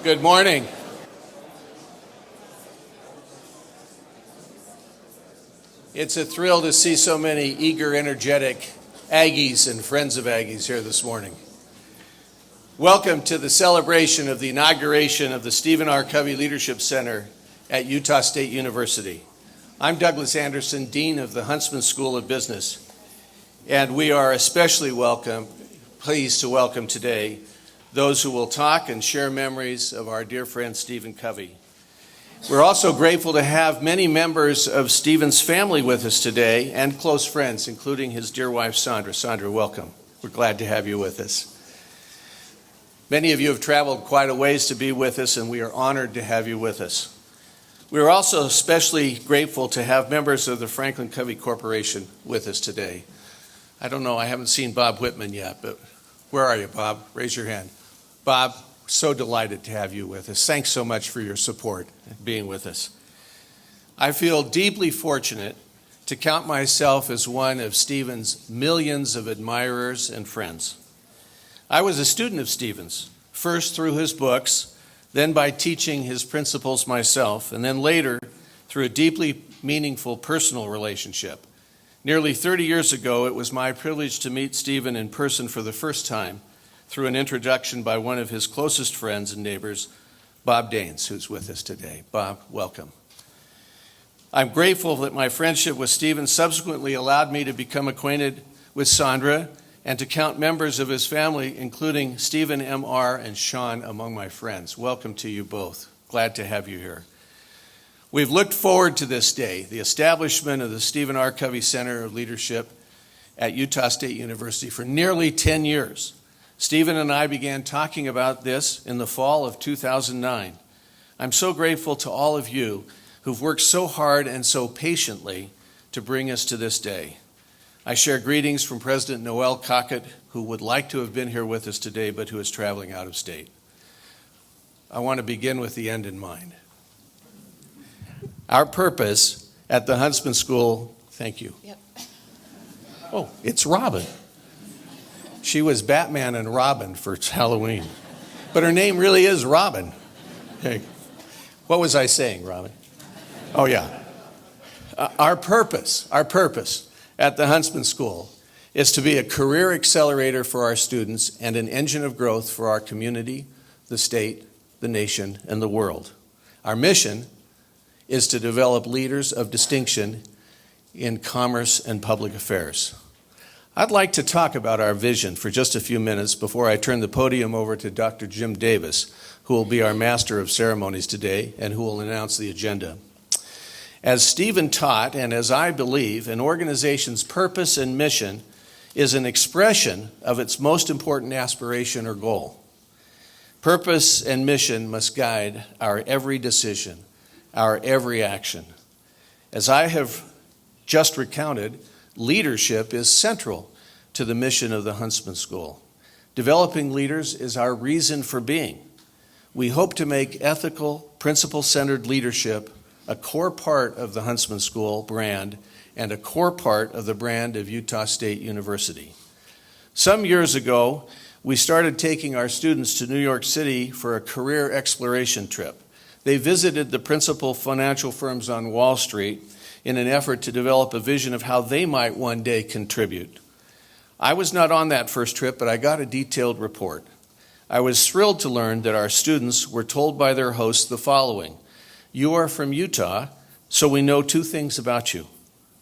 Good morning. It's a thrill to see so many eager, energetic Aggies and friends of Aggies here this morning. Welcome to the celebration of the inauguration of the Stephen R. Covey Leadership Center at Utah State University. I'm Douglas Anderson, Dean of the Huntsman School of Business, and we are especially pleased to welcome today those who will talk and share memories of our dear friend Stephen Covey. We're also grateful to have many members of Stephen's family with us today and close friends, including his dear wife, Sandra. Sandra, welcome. We're glad to have you with us. Many of you have traveled quite a ways to be with us, and we are honored to have you with us. We are also especially grateful to have members of the Franklin Covey Corporation with us today. I don't know, I haven't seen Bob Whitman yet, but where are you, Bob? Raise your hand. Bob, so delighted to have you with us. Thanks so much for your support and being with us. I feel deeply fortunate to count myself as one of Stephen's millions of admirers and friends. I was a student of Stephen's, first through his books, then by teaching his principles myself, and then later through a deeply meaningful personal relationship. Nearly 30 years ago, it was my privilege to meet Stephen in person for the first time through an introduction by one of his closest friends and neighbors, Bob Daines, who's with us today. Bob, welcome. I'm grateful that my friendship with Stephen subsequently allowed me to become acquainted with Sandra and to count members of his family, including Stephen M.R. and Sean, among my friends. Welcome to you both. Glad to have you here. We've looked forward to this day, the establishment of the Stephen R. Covey Center of Leadership at Utah State University, for nearly 10 years. Stephen and I began talking about this in the fall of 2009. I'm so grateful to all of you who've worked so hard and so patiently to bring us to this day. I share greetings from President Noel Cockett, who would like to have been here with us today, but who is traveling out of state. I want to begin with the end in mind. Our purpose at the Huntsman School, thank you. Yep. Oh, it's Robin. She was Batman and Robin for Halloween, but her name really is Robin. Hey, what was I saying, Robin? Oh, yeah. Our purpose at the Huntsman School is to be a career accelerator for our students and an engine of growth for our community, the state, the nation, and the world. Our mission is to develop leaders of distinction in commerce and public affairs. I'd like to talk about our vision for just a few minutes before I turn the podium over to Dr. Jim Davis, who will be our master of ceremonies today and who will announce the agenda. As Stephen taught, and as I believe, an organization's purpose and mission is an expression of its most important aspiration or goal. Purpose and mission must guide our every decision, our every action. As I have just recounted, leadership is central to the mission of the Huntsman School. Developing leaders is our reason for being. We hope to make ethical, principle-centered leadership a core part of the Huntsman School brand and a core part of the brand of Utah State University. Some years ago, we started taking our students to New York City for a career exploration trip. They visited the principal financial firms on Wall Street in an effort to develop a vision of how they might one day contribute. I was not on that first trip, but I got a detailed report. I was thrilled to learn that our students were told by their hosts the following: "You are from Utah, so we know two things about you.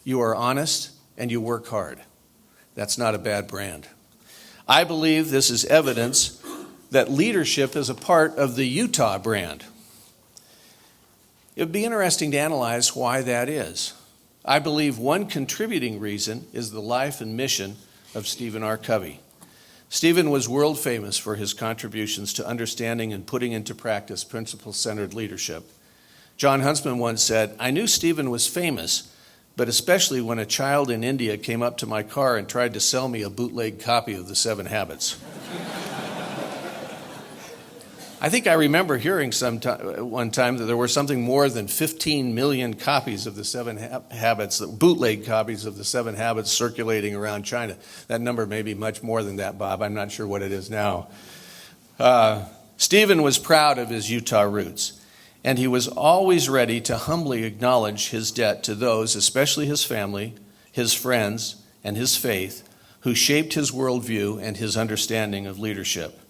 You are honest and you work hard." That's not a bad brand. I believe this is evidence that leadership is a part of the Utah brand. It would be interesting to analyze why that is. I believe one contributing reason is the life and mission of Stephen R. Covey. Stephen was world famous for his contributions to understanding and putting into practice principle-centered leadership. John Huntsman once said, "I knew Stephen was famous, but especially when a child in India came up to my car and tried to sell me a bootleg copy of The 7 Habits." I think I remember hearing one time that there were something more than 15 million copies of the 7 Habits, bootleg copies of the 7 Habits circulating around China. That number may be much more than that, Bob. I'm not sure what it is now. Stephen was proud of his Utah roots, and he was always ready to humbly acknowledge his debt to those, especially his family, his friends, and his faith, who shaped his worldview and his understanding of leadership.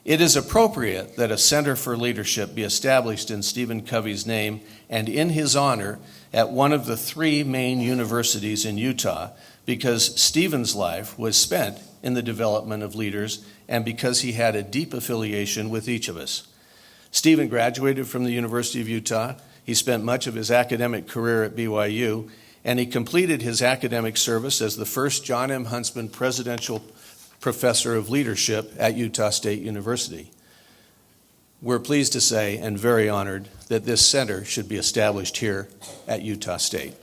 It is appropriate that a Center for Leadership be established in Stephen Covey's name and in his honor at one of the three main universities in Utah, because Stephen's life was spent in the development of leaders and because he had a deep affiliation with each of us. Stephen graduated from the University of Utah. He spent much of his academic career at BYU, and he completed his academic service as the first John M. Huntsman Presidential Professor of Leadership at Utah State University. We're pleased to say and very honored that this center should be established here at Utah State.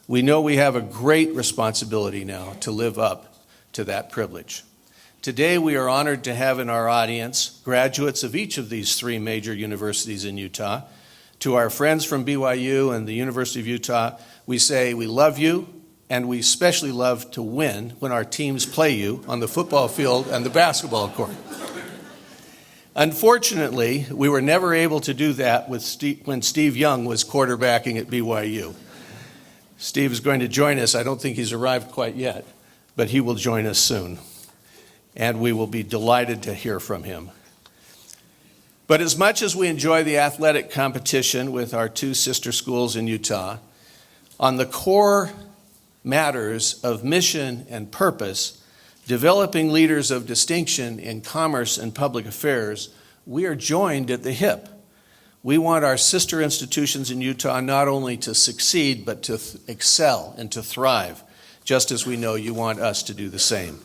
We know we have a great responsibility now to live up to that privilege. Today we are honored to have in our audience graduates of each of these three major universities in Utah. To our friends from BYU and the University of Utah, we say we love you, and we especially love to win when our teams play you on the football field and the basketball court. Unfortunately, we were never able to do that when Steve Young was quarterbacking at BYU. Steve is going to join us. I don't think he's arrived quite yet, but he will join us soon, and we will be delighted to hear from him. But as much as we enjoy the athletic competition with our two sister schools in Utah, on the core matters of mission and purpose, developing leaders of distinction in commerce and public affairs, we are joined at the hip. We want our sister institutions in Utah not only to succeed, but to excel and to thrive, just as we know you want us to do the same.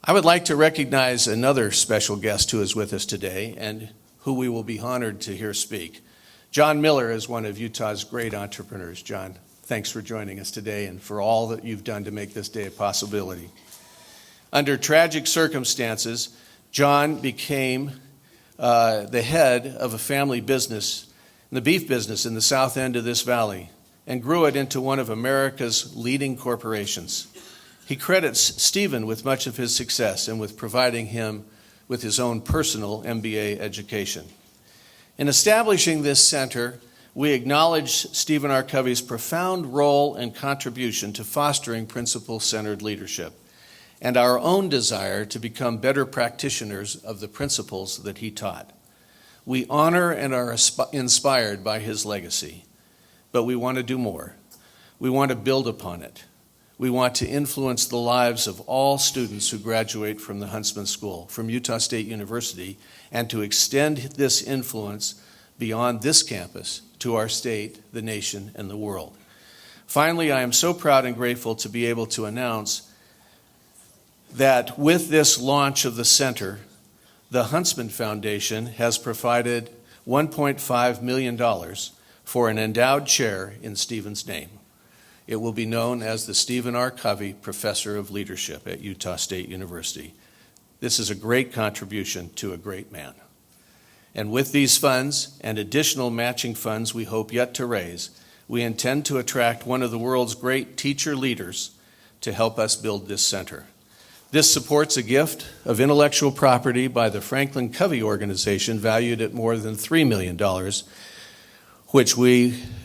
I would like to recognize another special guest who is with us today and who we will be honored to hear speak. John Miller is one of Utah's great entrepreneurs. John, thanks for joining us today and for all that you've done to make this day a possibility. Under tragic circumstances, John became the head of a family business, the beef business in the south end of this valley, and grew it into one of America's leading corporations. He credits Stephen with much of his success and with providing him with his own personal MBA education. In establishing this center, we acknowledge Stephen R. Covey's profound role and contribution to fostering principle-centered leadership, and our own desire to become better practitioners of the principles that he taught. We honor and are inspired by his legacy, but we want to do more. We want to build upon it. We want to influence the lives of all students who graduate from the Huntsman School, from Utah State University, and to extend this influence beyond this campus to our state, the nation, and the world. Finally, I am so proud and grateful to be able to announce that with this launch of the center, the Huntsman Foundation has provided $1.5 million for an endowed chair in Stephen's name. It will be known as the Stephen R. Covey Professor of Leadership at Utah State University. This is a great contribution to a great man. And with these funds and additional matching funds we hope yet to raise, we intend to attract one of the world's great teacher leaders to help us build this center. This supports a gift of intellectual property by the Franklin Covey organization valued at more than $3 million,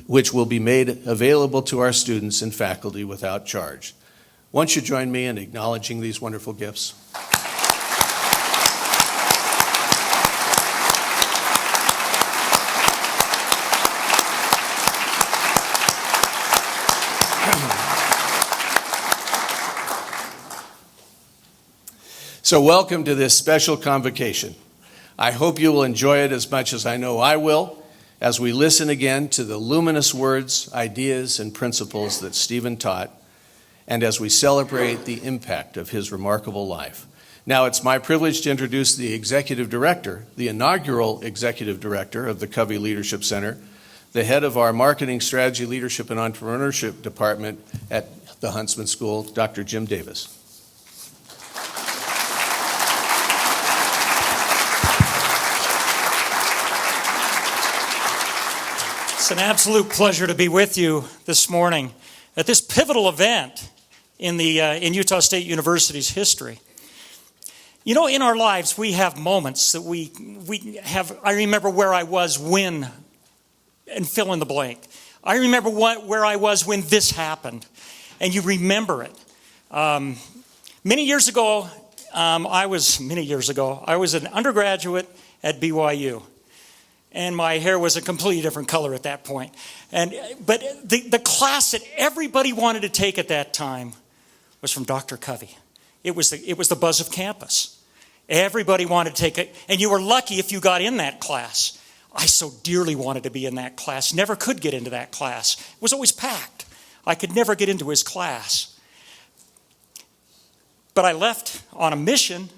which will be made available to our students and faculty without charge. Won't you join me in acknowledging these wonderful gifts? So welcome to this special convocation. I hope you will enjoy it as much as I know I will, as we listen again to the luminous words, ideas, and principles that Stephen taught, and as we celebrate the impact of his remarkable life. Now it's my privilege to introduce the executive director, the inaugural executive director of the Covey Leadership Center, the head of our Marketing, Strategy, Leadership, and Entrepreneurship Department at the Huntsman School, Dr. Jim Davis. It's an absolute pleasure to be with you this morning at this pivotal event in Utah State University's history. You know, in our lives, we have moments that we have. I remember where I was when, and fill in the blank. I remember where I was when this happened, and you remember it. Many years ago, I was an undergraduate at BYU, and my hair was a completely different color at that point. But the class that everybody wanted to take at that time was from Dr. Covey. It was the buzz of campus. Everybody wanted to take it, and you were lucky if you got in that class. I so dearly wanted to be in that class, never could get into that class. It was always packed. I could never get into his class. But I left on a mission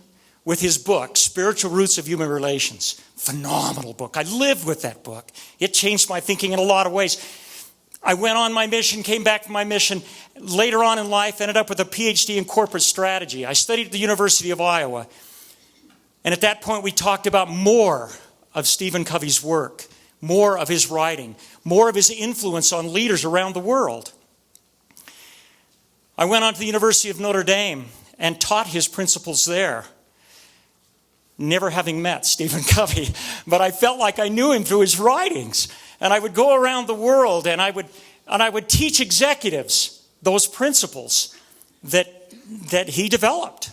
with his book, Spiritual Roots of Human Relations. Phenomenal book. I lived with that book. It changed my thinking in a lot of ways. I went on my mission, came back from my mission. Later on in life, ended up with a PhD in corporate strategy. I studied at the University of Iowa. And at that point, we talked about more of Stephen Covey's work, more of his writing, more of his influence on leaders around the world. I went on to the University of Notre Dame and taught his principles there, never having met Stephen Covey, but I felt like I knew him through his writings. And I would go around the world and I would teach executives those principles that he developed.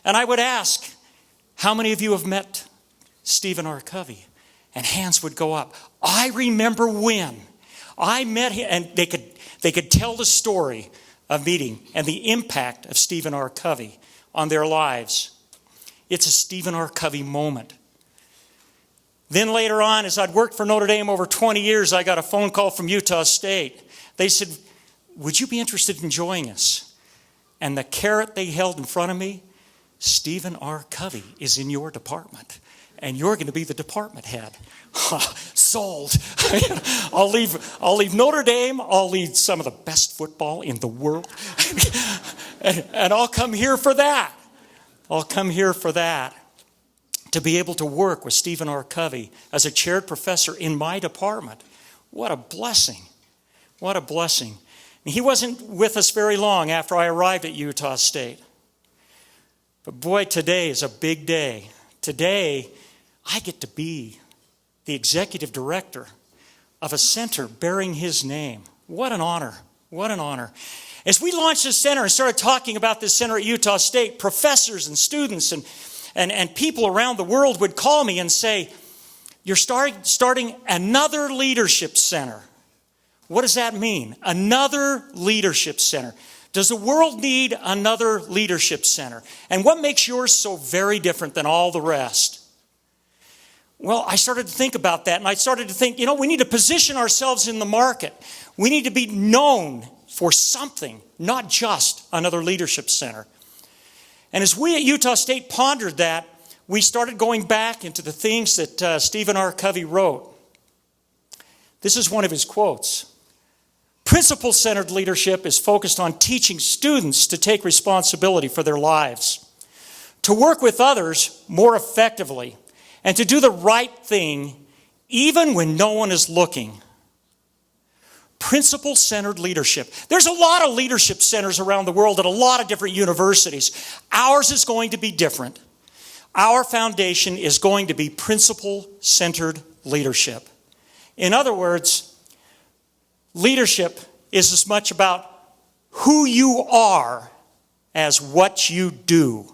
And I would ask, how many of you have met Stephen R. Covey? And hands would go up. I remember when I met him, and they could tell the story of meeting and the impact of Stephen R. Covey on their lives. It's a Stephen R. Covey moment. Then later on, as I'd worked for Notre Dame over 20 years, I got a phone call from Utah State. They said, would you be interested in joining us? And the carrot they held in front of me, Stephen R. Covey is in your department, and you're going to be the department head. Sold. I'll leave Notre Dame. I'll lead some of the best football in the world. and I'll come here for that. To be able to work with Stephen R. Covey as a chaired professor in my department. What a blessing. What a blessing. And he wasn't with us very long after I arrived at Utah State. But boy, today is a big day. Today, I get to be the executive director of a center bearing his name. What an honor. What an honor. As we launched this center and started talking about this center at Utah State, professors and students and people around the world would call me and say, you're starting another leadership center. What does that mean? Another leadership center. Does the world need another leadership center? And what makes yours so very different than all the rest? Well, I started to think about that, and I started to think, we need to position ourselves in the market. We need to be known for something, not just another leadership center. And as we at Utah State pondered that, we started going back into the things that Stephen R. Covey wrote. This is one of his quotes. Principle-centered leadership is focused on teaching students to take responsibility for their lives, to work with others more effectively, and to do the right thing even when no one is looking. Principle-centered leadership. There's a lot of leadership centers around the world at a lot of different universities. Ours is going to be different. Our foundation is going to be principle-centered leadership. In other words, leadership is as much about who you are as what you do.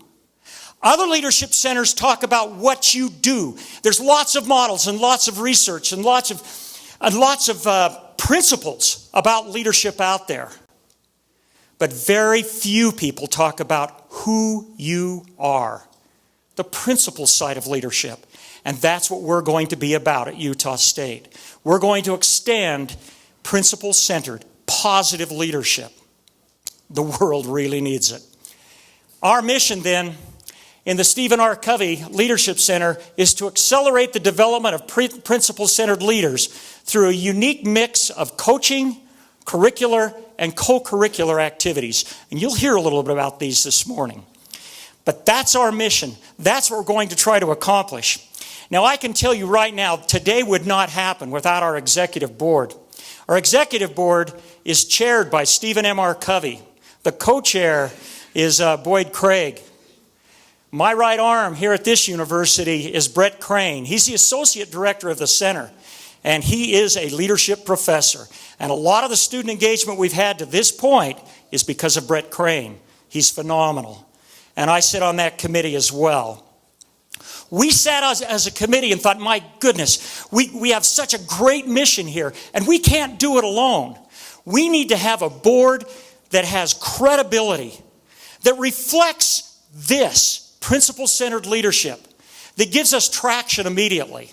Other leadership centers talk about what you do. There's lots of models and lots of research and lots of principles about leadership out there. But very few people talk about who you are, the principle side of leadership. And that's what we're going to be about at Utah State. We're going to extend principle-centered, positive leadership. The world really needs it. Our mission then in the Stephen R. Covey Leadership Center is to accelerate the development of principle-centered leaders through a unique mix of coaching, curricular, and co-curricular activities. And you'll hear a little bit about these this morning. But that's our mission. That's what we're going to try to accomplish. Now, I can tell you right now, today would not happen without our executive board. Our executive board is chaired by Stephen M.R. Covey. The co-chair is Boyd Craig. My right arm here at this university is Brett Crane. He's the associate director of the center, and he is a leadership professor. And a lot of the student engagement we've had to this point is because of Brett Crane. He's phenomenal. And I sit on that committee as well. We sat as a committee and thought, my goodness, we have such a great mission here, and we can't do it alone. We need to have a board that has credibility, that reflects this principle-centered leadership, that gives us traction immediately.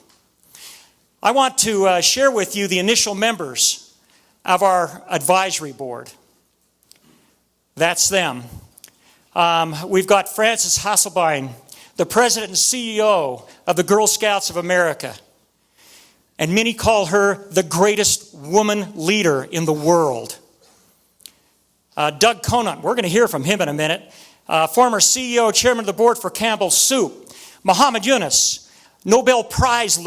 I want to share with you the initial members of our advisory board. That's them. We've got Frances Hasselbein, the president and CEO of the Girl Scouts of America. And many call her the greatest woman leader in the world. Doug Conant, we're going to hear from him in a minute. Former CEO, chairman of the board for Campbell's Soup. Muhammad Yunus, Nobel Prize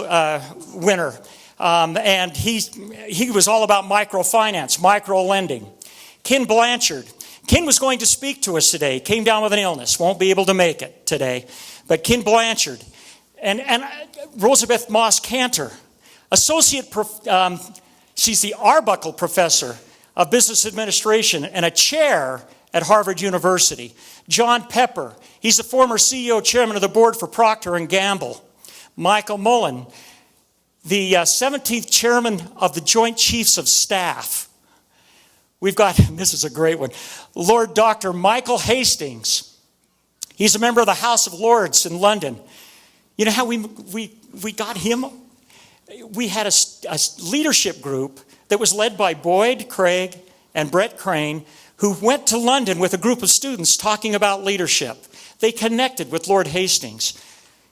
winner. And he was all about microfinance, micro-lending. Ken Blanchard. Ken was going to speak to us today. Came down with an illness. Won't be able to make it today. But Ken Blanchard. And Rosabeth Moss Cantor. She's the Arbuckle Professor of Business Administration and a chair at Harvard University. John Pepper. He's the former CEO, chairman of the board for Procter & Gamble. Michael Mullen, the 17th chairman of the Joint Chiefs of Staff. We've got, this is a great one, Lord Dr. Michael Hastings. He's a member of the House of Lords in London. You know how we got him? We had a leadership group that was led by Boyd Craig and Brett Crane, who went to London with a group of students talking about leadership. They connected with Lord Hastings.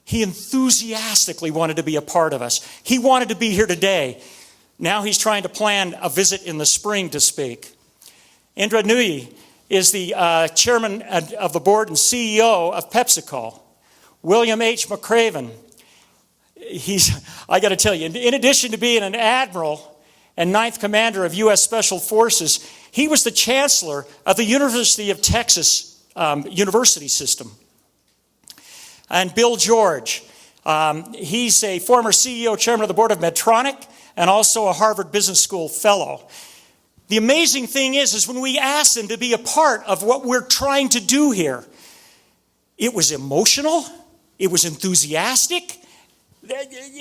He enthusiastically wanted to be a part of us. He wanted to be here today. Now he's trying to plan a visit in the spring to speak. Indra Nui is the chairman of the board and CEO of PepsiCo. William H. McCraven. I got to tell you, in addition to being an admiral and ninth commander of U.S. Special Forces, he was the chancellor of the University of Texas university system. And Bill George, he's a former CEO, chairman of the board of Medtronic, and also a Harvard Business School fellow. The amazing thing is when we asked them to be a part of what we're trying to do here, it was emotional, it was enthusiastic,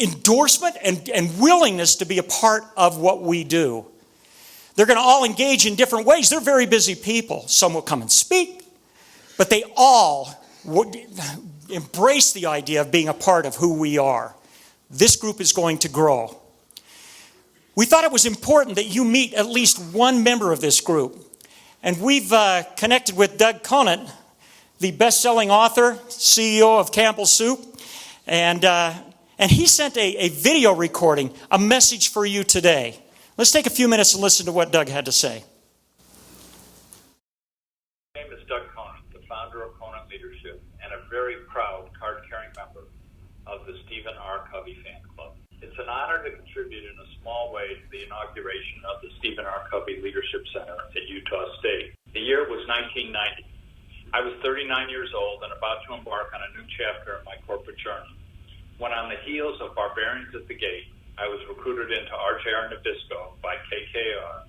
endorsement and willingness to be a part of what we do. They're going to all engage in different ways. They're very busy people. Some will come and speak, but they all would embrace the idea of being a part of who we are. This group is going to grow. We thought it was important that you meet at least one member of this group. And we've connected with Doug Conant, the best-selling author, CEO of Campbell's Soup. And he sent a video recording, a message for you today. Let's take a few minutes and listen to what Doug had to say. My name is Doug Conant, the founder of Conant Leadership, and a very proud card-carrying member of the Stephen R. Covey fan club. It's an honor to contribute in a small way to the inauguration of the Stephen R. Covey Leadership Center at Utah State. The year was 1990. I was 39 years old and about to embark on a new chapter in my corporate journey, when on the heels of Barbarians at the Gate, I was recruited into RJR Nabisco by KKR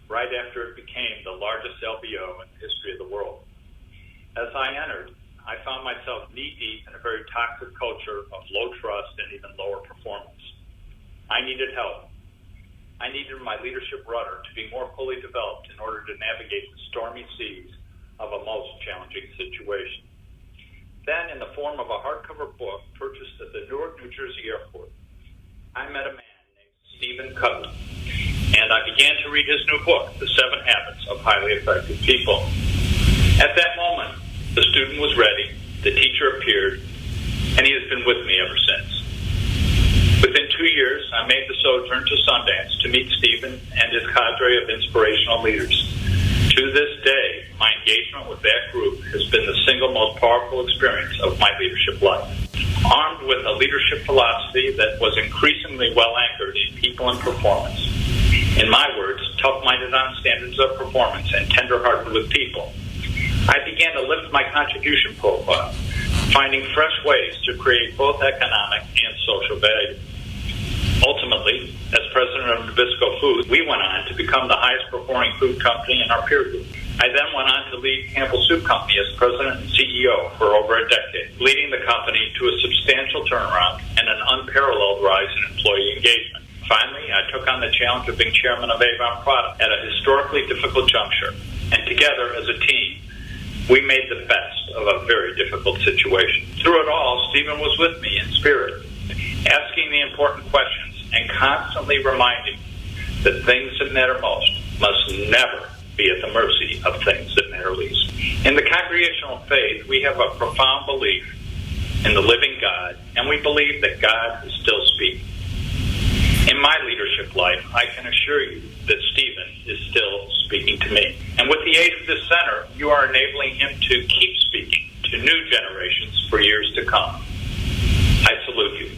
right after it became the largest LBO in the history of the world. As I entered, I found myself knee-deep in a very toxic culture of low trust and even lower performance. I needed help. I needed my leadership rudder to be more fully developed in order to navigate the stormy seas of a most challenging situation. Then, in the form of a hardcover book purchased at the Newark, New Jersey airport, I met a man named Stephen Covey, and I began to read his new book, The 7 Habits of Highly Effective People. At that moment, the student was ready, the teacher appeared, and he has been with me ever since. Within 2 years, I made the sojourn to Sundance to meet Stephen and his cadre of inspirational leaders. To this day, my engagement with that group has been the single most powerful experience of my leadership life. Armed with a leadership philosophy that was increasingly well anchored in people and performance. In my words, tough-minded on standards of performance and tender-hearted with people. I began to lift my contribution profile, finding fresh ways to create both economic and social value. Ultimately, as president of Nabisco Foods, we went on to become the highest performing food company in our peer group. I then went on to lead Campbell Soup Company as president and CEO for over a decade, leading the company to a substantial turnaround and an unparalleled rise in employee engagement. Finally, I took on the challenge of being chairman of Avon Product at a historically difficult juncture, and together as a team, we made the best of a very difficult situation. Through it all, Stephen was with me in spirit, asking the important questions and constantly reminding me that things that matter most must never be at the mercy of things that matter least. In the congregational faith, we have a profound belief in the living God, and we believe that God is still speaking. In my leadership life, I can assure you that Stephen is still speaking to me. And with the aid of this center, you are enabling him to keep speaking to new generations for years to come. I salute you.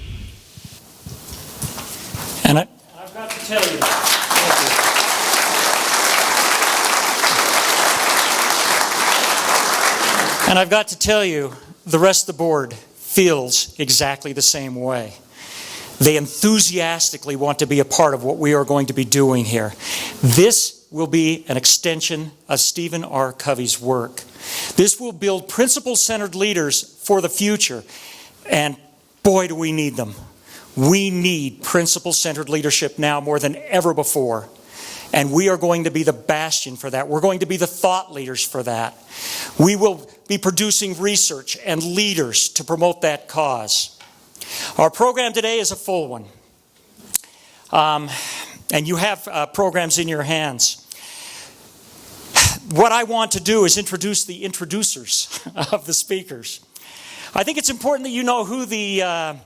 And I've got to tell you, thank you. And I've got to tell you, the rest of the board feels exactly the same way. They enthusiastically want to be a part of what we are going to be doing here. This will be an extension of Stephen R. Covey's work. This will build principle-centered leaders for the future. And boy, do we need them. We need principle-centered leadership now more than ever before. And we are going to be the bastion for that. We're going to be the thought leaders for that. We will be producing research and leaders to promote that cause. Our program today is a full one. And you have programs in your hands. What I want to do is introduce the introducers of the speakers. I think it's important that you know who the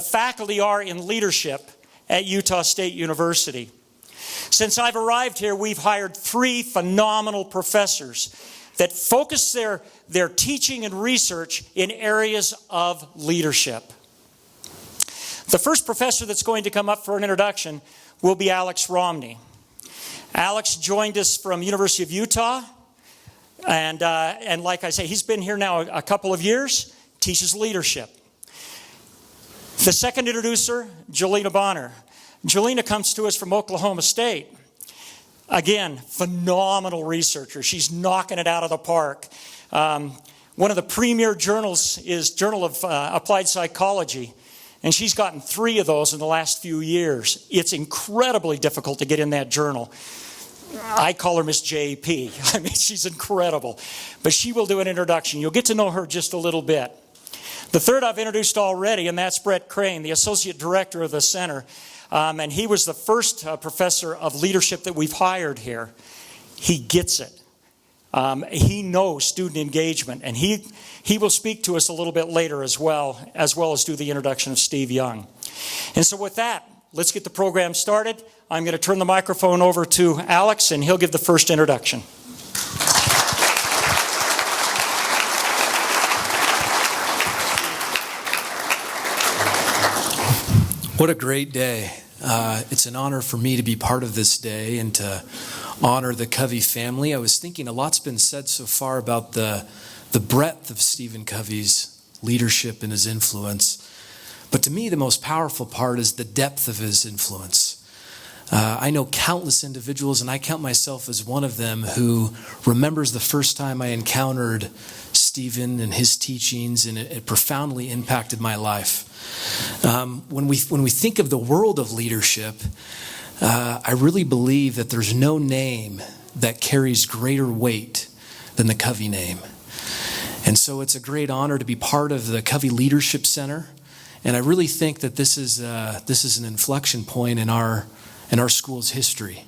faculty are in leadership at Utah State University. Since I've arrived here, we've hired 3 phenomenal professors that focus their teaching and research in areas of leadership. The first professor that's going to come up for an introduction will be Alex Romney. Alex joined us from University of Utah, and like I say, he's been here now a couple of years, teaches leadership. The second introducer, Jolena Bonner. Jolena comes to us from Oklahoma State. Again, phenomenal researcher. She's knocking it out of the park. One of the premier journals is Journal of Applied Psychology. And she's gotten 3 of those in the last few years. It's incredibly difficult to get in that journal. I call her Miss JP. I mean, she's incredible. But she will do an introduction. You'll get to know her just a little bit. The third I've introduced already, and that's Brett Crane, the Associate Director of the Center. And he was the first professor of leadership that we've hired here. He gets it. He knows student engagement, and he will speak to us a little bit later as well as do the introduction of Steve Young. And so with that, let's get the program started. I'm going to turn the microphone over to Alex, and he'll give the first introduction. What a great day. It's an honor for me to be part of this day and to honor the Covey family. I was thinking a lot's been said so far about the breadth of Stephen Covey's leadership and his influence. But to me, the most powerful part is the depth of his influence. I know countless individuals, and I count myself as one of them, who remembers the first time I encountered Stephen and his teachings, and it profoundly impacted my life. When we think of the world of leadership, I really believe that there's no name that carries greater weight than the Covey name. And so it's a great honor to be part of the Covey Leadership Center. And I really think that this is an inflection point in our school's history.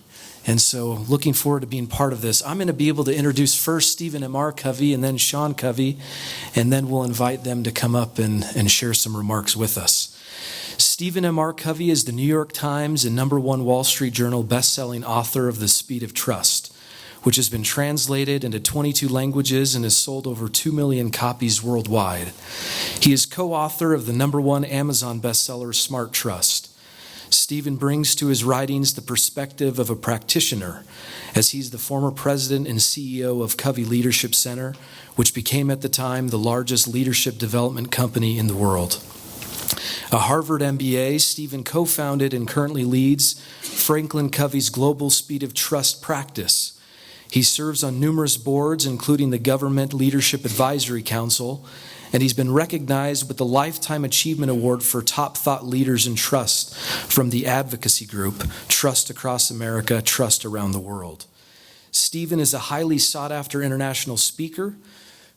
And so looking forward to being part of this. I'm going to be able to introduce first Stephen M.R. Covey and then Sean Covey, and then we'll invite them to come up and share some remarks with us. Stephen M.R. Covey is the New York Times and #1 Wall Street Journal best-selling author of The Speed of Trust, which has been translated into 22 languages and has sold over 2 million copies worldwide. He is co-author of the #1 Amazon bestseller, Smart Trust. Stephen brings to his writings the perspective of a practitioner, as he's the former president and CEO of Covey Leadership Center, which became at the time the largest leadership development company in the world. A Harvard MBA, Stephen co-founded and currently leads Franklin Covey's Global Speed of Trust practice. He serves on numerous boards, including the Government Leadership Advisory Council, and he's been recognized with the Lifetime Achievement Award for Top Thought Leaders in Trust from the advocacy group Trust Across America, Trust Around the World. Stephen is a highly sought-after international speaker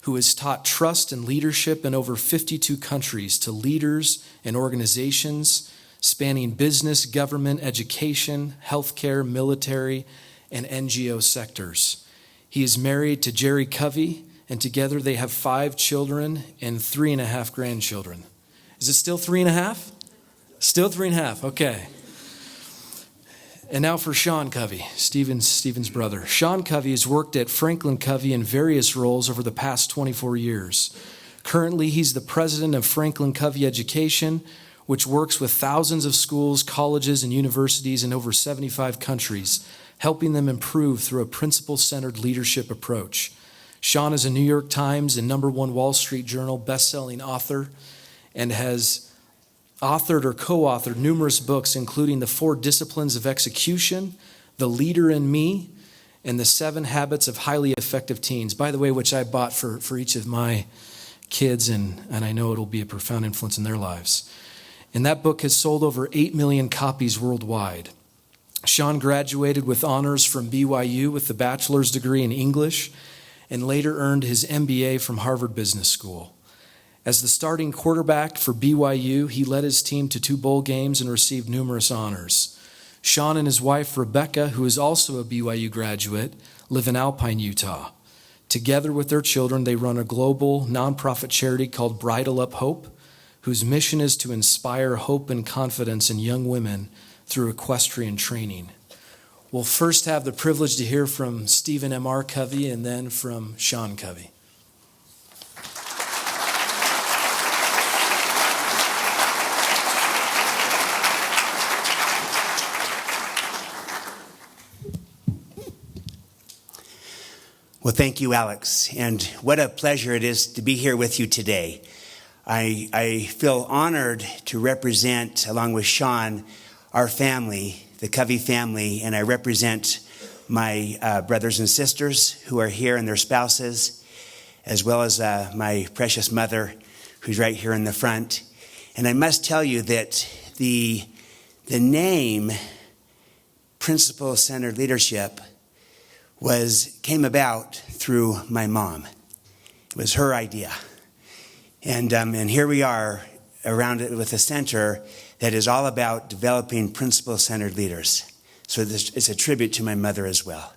who has taught trust and leadership in over 52 countries to leaders and organizations spanning business, government, education, healthcare, military, and NGO sectors. He is married to Jerry Covey, and together they have 5 children and 3.5 grandchildren. Is it still 3.5? Still 3.5, okay. And now for Sean Covey, Stephen's brother. Sean Covey has worked at Franklin Covey in various roles over the past 24 years. Currently, he's the president of Franklin Covey Education, which works with thousands of schools, colleges, and universities in over 75 countries, helping them improve through a principle-centered leadership approach. Sean is a New York Times and #1 Wall Street Journal best-selling author and has authored or co-authored numerous books, including The 4 Disciplines of Execution, The Leader in Me, and The 7 Habits of Highly Effective Teens, by the way, which I bought for each of my kids, and I know it'll be a profound influence in their lives. And that book has sold over 8 million copies worldwide. Sean graduated with honors from BYU with a bachelor's degree in English and later earned his MBA from Harvard Business School. As the starting quarterback for BYU, he led his team to 2 bowl games and received numerous honors. Sean and his wife, Rebecca, who is also a BYU graduate, live in Alpine, Utah. Together with their children, they run a global nonprofit charity called Bridle Up Hope, whose mission is to inspire hope and confidence in young women through equestrian training. We'll first have the privilege to hear from Stephen M.R. Covey and then from Sean Covey. Well, thank you, Alex, and what a pleasure it is to be here with you today. I feel honored to represent, along with Sean, our family, the Covey family, and I represent my brothers and sisters who are here and their spouses, as well as my precious mother, who's right here in the front. And I must tell you that the name Principle-Centered Leadership came about through my mom. It was her idea. And here we are around it with a center that is all about developing principle-centered leaders. So it's a tribute to my mother as well.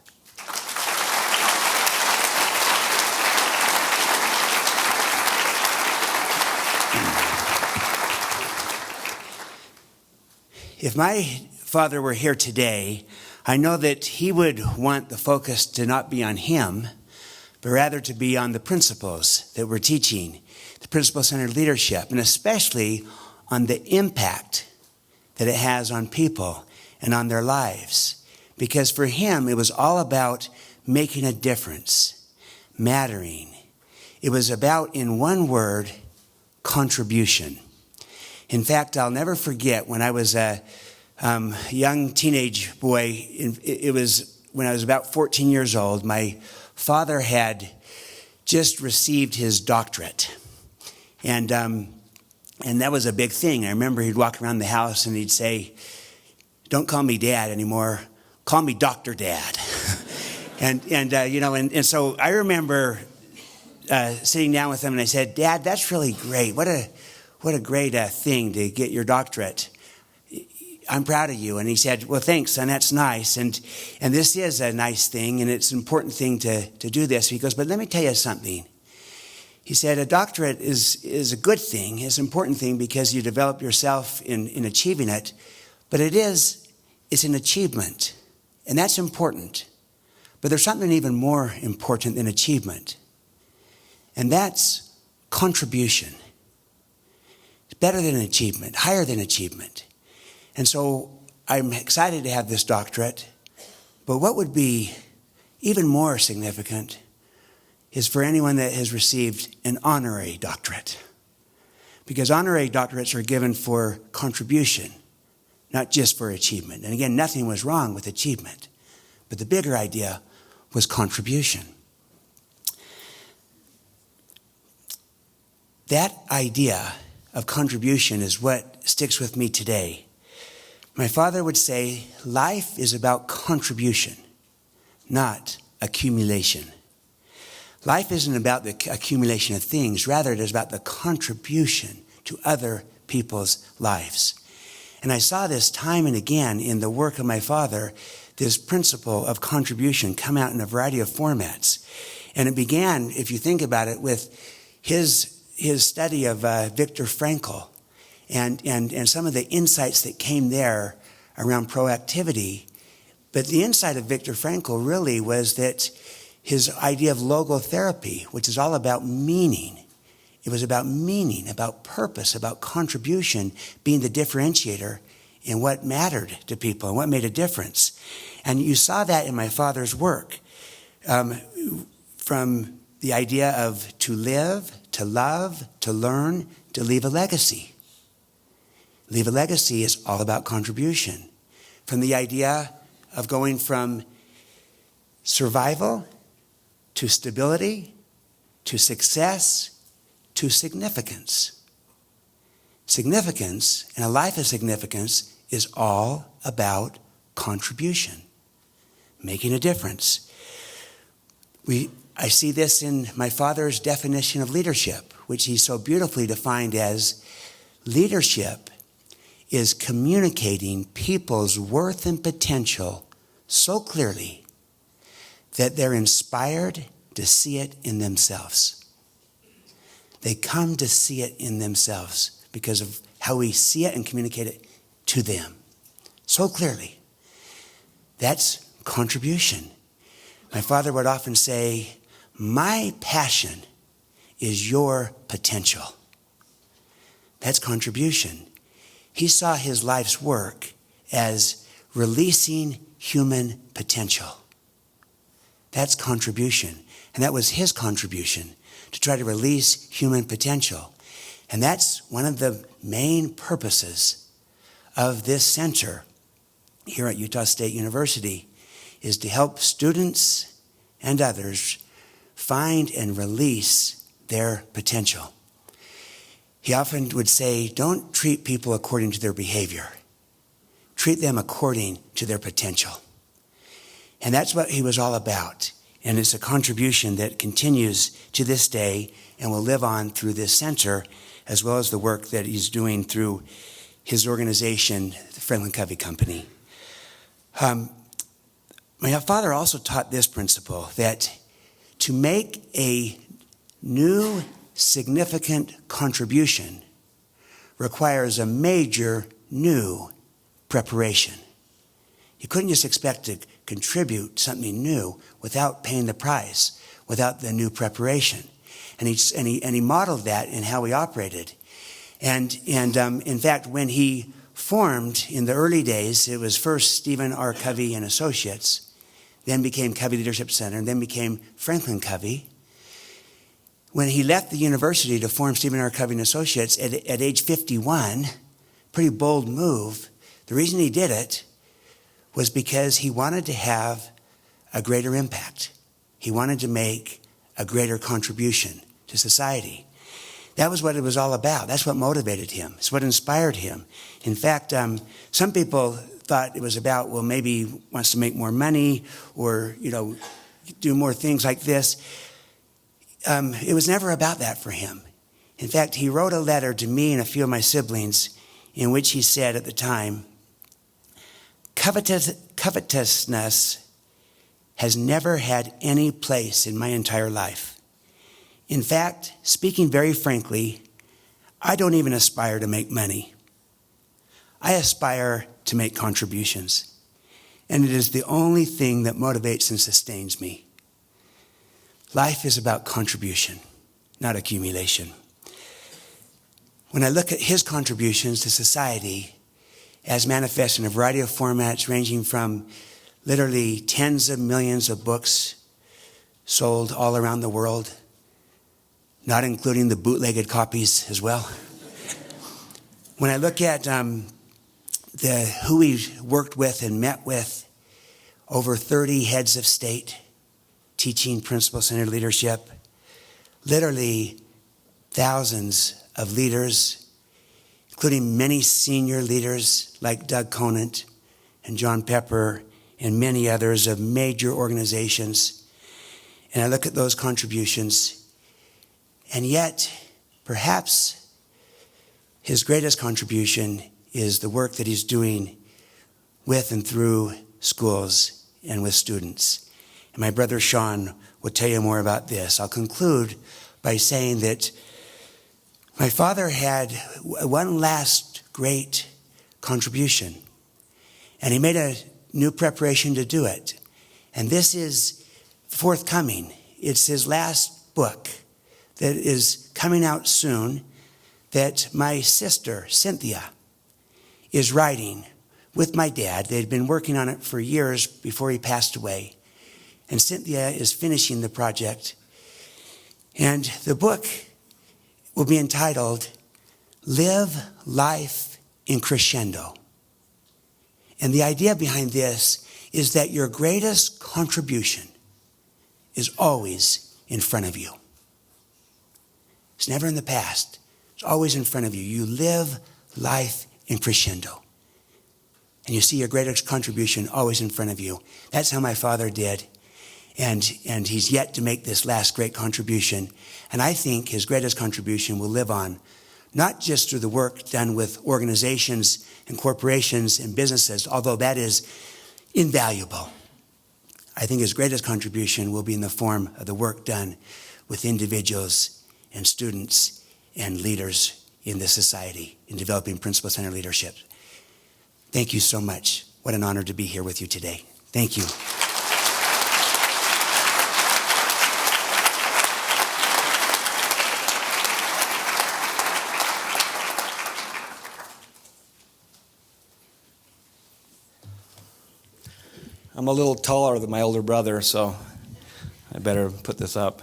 If my father were here today, I know that he would want the focus to not be on him, but rather to be on the principles that we're teaching, the principle-centered leadership, and especially on the impact that it has on people and on their lives. Because for him, it was all about making a difference, mattering. It was about, in one word, contribution. In fact, I'll never forget when I was a young teenage boy. It was when I was about 14 years old. My father had just received his doctorate. And that was a big thing. I remember he'd walk around the house and he'd say, "Don't call me Dad anymore. Call me Dr. Dad." and so I remember sitting down with him and I said, "Dad, that's really great. What a great thing to get your doctorate. I'm proud of you." And he said, "Well, thanks, son, that's nice. And this is a nice thing, and it's an important thing to do this." He goes, "But let me tell you something." He said, "A doctorate is a good thing, it's an important thing because you develop yourself in achieving it, but it's an achievement, and that's important. But there's something even more important than achievement, and that's contribution. It's better than achievement, higher than achievement." And so I'm excited to have this doctorate, but what would be even more significant is for anyone that has received an honorary doctorate. Because honorary doctorates are given for contribution, not just for achievement. And again, nothing was wrong with achievement, but the bigger idea was contribution. That idea of contribution is what sticks with me today. My father would say, life is about contribution, not accumulation. Life isn't about the accumulation of things. Rather, it is about the contribution to other people's lives. And I saw this time and again in the work of my father, this principle of contribution come out in a variety of formats. And it began, if you think about it, with his study of Viktor Frankl and some of the insights that came there around proactivity. But the insight of Viktor Frankl really was that his idea of logotherapy, which is all about meaning. It was about meaning, about purpose, about contribution being the differentiator in what mattered to people and what made a difference. And you saw that in my father's work, from the idea of to live, to love, to learn, to leave a legacy. Leave a legacy is all about contribution. From the idea of going from survival to stability, to success, to significance. Significance, and a life of significance, is all about contribution, making a difference. I see this in my father's definition of leadership, which he so beautifully defined as leadership is communicating people's worth and potential so clearly that they're inspired to see it in themselves. They come to see it in themselves because of how we see it and communicate it to them so clearly. That's contribution. My father would often say, my passion is your potential. That's contribution. He saw his life's work as releasing human potential. That's contribution. And that was his contribution, to try to release human potential. And that's one of the main purposes of this center here at Utah State University, is to help students and others find and release their potential. He often would say, don't treat people according to their behavior. Treat them according to their potential. And that's what he was all about. And it's a contribution that continues to this day and will live on through this center, as well as the work that he's doing through his organization, the Franklin Covey Company. My father also taught this principle, that to make a new significant contribution requires a major new preparation. You couldn't just expect to contribute something new without paying the price, without the new preparation. And he modeled that in how he operated. And in fact, when he formed in the early days, it was first Stephen R. Covey and Associates, then became Covey Leadership Center, and then became Franklin Covey. When he left the university to form Stephen R. Covey and Associates at age 51, pretty bold move. The reason he did it was because he wanted to have a greater impact. He wanted to make a greater contribution to society. That was what it was all about. That's what motivated him. It's what inspired him. In fact, some people thought it was about, well, maybe he wants to make more money or, do more things like this. It was never about that for him. In fact, he wrote a letter to me and a few of my siblings in which he said at the time, covetousness has never had any place in my entire life. In fact, speaking very frankly, I don't even aspire to make money. I aspire to make contributions. And it is the only thing that motivates and sustains me. Life is about contribution, not accumulation. When I look at his contributions to society, as manifest in a variety of formats ranging from literally tens of millions of books sold all around the world, not including the bootlegged copies as well. When I look at who he worked with and met with, over 30 heads of state teaching principle-centered leadership, literally thousands of leaders, including many senior leaders like Doug Conant and John Pepper and many others of major organizations. And I look at those contributions, and yet perhaps his greatest contribution is the work that he's doing with and through schools and with students. And my brother Sean will tell you more about this. I'll conclude by saying that my father had one last great contribution, and he made a new preparation to do it. And this is forthcoming. It's his last book that is coming out soon that my sister, Cynthia, is writing with my dad. They'd been working on it for years before he passed away. And Cynthia is finishing the project. And the book will be entitled, Live Life in Crescendo. And the idea behind this is that your greatest contribution is always in front of you. It's never in the past. It's always in front of you. You live life in crescendo. And you see your greatest contribution always in front of you. That's how my father did. And he's yet to make this last great contribution. And I think his greatest contribution will live on, not just through the work done with organizations and corporations and businesses, although that is invaluable. I think his greatest contribution will be in the form of the work done with individuals and students and leaders in this society in developing principle-centered leadership. Thank you so much. What an honor to be here with you today. Thank you. I'm a little taller than my older brother, so I better put this up.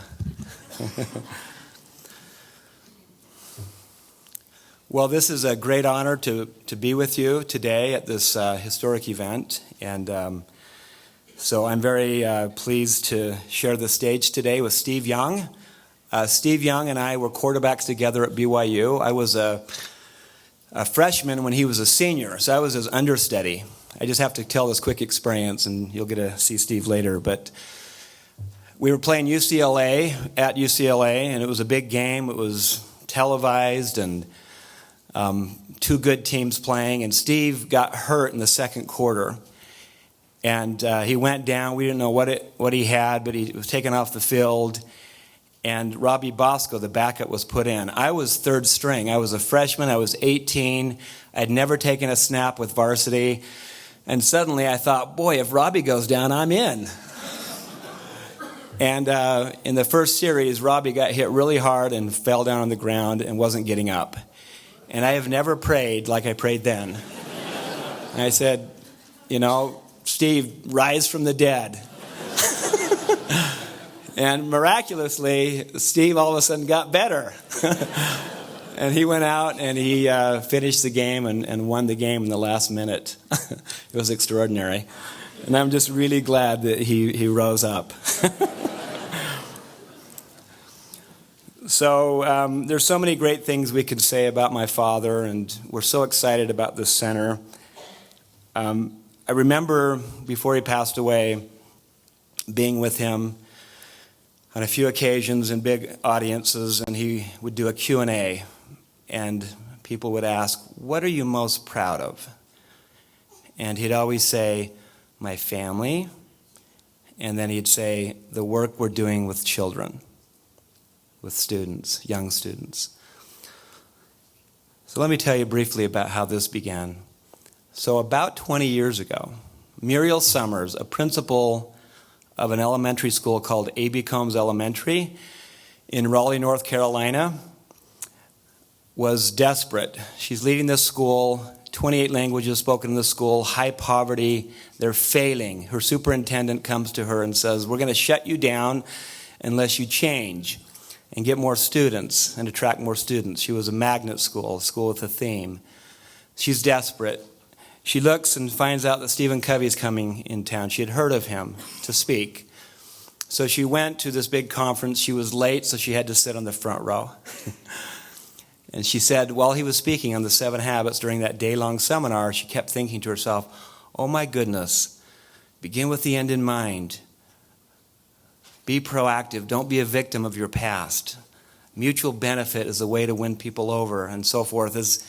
Well, this is a great honor to be with you today at this historic event. And so I'm very pleased to share the stage today with Steve Young. Steve Young and I were quarterbacks together at BYU. I was a freshman when he was a senior, so I was his understudy. I just have to tell this quick experience, and you'll get to see Steve later. But we were playing UCLA at UCLA, and it was a big game. It was televised, and two good teams playing. And Steve got hurt in the second quarter, and he went down. We didn't know what he had, but he was taken off the field. And Robbie Bosco, the backup, was put in. I was third string. I was a freshman. I was 18. I'd never taken a snap with varsity. And suddenly I thought, boy, if Robbie goes down, I'm in. And in the first series, Robbie got hit really hard and fell down on the ground and wasn't getting up. And I have never prayed like I prayed then. And I said, Steve, rise from the dead. And miraculously, Steve all of a sudden got better. And he went out and he finished the game and won the game in the last minute. It was extraordinary. And I'm just really glad that he rose up. So there's so many great things we could say about my father, and we're so excited about this center. I remember before he passed away being with him on a few occasions in big audiences, and he would do a Q&A, and people would ask, what are you most proud of? And he'd always say, my family, and then he'd say, the work we're doing with children, with students, young students. So let me tell you briefly about how this began. So about 20 years ago, Muriel Summers, a principal of an elementary school called A.B. Combs Elementary in Raleigh, North Carolina, was desperate. She's leading this school 28 languages spoken in the school, high poverty, they're failing. Her superintendent comes to her and says, we're going to shut you down unless you change and get more students and attract more students. She was a magnet school, a school with a theme. She's desperate. She looks and finds out that Stephen Covey is coming in town. She had heard of him to speak. So she went to this big conference. She was late, so she had to sit on the front row. And she said, while he was speaking on the 7 habits during that day-long seminar, she kept thinking to herself, oh my goodness, begin with the end in mind. Be proactive. Don't be a victim of your past. Mutual benefit is the way to win people over, and so forth. As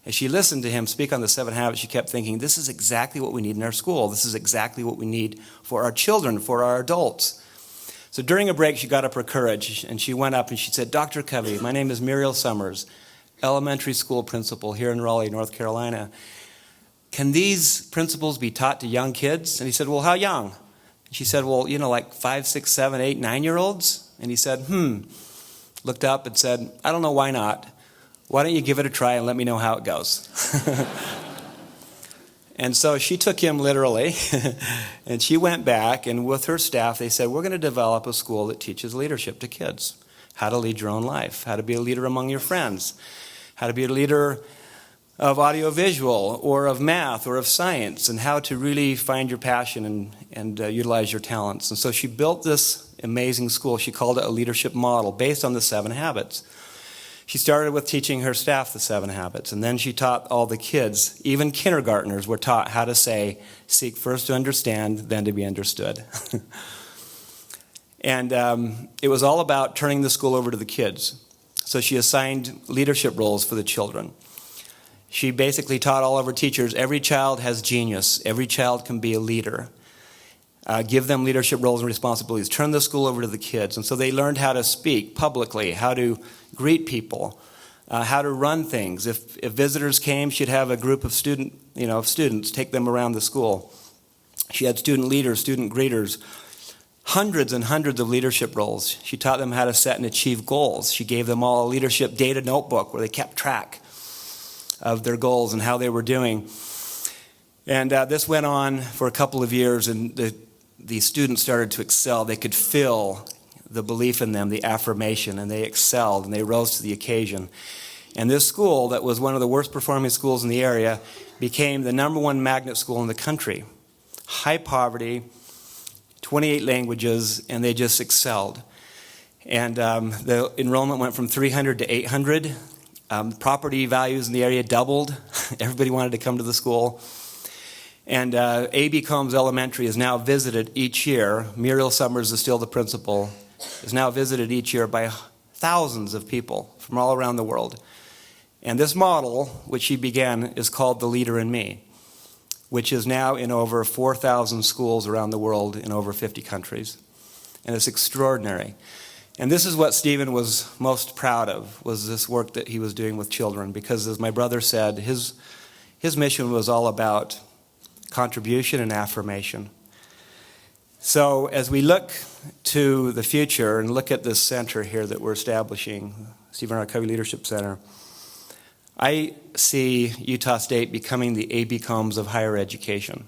she listened to him speak on the 7 habits, she kept thinking, this is exactly what we need in our school. This is exactly what we need for our children, for our adults. So during a break, she got up her courage, and she went up and she said, Dr. Covey, my name is Muriel Summers, elementary school principal here in Raleigh, North Carolina. Can these principles be taught to young kids? And he said, well, how young? She said, well, like 5, 6, 7, 8, 9-year-olds? And he said, looked up and said, I don't know, why not? Why don't you give it a try and let me know how it goes? And so she took him literally, and she went back, and with her staff, they said, we're going to develop a school that teaches leadership to kids, how to lead your own life, how to be a leader among your friends, how to be a leader of audiovisual or of math or of science, and how to really find your passion and utilize your talents. And so she built this amazing school. She called it a leadership model based on the 7 habits. She started with teaching her staff the 7 habits, and then she taught all the kids. Even kindergartners were taught how to say, seek first to understand, then to be understood. And it was all about turning the school over to the kids. So she assigned leadership roles for the children. She basically taught all of her teachers, every child has genius. Every child can be a leader. Give them leadership roles and responsibilities. Turn the school over to the kids. And so they learned how to speak publicly, how to greet people, how to run things. If visitors came, she'd have a group of students, take them around the school. She had student leaders, student greeters, hundreds and hundreds of leadership roles. She taught them how to set and achieve goals. She gave them all a leadership data notebook where they kept track of their goals and how they were doing. And this went on for a couple of years, and the students started to excel. They could feel the belief in them, the affirmation, and they excelled, and they rose to the occasion. And this school, that was one of the worst performing schools in the area, became the #1 magnet school in the country. High poverty, 28 languages, and they just excelled. And the enrollment went from 300 to 800. Property values in the area doubled. Everybody wanted to come to the school. And A.B. Combs Elementary is now visited each year. Muriel Summers is still the principal. Is now visited each year by thousands of people from all around the world. And this model, which she began, is called The Leader in Me, which is now in over 4,000 schools around the world in over 50 countries. And it's extraordinary. And this is what Stephen was most proud of, was this work that he was doing with children. Because as my brother said, his mission was all about contribution and affirmation. So as we look to the future and look at this center here that we're establishing, Stephen R. Covey Leadership Center, I see Utah State becoming the A.B. Combs of higher education.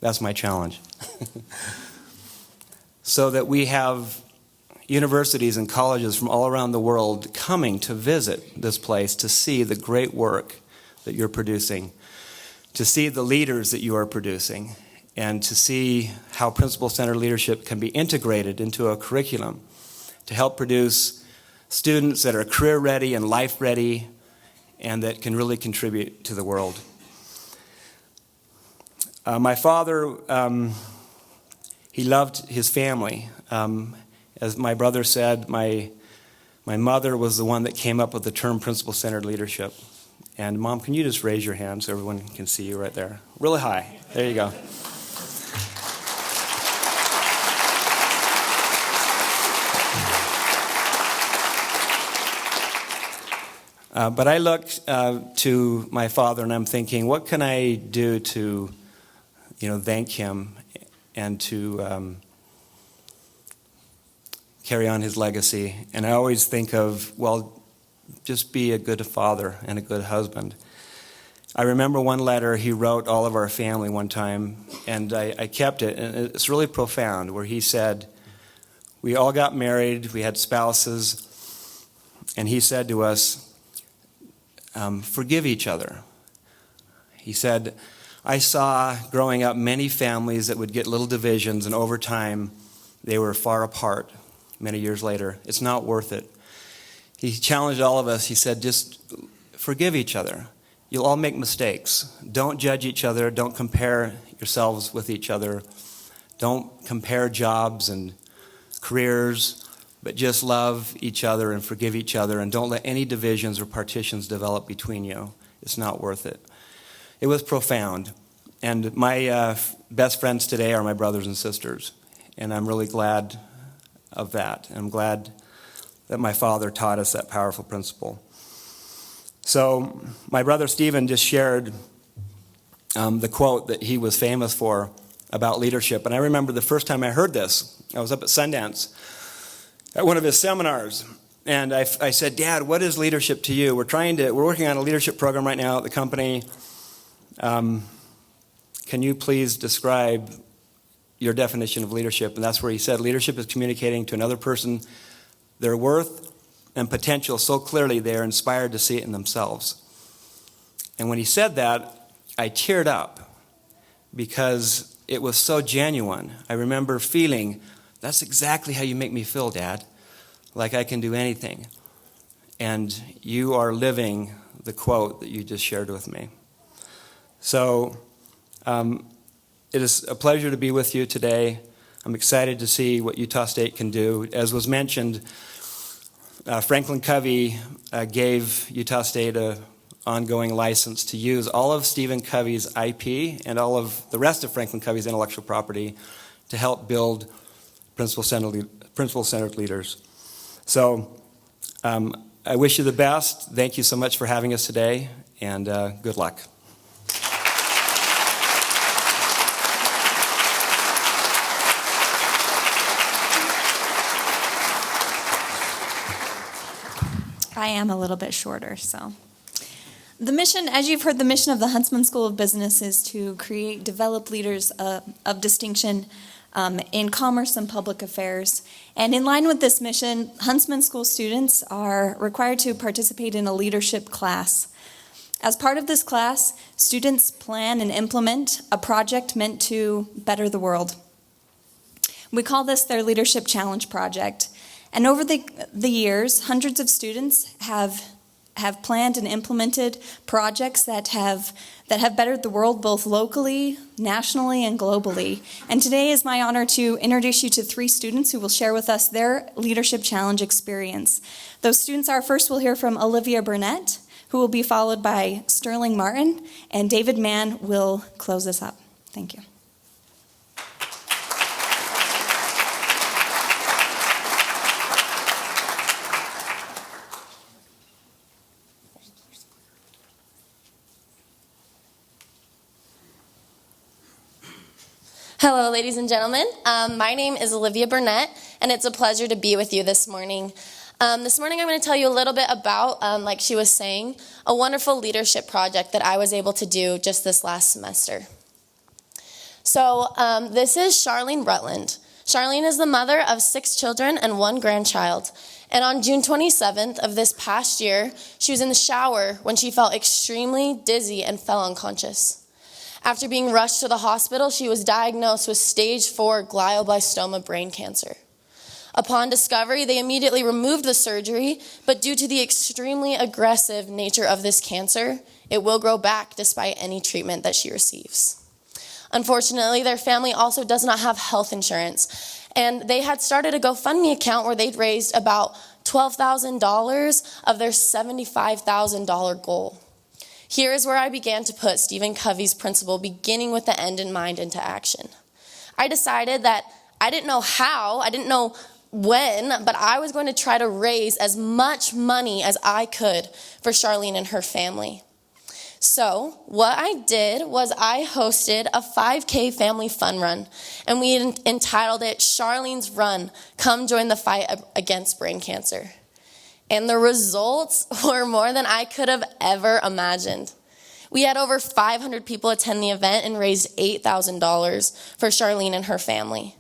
That's my challenge. So that we have universities and colleges from all around the world coming to visit this place to see the great work that you're producing, to see the leaders that you are producing, and to see how principle-centered leadership can be integrated into a curriculum to help produce students that are career-ready and life-ready and that can really contribute to the world. My father, he loved his family. As my brother said, my mother was the one that came up with the term principle-centered leadership. And Mom, can you just raise your hand so everyone can see you right there? Really high. There you go. But I looked to my father and I'm thinking, what can I do to, thank him and to carry on his legacy? And I always think of, just be a good father and a good husband. I remember one letter he wrote all of our family one time, and I kept it, and it's really profound, where he said, we all got married, we had spouses, and he said to us, forgive each other. He said, I saw growing up many families that would get little divisions, and over time they were far apart many years later. It's not worth it. He challenged all of us. He said, just forgive each other. You'll all make mistakes. Don't judge each other. Don't compare yourselves with each other. Don't compare jobs and careers, but just love each other and forgive each other, and don't let any divisions or partitions develop between you. It's not worth it. It was profound. And my best friends today are my brothers and sisters, and I'm really glad of that. I'm glad that my father taught us that powerful principle. So my brother Stephen just shared the quote that he was famous for about leadership. And I remember the first time I heard this, I was up at Sundance at one of his seminars. And I said, Dad, what is leadership to you? We're working on a leadership program right now at the company. Can you please describe your definition of leadership? And that's where he said, leadership is communicating to another person their worth and potential so clearly they are inspired to see it in themselves. And when he said that, I teared up because it was so genuine. I remember feeling, that's exactly how you make me feel, Dad, like I can do anything. And you are living the quote that you just shared with me. So it is a pleasure to be with you today. I'm excited to see what Utah State can do. As was mentioned, Franklin Covey gave Utah State an ongoing license to use all of Stephen Covey's IP and all of the rest of Franklin Covey's intellectual property to help build principle-centered leaders. So I wish you the best. Thank you so much for having us today, and good luck. I am a little bit shorter, so. The mission, as you've heard, the mission of the Huntsman School of Business is to develop leaders of distinction in commerce and public affairs. And in line with this mission, Huntsman School students are required to participate in a leadership class. As part of this class, students plan and implement a project meant to better the world. We call this their Leadership Challenge Project. And over the years, hundreds of students have planned and implemented projects that have bettered the world both locally, nationally, and globally. And today is my honor to introduce you to 3 students who will share with us their Leadership Challenge experience. Those students are, first we'll hear from Olivia Burnett, who will be followed by Sterling Martin, and David Mann will close us up. Thank you. Hello, ladies and gentlemen. My name is Olivia Burnett, and it's a pleasure to be with you this morning. This morning I'm going to tell you a little bit about, like she was saying, a wonderful leadership project that I was able to do just this last semester. So this is Charlene Rutland. Charlene is the mother of 6 children and 1 grandchild. And on June 27th of this past year, she was in the shower when she felt extremely dizzy and fell unconscious. After being rushed to the hospital, she was diagnosed with stage 4 glioblastoma brain cancer. Upon discovery, they immediately removed the surgery, but due to the extremely aggressive nature of this cancer, it will grow back despite any treatment that she receives. Unfortunately, their family also does not have health insurance, and they had started a GoFundMe account where they'd raised about $12,000 of their $75,000 goal. Here is where I began to put Stephen Covey's principle, beginning with the end in mind, into action. I decided that I didn't know how, I didn't know when, but I was going to try to raise as much money as I could for Charlene and her family. So what I did was I hosted a 5K family fun run, and we entitled it Charlene's Run, Come Join the Fight Against Brain Cancer. And the results were more than I could have ever imagined. We had over 500 people attend the event and raised $8,000 for Charlene and her family.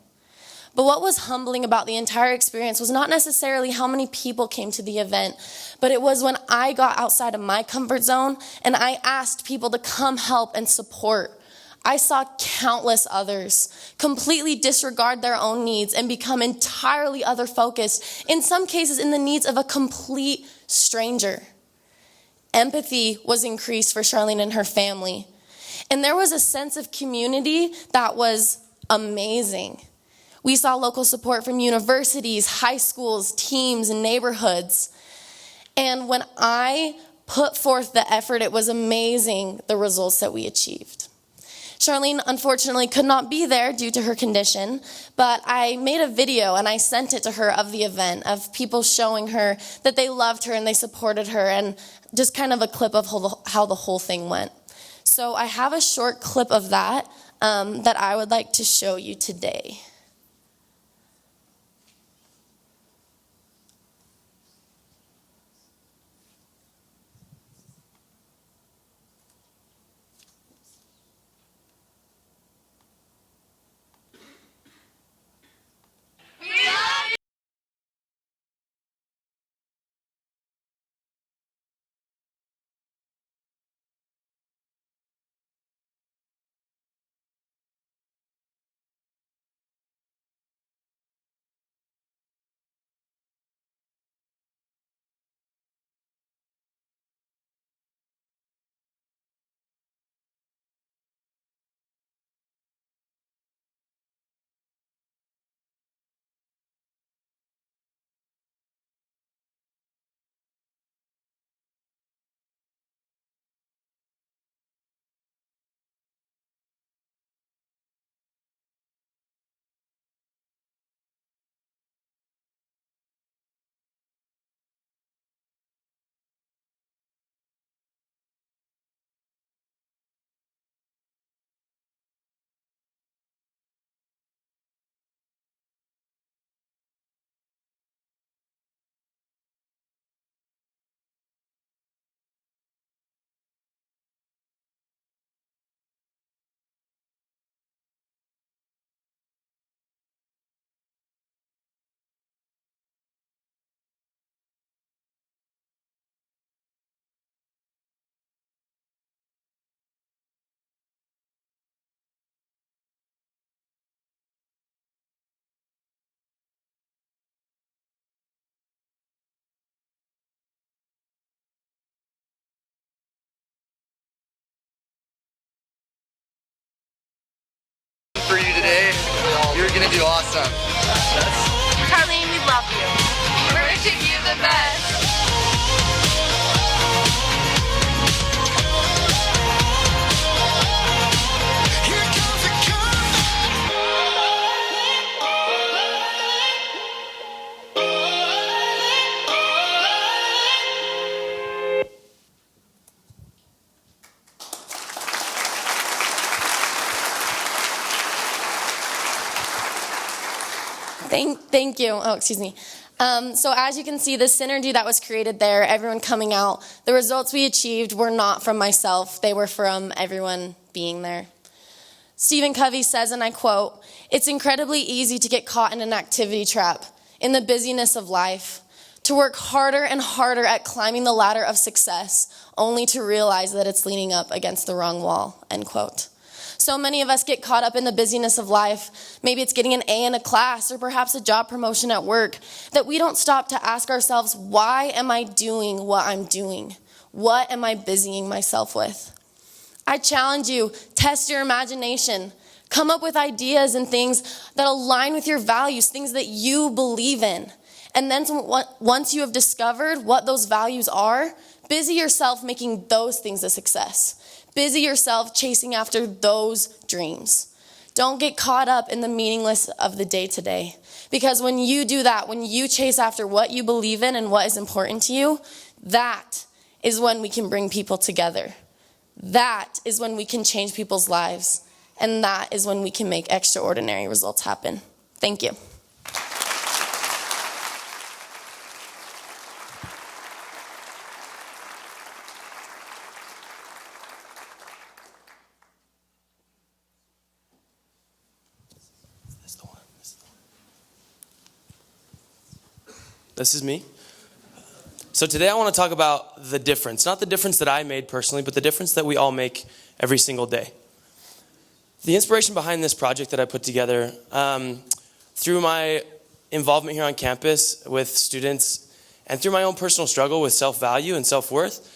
But what was humbling about the entire experience was not necessarily how many people came to the event, but it was when I got outside of my comfort zone and I asked people to come help and support. I saw countless others completely disregard their own needs and become entirely other-focused, in some cases in the needs of a complete stranger. Empathy was increased for Charlene and her family. And there was a sense of community that was amazing. We saw local support from universities, high schools, teams, and neighborhoods. And when I put forth the effort, it was amazing the results that we achieved. Charlene, unfortunately, could not be there due to her condition, but I made a video and I sent it to her of the event, of people showing her that they loved her and they supported her, and just kind of a clip of how the whole thing went. So I have a short clip of that that I would like to show you today. For you today, you're gonna do awesome. Charlene, we love you. We're wishing you the best. Thank you. Oh, excuse me. So as you can see, the synergy that was created there, everyone coming out, the results we achieved were not from myself. They were from everyone being there. Stephen Covey says, and I quote, "It's incredibly easy to get caught in an activity trap, in the busyness of life, to work harder and harder at climbing the ladder of success, only to realize that it's leaning up against the wrong wall," end quote. So many of us get caught up in the busyness of life. Maybe it's getting an A in a class or perhaps a job promotion at work, that we don't stop to ask ourselves, why am I doing what I'm doing? What am I busying myself with? I challenge you, test your imagination. Come up with ideas and things that align with your values, things that you believe in. And then once you have discovered what those values are, busy yourself making those things a success. Busy yourself chasing after those dreams. Don't get caught up in the meaningless of the day-to-day. Because when you do that, when you chase after what you believe in and what is important to you, that is when we can bring people together. That is when we can change people's lives. And that is when we can make extraordinary results happen. Thank you. This is me. So today I want to talk about the difference. Not the difference that I made personally, but the difference that we all make every single day. The inspiration behind this project that I put together, through my involvement here on campus with students and through my own personal struggle with self-value and self-worth,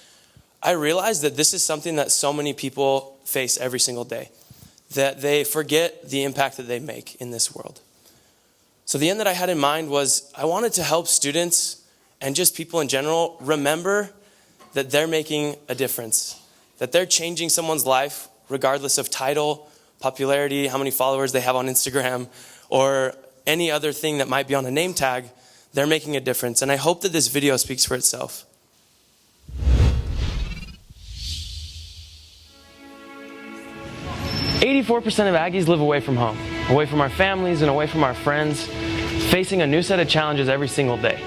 I realized that this is something that so many people face every single day, that they forget the impact that they make in this world. So the end that I had in mind was I wanted to help students and just people in general remember that they're making a difference, that they're changing someone's life regardless of title, popularity, how many followers they have on Instagram, or any other thing that might be on a name tag. They're making a difference. And I hope that this video speaks for itself. "84% of Aggies live away from home, away from our families and away from our friends, facing a new set of challenges every single day.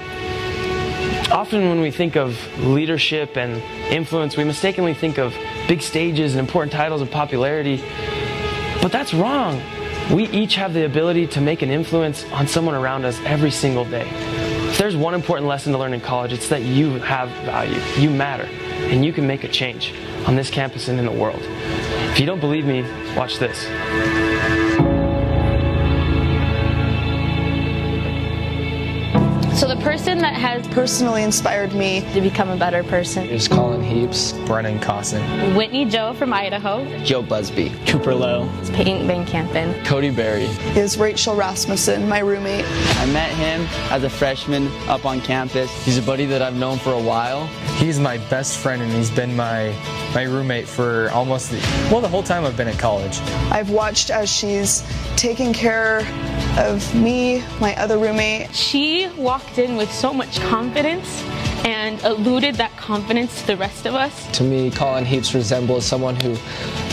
Often when we think of leadership and influence, we mistakenly think of big stages and important titles and popularity. But that's wrong. We each have the ability to make an influence on someone around us every single day. If there's one important lesson to learn in college, it's that you have value, you matter, and you can make a change on this campus and in the world. If you don't believe me, watch this. So the person that has personally inspired me to become a better person is Colin Heaps, Brennan Cosson, Whitney Joe from Idaho, Joe Busby, Cooper Lowe, Peyton Van Campen, Cody Berry, is Rachel Rasmussen, my roommate. I met him as a freshman up on campus. He's a buddy that I've known for a while. He's my best friend, and he's been my roommate for almost the whole time I've been at college. I've watched as she's taken care of me, my other roommate. She walked in with so much confidence and eluded that confidence to the rest of us. To me, Colin Heaps resembles someone who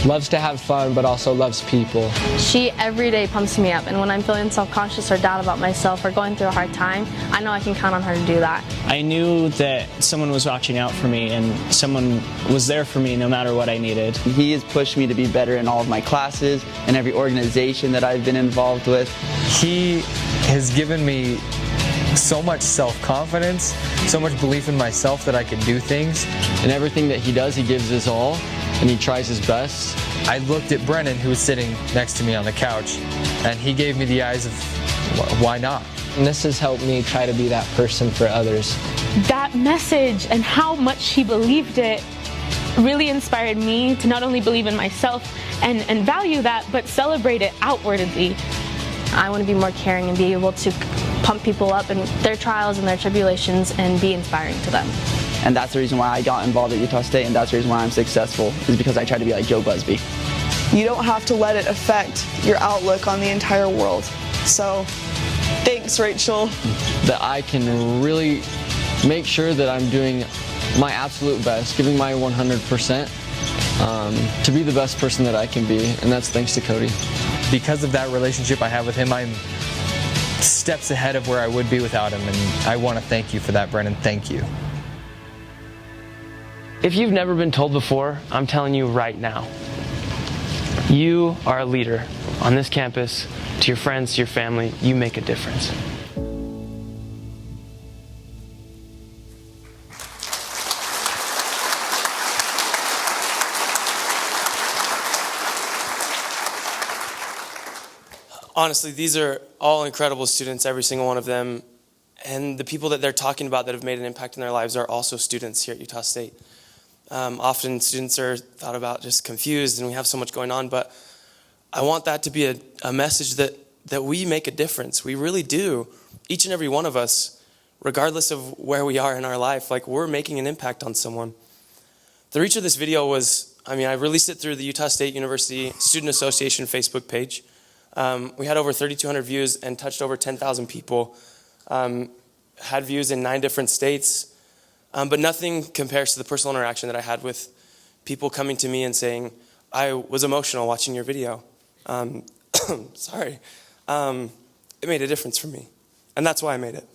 loves to have fun but also loves people. She every day pumps me up, and when I'm feeling self-conscious or doubt about myself or going through a hard time, I know I can count on her to do that. I knew that someone was watching out for me and someone was there for me no matter what I needed. He has pushed me to be better in all of my classes and every organization that I've been involved with. He has given me so much self-confidence, so much belief in myself that I can do things. And everything that he does, he gives his all, and he tries his best. I looked at Brennan, who was sitting next to me on the couch, and he gave me the eyes of, why not? And this has helped me try to be that person for others. That message and how much she believed it really inspired me to not only believe in myself and value that, but celebrate it outwardly. I want to be more caring and be able to pump people up in their trials and their tribulations and be inspiring to them. And that's the reason why I got involved at Utah State, and that's the reason why I'm successful, is because I try to be like Joe Busby. You don't have to let it affect your outlook on the entire world. So, thanks, Rachel. That I can really make sure that I'm doing my absolute best, giving my 100%, to be the best person that I can be, and that's thanks to Cody. Because of that relationship I have with him, I'm steps ahead of where I would be without him, and I want to thank you for that, Brennan. Thank you. If you've never been told before, I'm telling you right now. You are a leader on this campus, to your friends, to your family. You make a difference. Honestly, these are all incredible students, every single one of them. And the people that they're talking about that have made an impact in their lives are also students here at Utah State. Often students are thought about just confused and we have so much going on, but I want that to be a message that we make a difference. We really do. Each and every one of us, regardless of where we are in our life, like we're making an impact on someone. The reach of this video was, I released it through the Utah State University Student Association Facebook page. We had over 3,200 views and touched over 10,000 people. Had views in 9 different states. But nothing compares to the personal interaction that I had with people coming to me and saying, I was emotional watching your video. Sorry. It made a difference for me. And that's why I made it.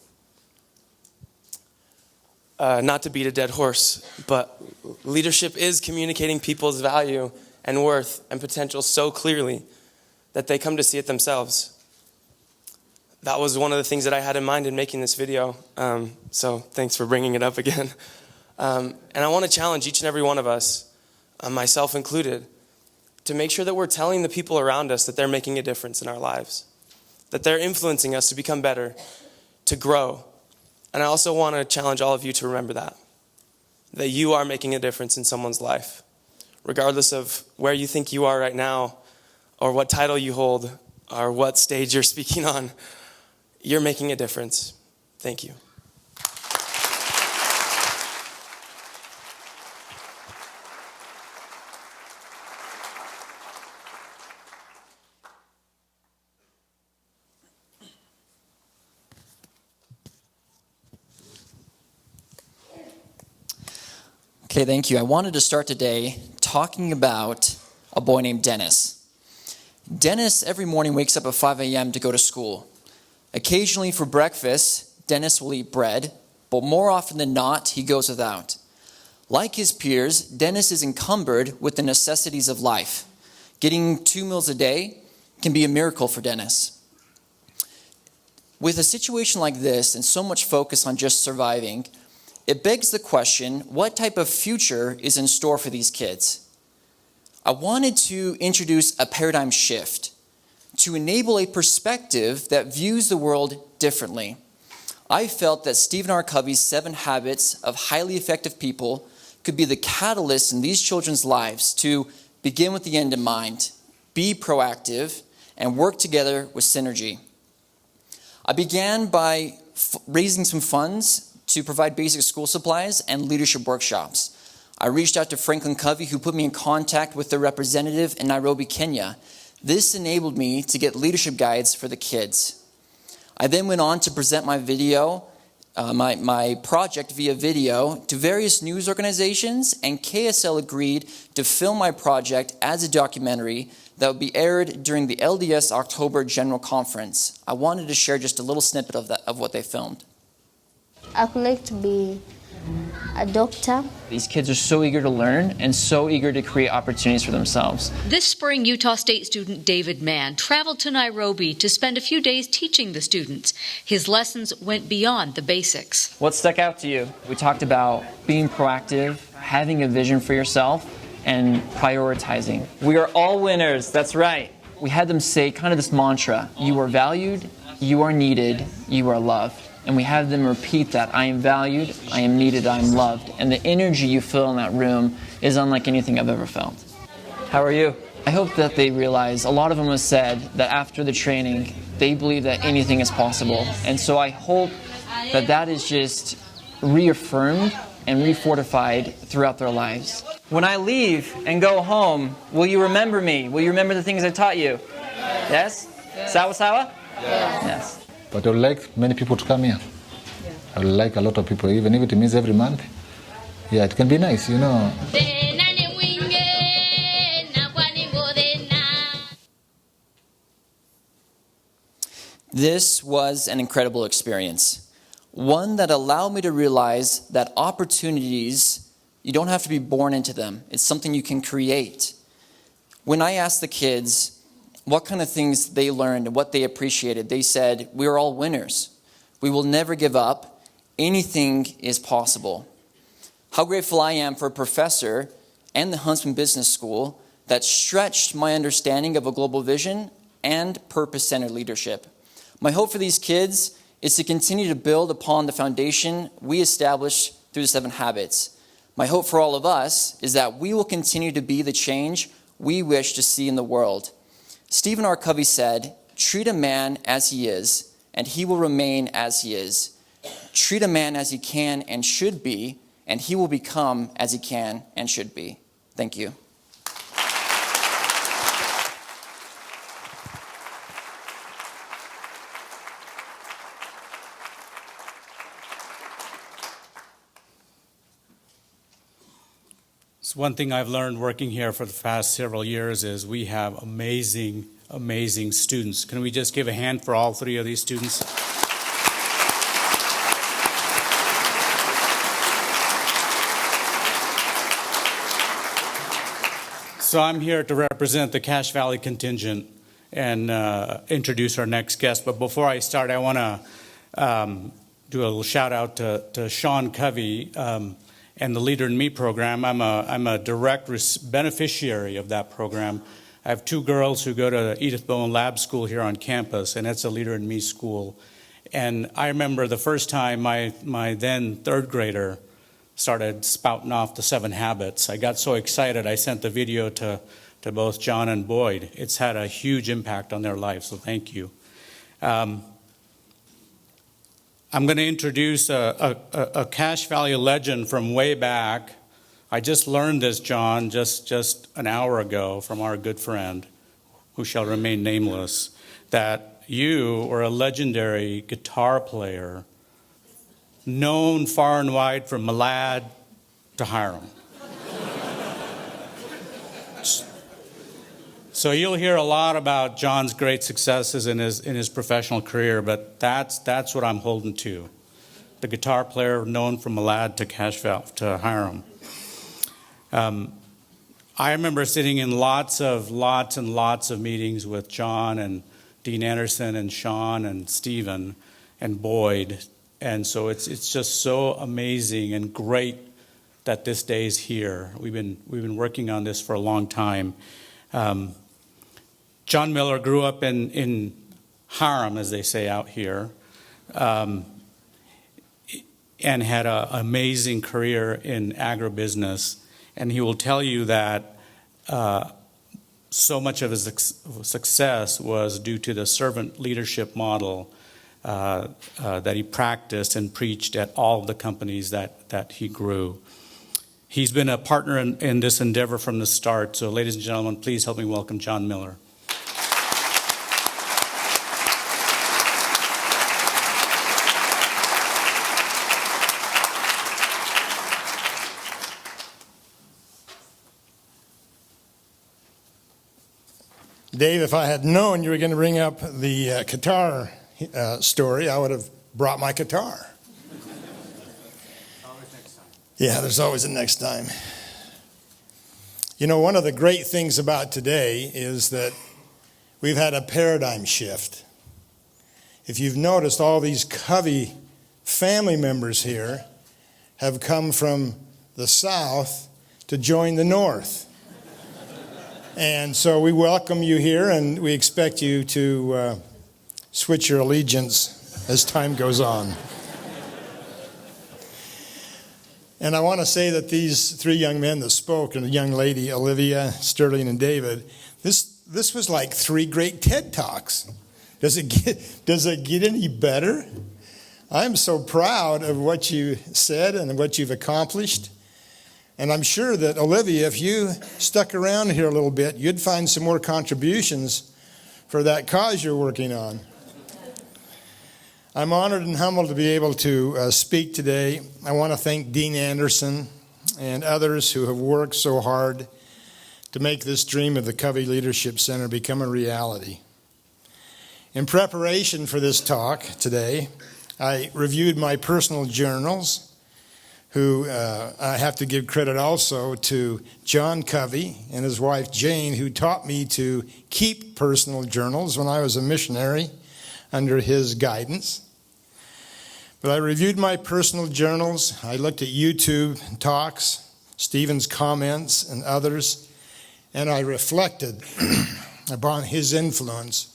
Not to beat a dead horse, but leadership is communicating people's value and worth and potential so clearly that they come to see it themselves. that was one of the things that I had in mind in making this video. So thanks for bringing it up again. And I want to challenge each and every one of us, myself included, to make sure that we're telling the people around us that they're making a difference in our lives, that they're influencing us to become better, to grow. And I also want to challenge all of you to remember that you are making a difference in someone's life, regardless of where you think you are right now, or what title you hold, or what stage you're speaking on. You're making a difference. Thank you. Okay, thank you. I wanted to start today talking about a boy named Dennis. Dennis every morning wakes up at 5 a.m. to go to school. Occasionally for breakfast, Dennis will eat bread, but more often than not, he goes without. Like his peers, Dennis is encumbered with the necessities of life. Getting 2 meals a day can be a miracle for Dennis. With a situation like this and so much focus on just surviving, it begs the question, what type of future is in store for these kids? I wanted to introduce a paradigm shift to enable a perspective that views the world differently. I felt that Stephen R. Covey's 7 Habits of Highly Effective People could be the catalyst in these children's lives to begin with the end in mind, be proactive, and work together with synergy. I began by raising some funds to provide basic school supplies and leadership workshops. I reached out to Franklin Covey, who put me in contact with their representative in Nairobi, Kenya. This enabled me to get leadership guides for the kids. I then went on to present my video, my project via video to various news organizations, and KSL agreed to film my project as a documentary that would be aired during the LDS October General Conference. I wanted to share just a little snippet of what they filmed. I would like to be a doctor. These kids are so eager to learn and so eager to create opportunities for themselves. This spring, Utah State student David Mann traveled to Nairobi to spend a few days teaching the students. His lessons went beyond the basics. What stuck out to you? We talked about being proactive, having a vision for yourself, and prioritizing. We are all winners, that's right. We had them say kind of this mantra, you are valued, you are needed, you are loved. And we have them repeat that, I am valued, I am needed, I am loved. And the energy you feel in that room is unlike anything I've ever felt. How are you? I hope that they realize, a lot of them have said that after the training, they believe that anything is possible. And so I hope that that is just reaffirmed and refortified throughout their lives. When I leave and go home, will you remember me? Will you remember the things I taught you? Yes? Sawa sawa? Yes. But I would like many people to come here. I would like a lot of people, even if it means every month. Yeah, it can be nice, you know. This was an incredible experience. One that allowed me to realize that opportunities, you don't have to be born into them. It's something you can create. When I asked the kids what kind of things they learned and what they appreciated, they said, we're all winners. We will never give up. Anything is possible. How grateful I am for a professor and the Huntsman Business School that stretched my understanding of a global vision and purpose-centered leadership. My hope for these kids is to continue to build upon the foundation we established through the 7 Habits. My hope for all of us is that we will continue to be the change we wish to see in the world. Stephen R. Covey said, treat a man as he is, and he will remain as he is. Treat a man as he can and should be, and he will become as he can and should be. Thank you. So one thing I've learned working here for the past several years is we have amazing, amazing students. Can we just give a hand for all 3 of these students? So I'm here to represent the Cache Valley contingent, introduce our next guest. But before I start, I want to do a little shout out to Sean Covey and the Leader in Me program. I'm a direct beneficiary of that program. I have two girls who go to Edith Bowen Lab School here on campus, and it's a Leader in Me school. And I remember the first time my then third grader started spouting off the 7 habits. I got so excited, I sent the video to both John and Boyd. It's had a huge impact on their lives, so thank you. I'm going to introduce a Cache Valley legend from way back. I just learned this, John, just an hour ago from our good friend, who shall remain nameless, that you were a legendary guitar player, known far and wide from Malad to Hiram. So you'll hear a lot about John's great successes in his professional career, but that's what I'm holding to. The guitar player known from Malad to Cache Valley to Hiram. I remember sitting in lots and lots of meetings with John and Dean Anderson and Sean and Stephen and Boyd, and so it's just so amazing and great that this day is here. We've been working on this for a long time. John Miller grew up in Hiram, as they say out here, and had an amazing career in agribusiness. And he will tell you that so much of his success was due to the servant leadership model that he practiced and preached at all of the companies that he grew. He's been a partner in this endeavor from the start. So, ladies and gentlemen, please help me welcome John Miller. Dave, if I had known you were going to bring up the guitar story, I would have brought my guitar. Always next time. Yeah, there's always a next time. You know, one of the great things about today is that we've had a paradigm shift. If you've noticed, all these Covey family members here have come from the South to join the North. And so we welcome you here, and we expect you to switch your allegiance as time goes on. And I want to say that these 3 young men that spoke, and the young lady, Olivia, Sterling, and David, this was like 3 great TED Talks. Does it get any better? I'm so proud of what you said and what you've accomplished. And I'm sure that, Olivia, if you stuck around here a little bit, you'd find some more contributions for that cause you're working on. I'm honored and humbled to be able to speak today. I want to thank Dean Anderson and others who have worked so hard to make this dream of the Covey Leadership Center become a reality. In preparation for this talk today, I reviewed my personal journals, who I have to give credit also to John Covey and his wife Jane, who taught me to keep personal journals when I was a missionary under his guidance. But I reviewed my personal journals. I looked at YouTube talks, Stephen's comments, and others, and I reflected upon his influence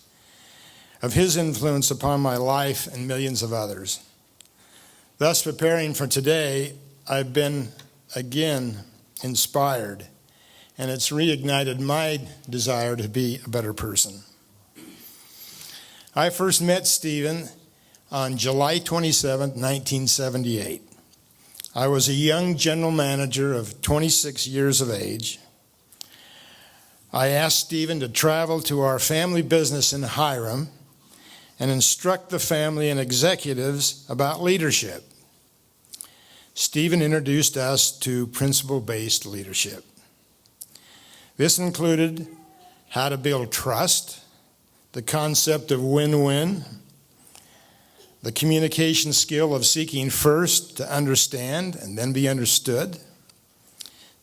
upon my life and millions of others. Thus, preparing for today, I've been again inspired, and it's reignited my desire to be a better person. I first met Stephen on July 27, 1978. I was a young general manager of 26 years of age. I asked Stephen to travel to our family business in Hiram and instruct the family and executives about leadership. Stephen introduced us to principle-based leadership. This included how to build trust, the concept of win-win, the communication skill of seeking first to understand and then be understood,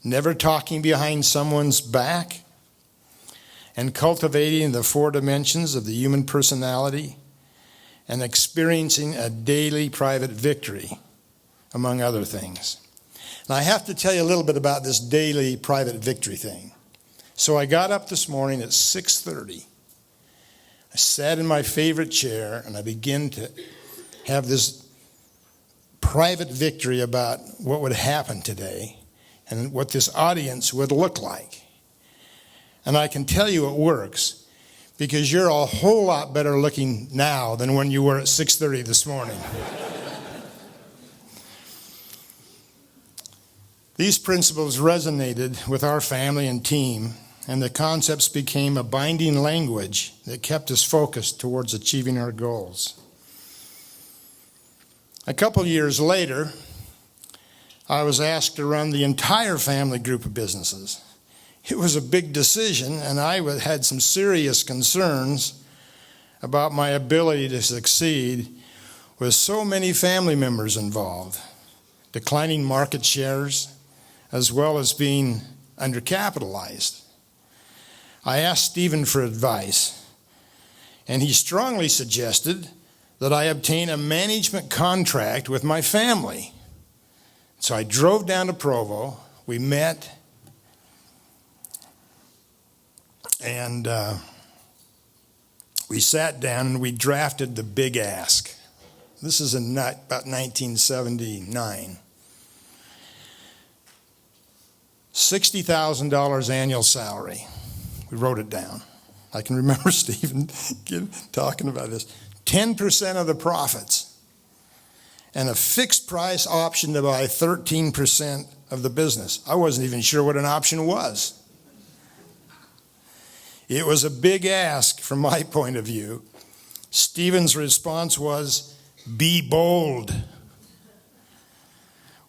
never talking behind someone's back, and cultivating the 4 dimensions of the human personality and experiencing a daily private victory, among other things. And I have to tell you a little bit about this daily private victory thing. So I got up this morning at 6:30. I sat in my favorite chair and I began to have this private victory about what would happen today and what this audience would look like. And I can tell you it works because you're a whole lot better looking now than when you were at 6:30 this morning. These principles resonated with our family and team, and the concepts became a binding language that kept us focused towards achieving our goals. A couple years later, I was asked to run the entire family group of businesses. It was a big decision, and I had some serious concerns about my ability to succeed with so many family members involved, declining market shares, as well as being undercapitalized. I asked Stephen for advice, and he strongly suggested that I obtain a management contract with my family. So I drove down to Provo, we met, and we sat down and we drafted the big ask. This is about 1979. $60,000 annual salary. We wrote it down. I can remember Stephen talking about this. 10% of the profits and a fixed price option to buy 13% of the business. I wasn't even sure what an option was. It was a big ask from my point of view. Stephen's response was, "Be bold."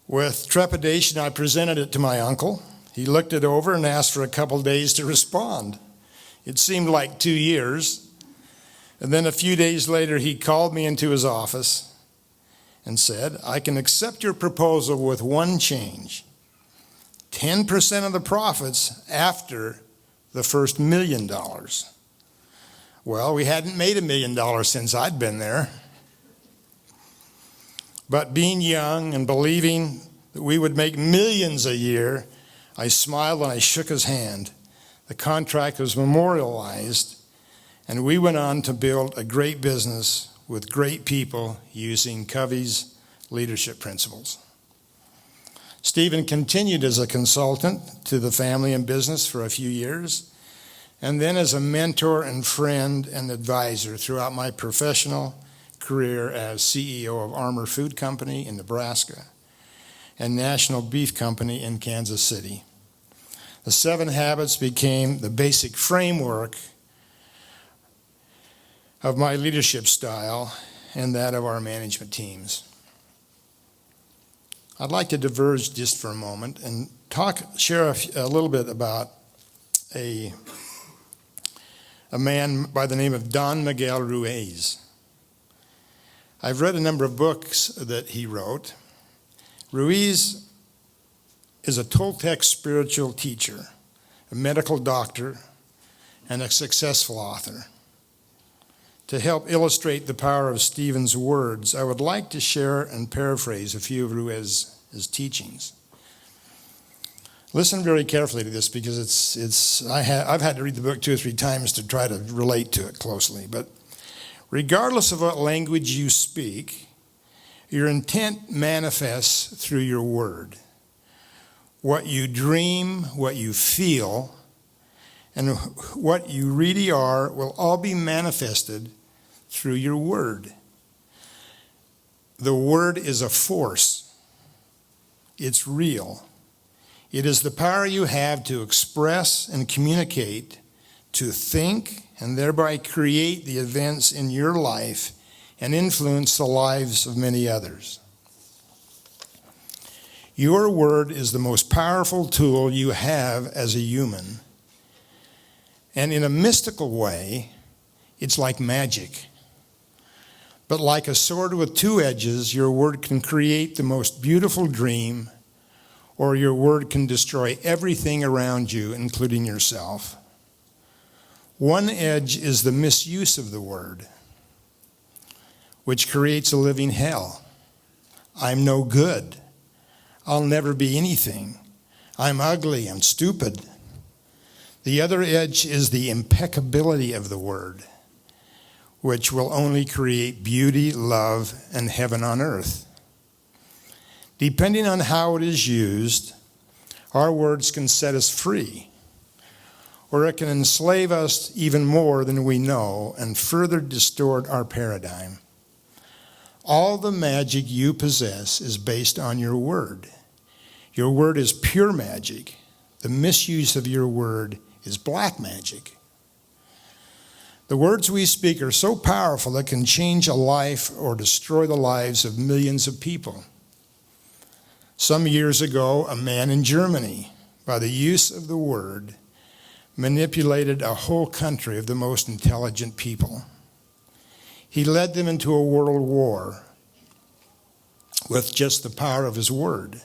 With trepidation, I presented it to my uncle. He looked it over and asked for a couple days to respond. It seemed like 2 years. And then a few days later, he called me into his office and said, "I can accept your proposal with one change. 10% of the profits after the first $1 million. Well, we hadn't made $1 million since I'd been there. But being young and believing that we would make millions a year, I smiled and I shook his hand. The contract was memorialized, and we went on to build a great business with great people using Covey's leadership principles. Stephen continued as a consultant to the family and business for a few years, and then as a mentor and friend and advisor throughout my professional career as CEO of Armour Food Company in Nebraska and National Beef Company in Kansas City. The 7 habits became the basic framework of my leadership style and that of our management teams. I'd like to diverge just for a moment and share a little bit about a man by the name of Don Miguel Ruiz. I've read a number of books that he wrote. Ruiz is a Toltec spiritual teacher, a medical doctor, and a successful author. To help illustrate the power of Stephen's words, I would like to share and paraphrase a few of Ruiz's teachings. Listen very carefully to this because I've had to read the book 2 or 3 times to try to relate to it closely. But regardless of what language you speak, your intent manifests through your word. What you dream, what you feel, and what you really are will all be manifested through your word. The word is a force. It's real. It is the power you have to express and communicate, to think, and thereby create the events in your life and influence the lives of many others. Your word is the most powerful tool you have as a human. And in a mystical way, it's like magic. But like a sword with 2 edges, your word can create the most beautiful dream, or your word can destroy everything around you, including yourself. One edge is the misuse of the word, which creates a living hell. I'm no good. I'll never be anything. I'm ugly. I'm stupid. The other edge is the impeccability of the word, which will only create beauty, love, and heaven on earth. Depending on how it is used, our words can set us free, or it can enslave us even more than we know and further distort our paradigm. All the magic you possess is based on your word. Your word is pure magic. The misuse of your word is black magic. The words we speak are so powerful it can change a life or destroy the lives of millions of people. Some years ago, a man in Germany, by the use of the word, manipulated a whole country of the most intelligent people. He led them into a world war with just the power of his word.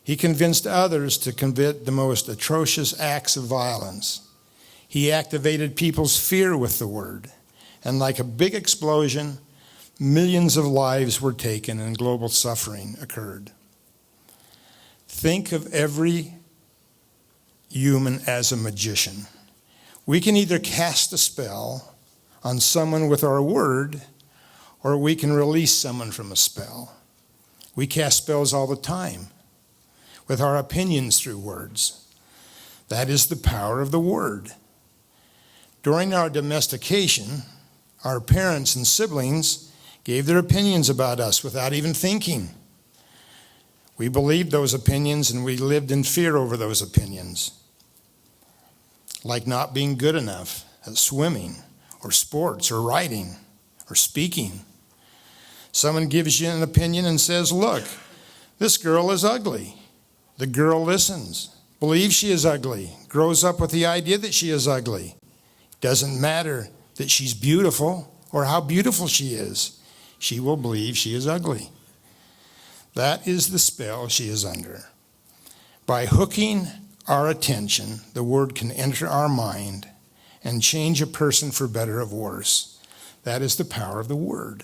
He convinced others to commit the most atrocious acts of violence. He activated people's fear with the word, and like a big explosion, millions of lives were taken and global suffering occurred. Think of every human as a magician. We can either cast a spell on someone with our word, or we can release someone from a spell. We cast spells all the time with our opinions through words. That is the power of the word. During our domestication, our parents and siblings gave their opinions about us without even thinking. We believed those opinions and we lived in fear over those opinions, like not being good enough at swimming or sports or writing or speaking. Someone gives you an opinion and says, look, this girl is ugly. The girl listens, believes she is ugly, grows up with the idea that she is ugly. Doesn't matter that she's beautiful or how beautiful she is. She will believe she is ugly. That is the spell she is under. By hooking our attention, the word can enter our mind and change a person for better or worse. That is the power of the word.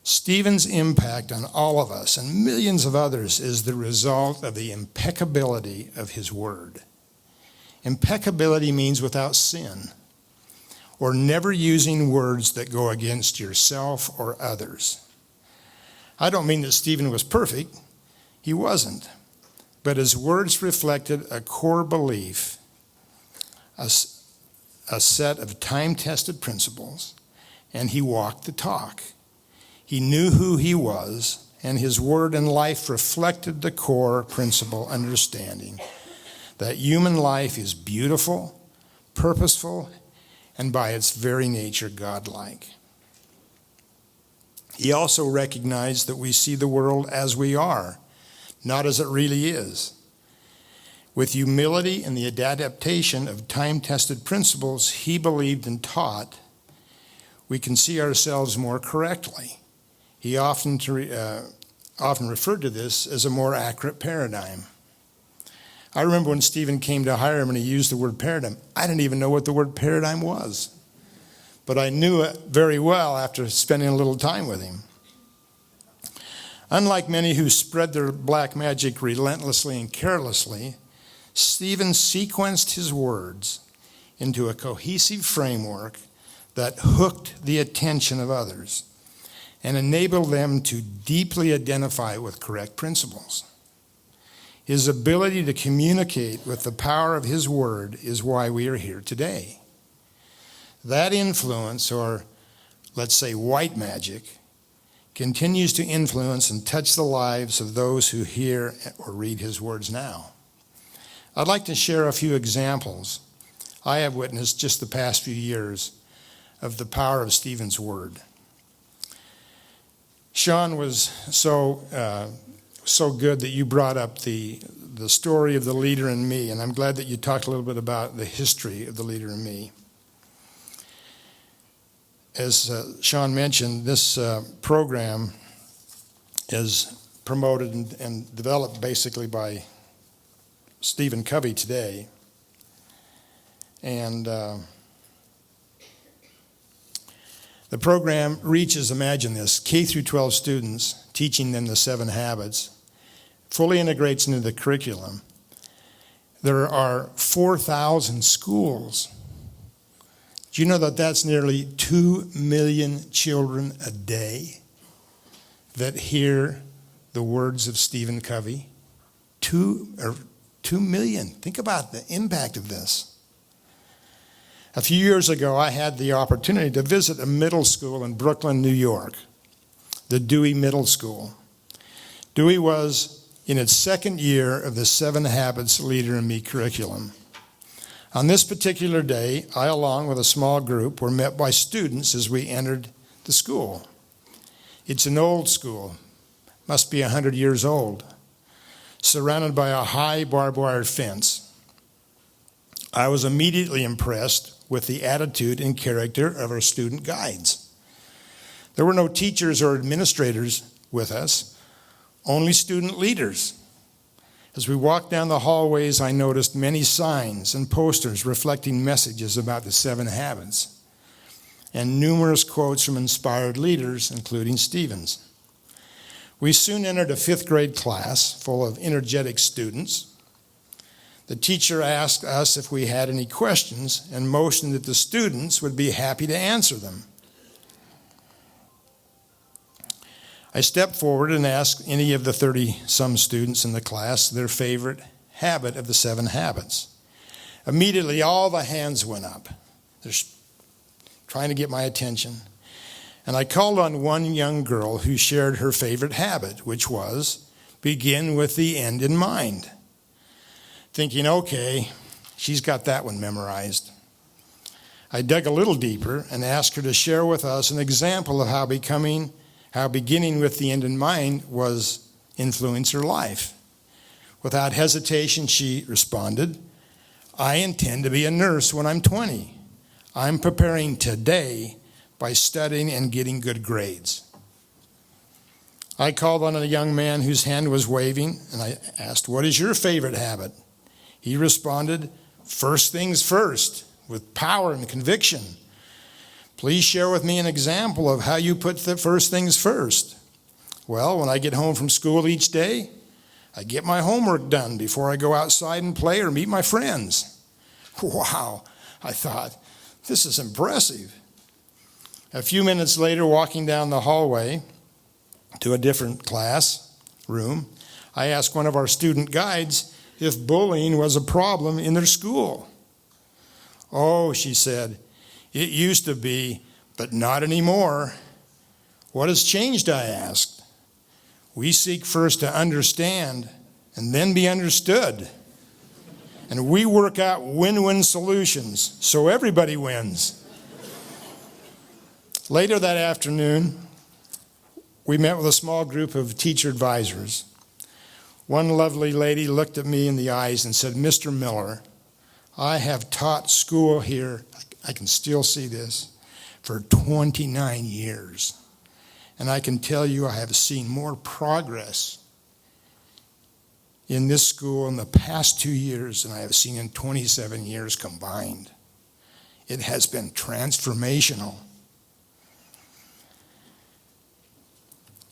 Stephen's impact on all of us and millions of others is the result of the impeccability of his word. Impeccability means without sin, or never using words that go against yourself or others. I don't mean that Stephen was perfect. He wasn't. But his words reflected a core belief, a set of time-tested principles, and he walked the talk. He knew who he was, and his word and life reflected the core principle understanding that human life is beautiful, purposeful, and by its very nature godlike. He also recognized that we see the world as we are, not as it really is. With humility and the adaptation of time-tested principles he believed and taught, we can see ourselves more correctly. He often referred to this as a more accurate paradigm. I remember when Stephen came to hire him and he used the word paradigm. I didn't even know what the word paradigm was, but I knew it very well after spending a little time with him. Unlike many who spread their black magic relentlessly and carelessly, Stephen sequenced his words into a cohesive framework that hooked the attention of others and enabled them to deeply identify with correct principles. His ability to communicate with the power of his word is why we are here today. That influence, or let's say white magic, continues to influence and touch the lives of those who hear or read his words now. I'd like to share a few examples I have witnessed just the past few years of the power of Stephen's word. Sean was so good that you brought up the story of the leader in me, and I'm glad that you talked a little bit about the history of the leader in me. As Sean mentioned, this program is promoted and developed basically by Stephen Covey today. And the program reaches, imagine this, K through 12 students, teaching them the 7 habits, fully integrates into the curriculum. There are 4,000 schools. Do you know that that's nearly 2 million children a day that hear the words of Stephen Covey? 2 million. Think about the impact of this. A few years ago, I had the opportunity to visit a middle school in Brooklyn, New York, the Dewey Middle School. Dewey was in its 2nd year of the 7 Habits Leader in Me curriculum. On this particular day, I, along with a small group, were met by students as we entered the school. It's an old school, must be 100 years old, surrounded by a high barbed wire fence. I was immediately impressed with the attitude and character of our student guides. There were no teachers or administrators with us, only student leaders. As we walked down the hallways, I noticed many signs and posters reflecting messages about the 7 habits, and numerous quotes from inspired leaders, including Stephen's. We soon entered a 5th grade class full of energetic students. The teacher asked us if we had any questions and motioned that the students would be happy to answer them. I stepped forward and asked any of the 30-some students in the class their favorite habit of the 7 habits. Immediately, all the hands went up. They're trying to get my attention. And I called on one young girl who shared her favorite habit, which was begin with the end in mind. Thinking, okay, she's got that one memorized. I dug a little deeper and asked her to share with us an example of how beginning with the end in mind was influence her life. Without hesitation, she responded, I intend to be a nurse when I'm 20. I'm preparing today by studying and getting good grades. I called on a young man whose hand was waving, and I asked, what is your favorite habit? He responded, first things first, with power and conviction. Please share with me an example of how you put the first things first. Well, when I get home from school each day, I get my homework done before I go outside and play or meet my friends. Wow, I thought, this is impressive. A few minutes later, walking down the hallway to a different class room, I asked one of our student guides if bullying was a problem in their school. Oh, she said, it used to be, but not anymore. What has changed, I asked. We seek first to understand and then be understood. And we work out win-win solutions so everybody wins. Later that afternoon, we met with a small group of teacher advisors. One lovely lady looked at me in the eyes and said, Mr. Miller, I have taught school here, I can still see this, for 29 years. And I can tell you I have seen more progress in this school in the past 2 years than I have seen in 27 years combined. It has been transformational.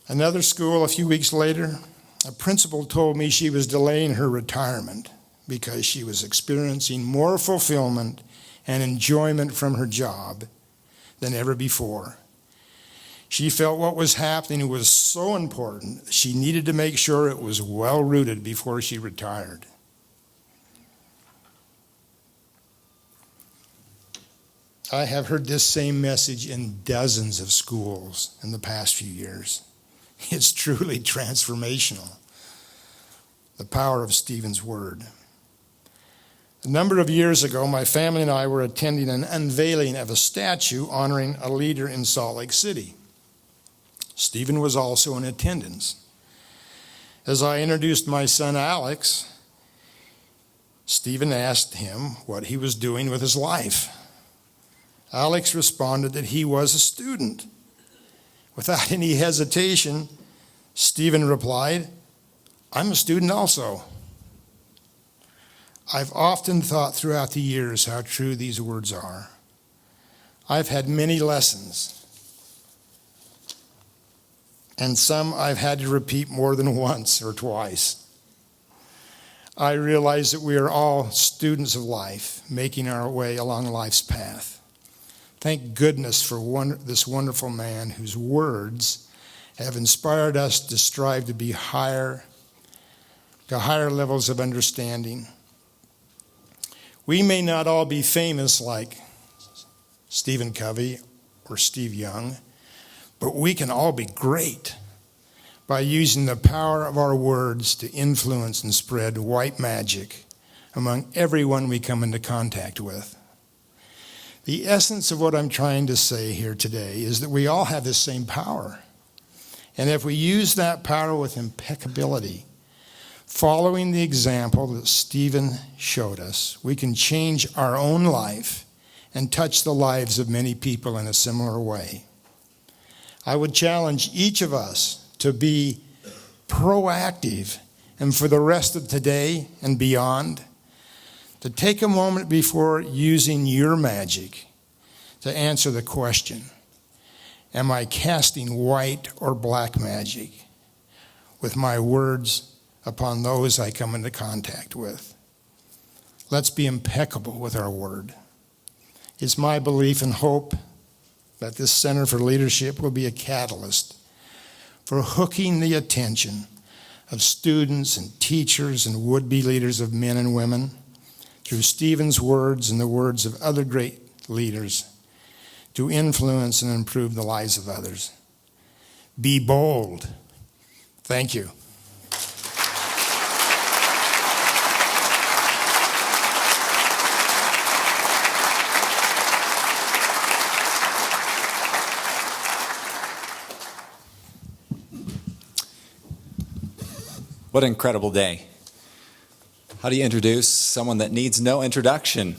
Another school, a few weeks later, a principal told me she was delaying her retirement because she was experiencing more fulfillment and enjoyment from her job than ever before. She felt what was happening was so important, she needed to make sure it was well rooted before she retired. I have heard this same message in dozens of schools in the past few years. It's truly transformational, the power of Stephen's word. A number of years ago, my family and I were attending an unveiling of a statue honoring a leader in Salt Lake City. Stephen was also in attendance. As I introduced my son Alex, Stephen asked him what he was doing with his life. Alex responded that he was a student. Without any hesitation, Stephen replied, I'm a student also. I've often thought throughout the years how true these words are. I've had many lessons, and some I've had to repeat more than once or twice. I realize that we are all students of life, making our way along life's path. Thank goodness for this wonderful man whose words have inspired us to strive to be higher levels of understanding. We may not all be famous like Stephen Covey or Steve Young, but we can all be great by using the power of our words to influence and spread white magic among everyone we come into contact with. The essence of what I'm trying to say here today is that we all have the same power. And if we use that power with impeccability, following the example that Stephen showed us, we can change our own life and touch the lives of many people in a similar way. I would challenge each of us to be proactive, and for the rest of today and beyond, to take a moment before using your magic to answer the question, am I casting white or black magic with my words upon those I come into contact with? Let's be impeccable with our word. It's my belief and hope that this Center for Leadership will be a catalyst for hooking the attention of students and teachers and would-be leaders of men and women through Stephen's words and the words of other great leaders to influence and improve the lives of others. Be bold. Thank you. What an incredible day. How do you introduce someone that needs no introduction?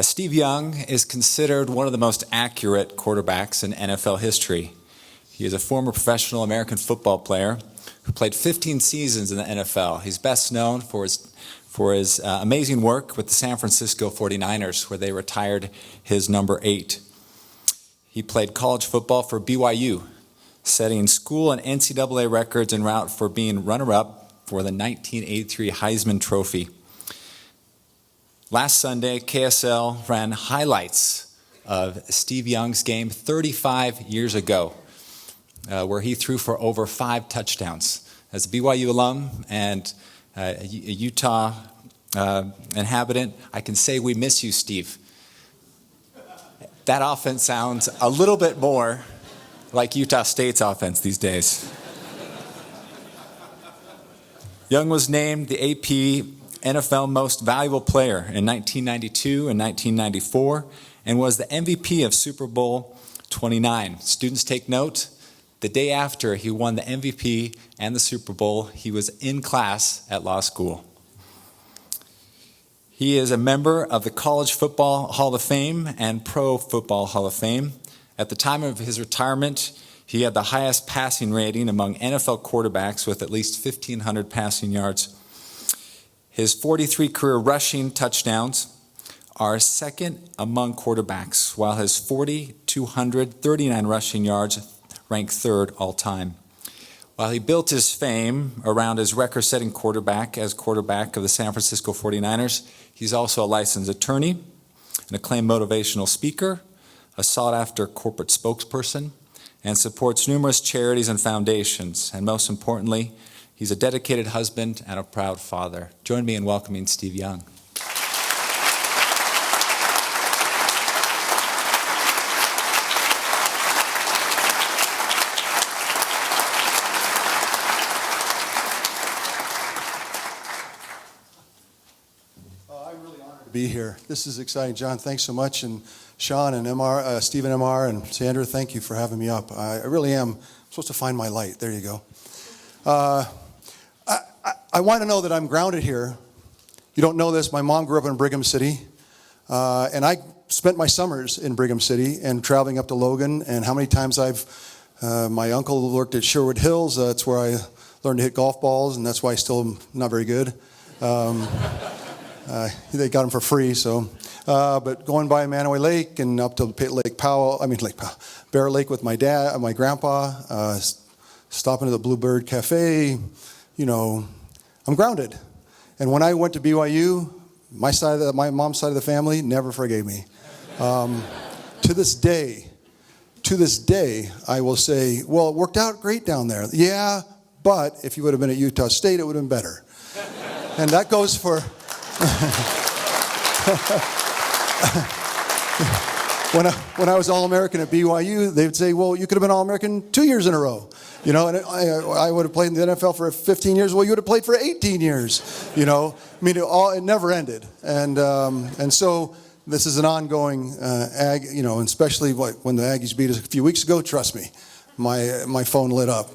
Steve Young is considered one of the most accurate quarterbacks in NFL history. He is a former professional American football player who played 15 seasons in the NFL. He's best known for his amazing work with the San Francisco 49ers, where they retired his number 8. He played college football for BYU, setting school and NCAA records en route for being runner-up for the 1983 Heisman Trophy. Last Sunday, KSL ran highlights of Steve Young's game 35 years ago, where he threw for over 5 touchdowns. As a BYU alum and a Utah inhabitant, I can say we miss you, Steve. That offense sounds a little bit more like Utah State's offense these days. Young was named the AP NFL Most Valuable Player in 1992 and 1994 and was the MVP of Super Bowl 29. Students take note, the day after he won the MVP and the Super Bowl, he was in class at law school. He is a member of the College Football Hall of Fame and Pro Football Hall of Fame. At the time of his retirement, he had the highest passing rating among NFL quarterbacks with at least 1,500 passing yards. His 43 career rushing touchdowns are second among quarterbacks, while his 4,239 rushing yards rank third all time. While he built his fame around his record-setting quarterback as quarterback of the San Francisco 49ers, he's also a licensed attorney, an acclaimed motivational speaker, a sought-after corporate spokesperson, and supports numerous charities and foundations. And most importantly, he's a dedicated husband and a proud father. Join me in welcoming Steve Young. Be here. This is exciting, John. Thanks so much, and Sean and Stephen MR and Sandra, thank you for having me up. I really am supposed to find my light. There you go. I want to know that I'm grounded here. You don't know this. My mom grew up in Brigham City, and I spent my summers in Brigham City and traveling up to Logan. And how many times my uncle worked at Sherwood Hills. That's where I learned to hit golf balls, and that's why I still am not very good. They got them for free, so. But going by Manaway Lake and up to Bear Lake with my dad, my grandpa, stopping at the Bluebird Cafe, I'm grounded. And when I went to BYU, my mom's side of the family never forgave me. To this day, I will say, well, it worked out great down there. Yeah, but if you would have been at Utah State, it would have been better. And that goes for... When I was All-American at BYU, they would say, well, you could have been All-American 2 years in a row. And I would have played in the NFL for 15 years. Well, you would have played for 18 years. It never ended. And so this is an ongoing and especially when the Aggies beat us a few weeks ago, trust me, my phone lit up,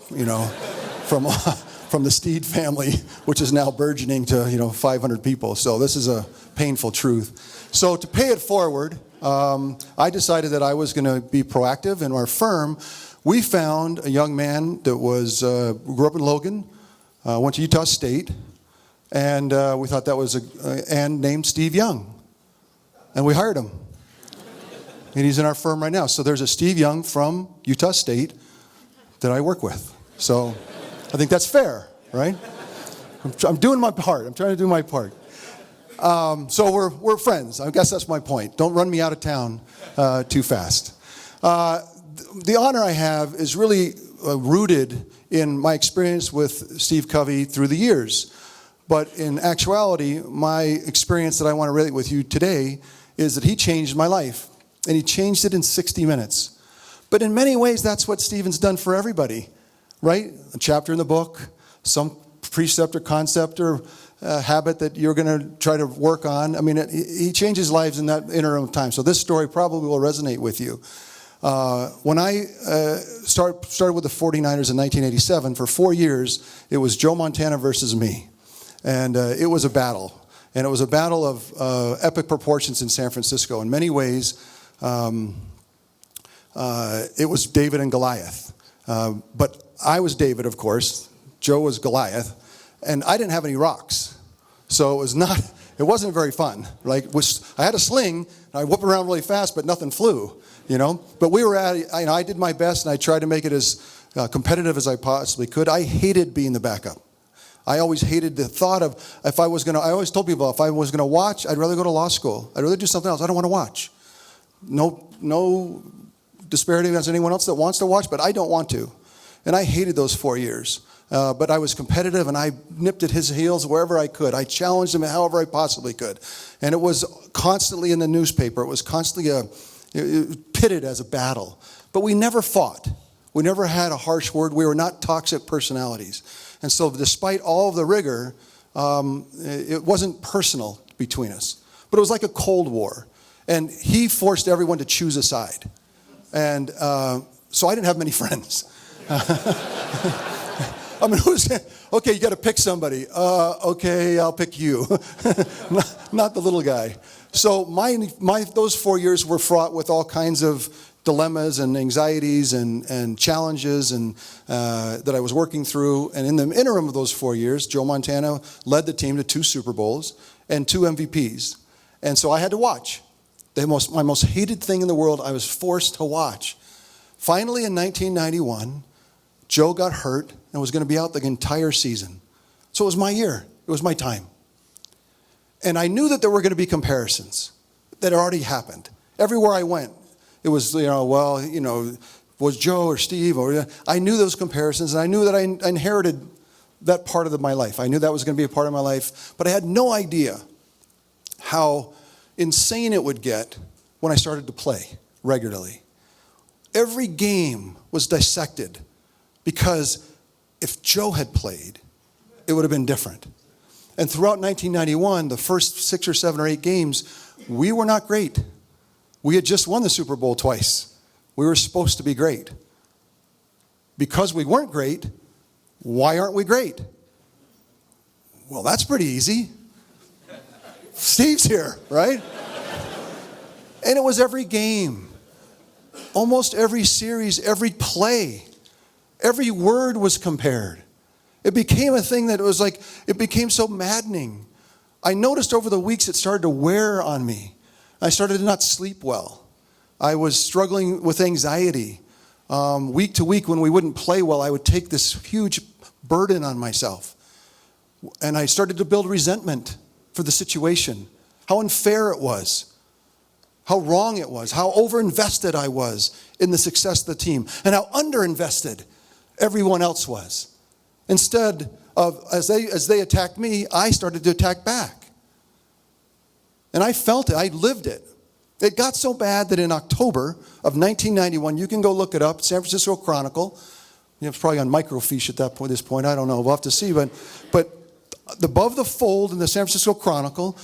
from the Steed family, which is now burgeoning to 500 people. So this is a painful truth. So to pay it forward, I decided that I was going to be proactive. In our firm, we found a young man that grew up in Logan, went to Utah State, and we thought that was and named Steve Young. And we hired him. And he's in our firm right now. So there's a Steve Young from Utah State that I work with. So I think that's fair, right? I'm doing my part. I'm trying to do my part. So we're friends. I guess that's my point. Don't run me out of town too fast. The honor I have is really rooted in my experience with Steve Covey through the years. But in actuality, my experience that I want to relate with you today is that he changed my life. And he changed it in 60 minutes. But in many ways, that's what Stephen's done for everybody, right? A chapter in the book, some precept or concept or habit that you're going to try to work on. He changes lives in that interim of time. So this story probably will resonate with you. When I started with the 49ers in 1987, for 4 years, it was Joe Montana versus me. And it was a battle. And it was a battle of epic proportions in San Francisco. In many ways, it was David and Goliath. But I was David, of course. Joe was Goliath. And I didn't have any rocks. So it wasn't very fun. I had a sling, and I whooped around really fast, but nothing flew, But we were at it. I did my best, and I tried to make it as competitive as I possibly could. I hated being the backup. I always hated the thought of I always told people if I was going to watch, I'd rather go to law school. I'd rather do something else. I don't want to watch. No disparity against anyone else that wants to watch, but I don't want to. And I hated those 4 years. But I was competitive, and I nipped at his heels wherever I could. I challenged him however I possibly could. And it was constantly in the newspaper. It was constantly pitted as a battle. But we never fought. We never had a harsh word. We were not toxic personalities. And so despite all of the rigor, it wasn't personal between us. But it was like a Cold War. And he forced everyone to choose a side. And so I didn't have many friends. Okay, you got to pick somebody. Okay, I'll pick you. Not the little guy. So those 4 years were fraught with all kinds of dilemmas and anxieties and challenges that I was working through. And in the interim of those 4 years, Joe Montana led the team to 2 Super Bowls and 2 MVPs. And so I had to watch. My most hated thing in the world, I was forced to watch. Finally, in 1991, Joe got hurt and was going to be out the entire season. So it was my year. It was my time. And I knew that there were going to be comparisons that had already happened. Everywhere I went, it was, was Joe or Steve? I knew those comparisons, and I knew that I inherited that part of my life. I knew that was going to be a part of my life, but I had no idea how insane it would get when I started to play regularly. Every game was dissected, because if Joe had played, it would have been different. And throughout 1991, the first 6 or 7 or 8 games, we were not great. We had just won the Super Bowl twice. We were supposed to be great. Because we weren't great, why aren't we great? Well, that's pretty easy. Steve's here, right? And it was every game, almost every series, every play. Every word was compared. It became a thing that was it became so maddening. I noticed over the weeks it started to wear on me. I started to not sleep well. I was struggling with anxiety. Week to week when we wouldn't play well, I would take this huge burden on myself. And I started to build resentment for the situation, how unfair it was, how wrong it was, how overinvested I was in the success of the team, and how underinvested everyone else was. Instead of, as they attacked me, I started to attack back. And I felt it, I lived it. It got so bad that in October of 1991, you can go look it up, San Francisco Chronicle. It's probably on microfiche at this point, I don't know, we'll have to see. But above the fold in the San Francisco Chronicle,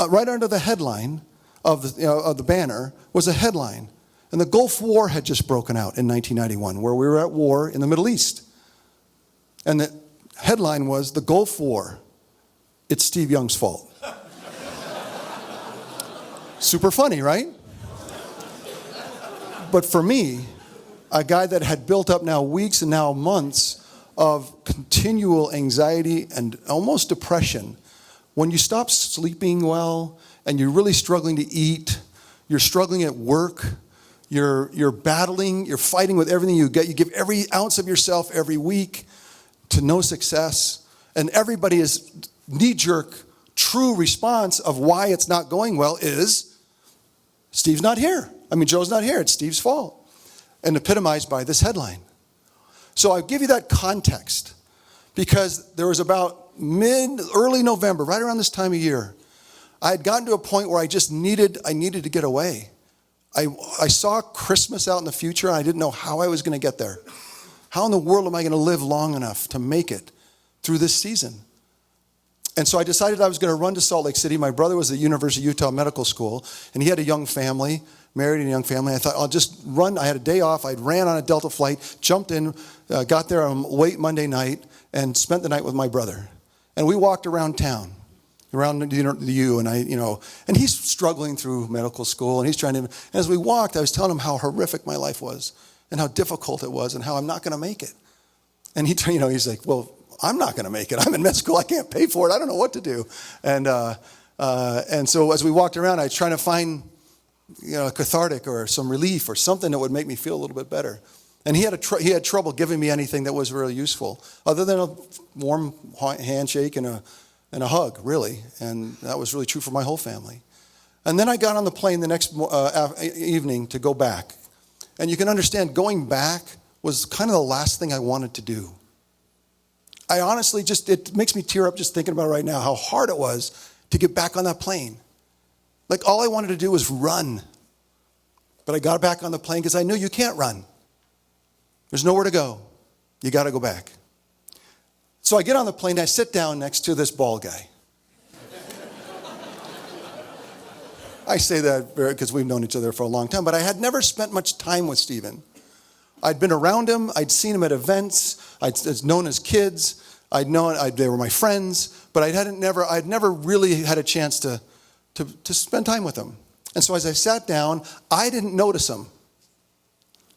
right under the headline of the banner, was a headline. And the Gulf War had just broken out in 1991, where we were at war in the Middle East. And the headline was, "The Gulf War, it's Steve Young's fault." Super funny, right? But for me, a guy that had built up now weeks and now months of continual anxiety and almost depression, when you stop sleeping well and you're really struggling to eat, you're struggling at work, you're battling, you're fighting with everything you get, you give every ounce of yourself every week to no success, and everybody is knee-jerk, true response of why it's not going well is, Steve's not here. Joe's not here. It's Steve's fault. And epitomized by this headline. So I'll give you that context because there was about early November, right around this time of year, I had gotten to a point where I needed to get away. I saw Christmas out in the future and I didn't know how I was going to get there. How in the world am I going to live long enough to make it through this season? And so I decided I was going to run to Salt Lake City. My brother was at the University of Utah Medical School, and he had a young family, married a young family. I thought, I'll just run. I had a day off. I ran on a Delta flight, jumped in, got there on late Monday night, and spent the night with my brother. And we walked around town, around the U, and he's struggling through medical school, and he's trying to, and as we walked, I was telling him how horrific my life was, and how difficult it was, and how I'm not going to make it. And he's like, well, I'm not going to make it. I'm in med school. I can't pay for it. I don't know what to do. And so as we walked around, I was trying to find, cathartic or some relief or something that would make me feel a little bit better. And he had trouble giving me anything that was really useful, other than a warm handshake and a hug, really. And that was really true for my whole family. And then I got on the plane the next evening to go back. And you can understand, going back was kind of the last thing I wanted to do. I honestly it makes me tear up just thinking about it right now, how hard it was to get back on that plane. Like all I wanted to do was run. But I got back on the plane because I knew you can't run. There's nowhere to go. You got to go back. So I get on the plane, I sit down next to this bald guy. I say that because we've known each other for a long time, but I had never spent much time with Stephen. I'd been around him. I'd seen him at events. I'd known his kids. They were my friends, but I'd never really had a chance to spend time with him. And so as I sat down, I didn't notice him.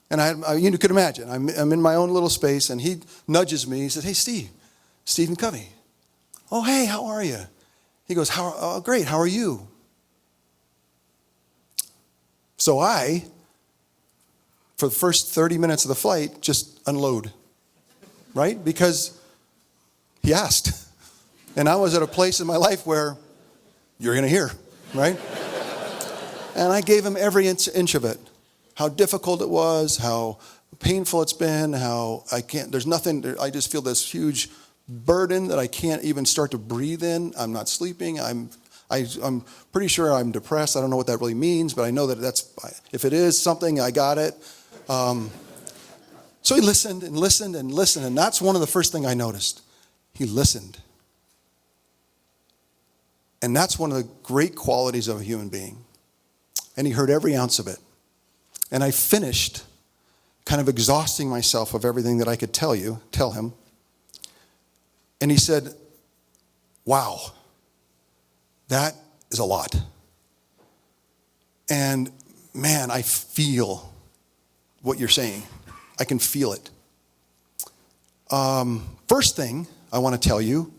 And you could imagine, I'm in my own little space, and he nudges me. He says, "Hey, Steve, Stephen Covey." "Oh, hey, how are you?" He goes, "Great, how are you?" So for the first 30 minutes of the flight, just unload, right? Because he asked. And I was at a place in my life where you're going to hear, right? And I gave him every inch of it. How difficult it was, how painful it's been, how I just feel this huge burden that I can't even start to breathe in. I'm not sleeping. I'm pretty sure I'm depressed. I don't know what that really means, but I know that if it is something, I got it. So he listened and listened and listened, and that's one of the first things I noticed. He listened. And that's one of the great qualities of a human being. And he heard every ounce of it. And I finished kind of exhausting myself of everything that I could tell him. And he said, "Wow, that is a lot. And man, I feel what you're saying. I can feel it. First thing I want to tell you,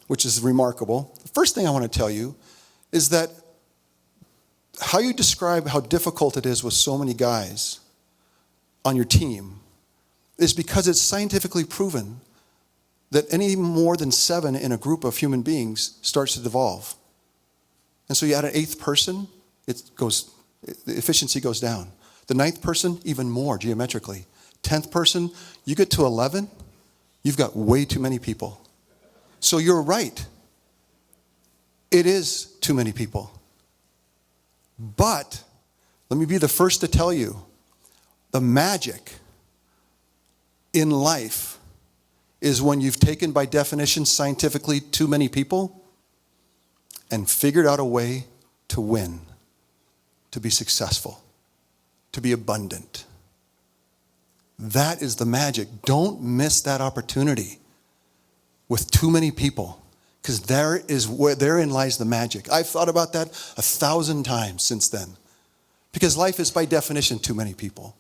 which is remarkable, the first thing I want to tell you is that how you describe how difficult it is with so many guys on your team is because it's scientifically proven that any more than 7 in a group of human beings starts to devolve. And so you add an 8th person, the efficiency goes down. The 9th person, even more geometrically. 10th person, you get to 11, you've got way too many people. So you're right. It is too many people. But let me be the first to tell you, the magic in life is when you've taken, by definition, scientifically, too many people and figured out a way to win, to be successful, to be abundant. That is the magic. Don't miss that opportunity with too many people, because therein lies the magic. I've thought about that 1,000 times since then, because life is by definition too many people.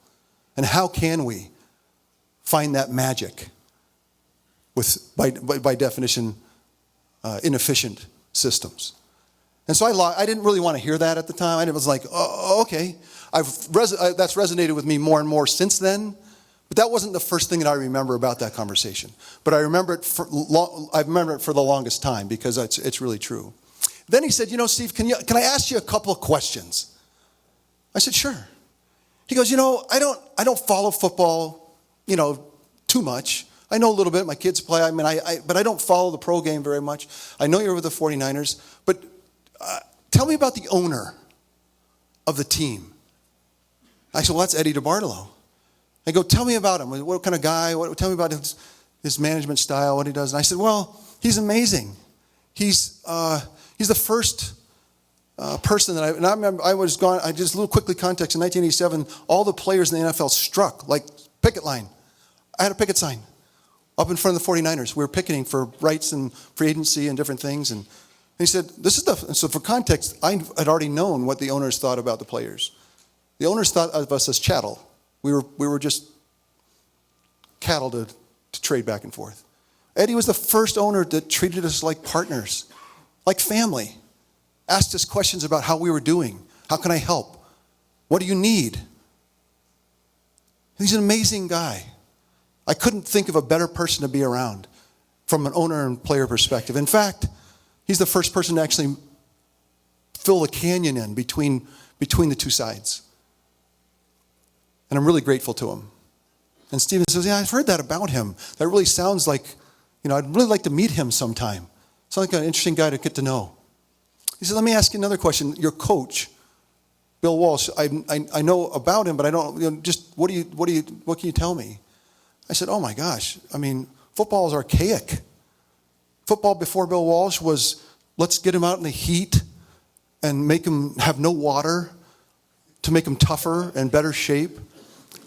And how can we find that magic with, by definition, inefficient systems? And so I didn't really want to hear that at the time. I was like, oh, okay. That's resonated with me more and more since then. But that wasn't the first thing that I remember about that conversation. But I remember it for the longest time, because it's really true. Then he said, Steve, can I ask you a couple of questions? I said, sure. He goes, I don't follow football, too much. I know a little bit. My kids play. But I don't follow the pro game very much. I know you're with the 49ers, but tell me about the owner of the team. I said, well, that's Eddie DeBartolo. I go, tell me about him. What kind of guy? Tell me about his management style, what he does. And I said, well, he's amazing. He's the first person that I remember. I just a little quickly context. In 1987, all the players in the NFL struck like picket line. I had a picket sign up in front of the 49ers. We were picketing for rights and free agency and different things. And he said, so for context, I had already known what the owners thought about the players. The owners thought of us as chattel. We were just cattle to trade back and forth. Eddie was the first owner that treated us like partners, like family. Asked us questions about how we were doing. How can I help? What do you need? He's an amazing guy. I couldn't think of a better person to be around from an owner and player perspective. In fact, he's the first person to actually fill the canyon in between the two sides. And I'm really grateful to him. And Stephen says, yeah, I've heard that about him. That really sounds like, I'd really like to meet him sometime. Sounds like an interesting guy to get to know. He said, let me ask you another question. Your coach, Bill Walsh, I know about him, but I don't, just what can you tell me? I said, oh my gosh, football is archaic. Football before Bill Walsh was, let's get him out in the heat and make him have no water to make them tougher and better shape.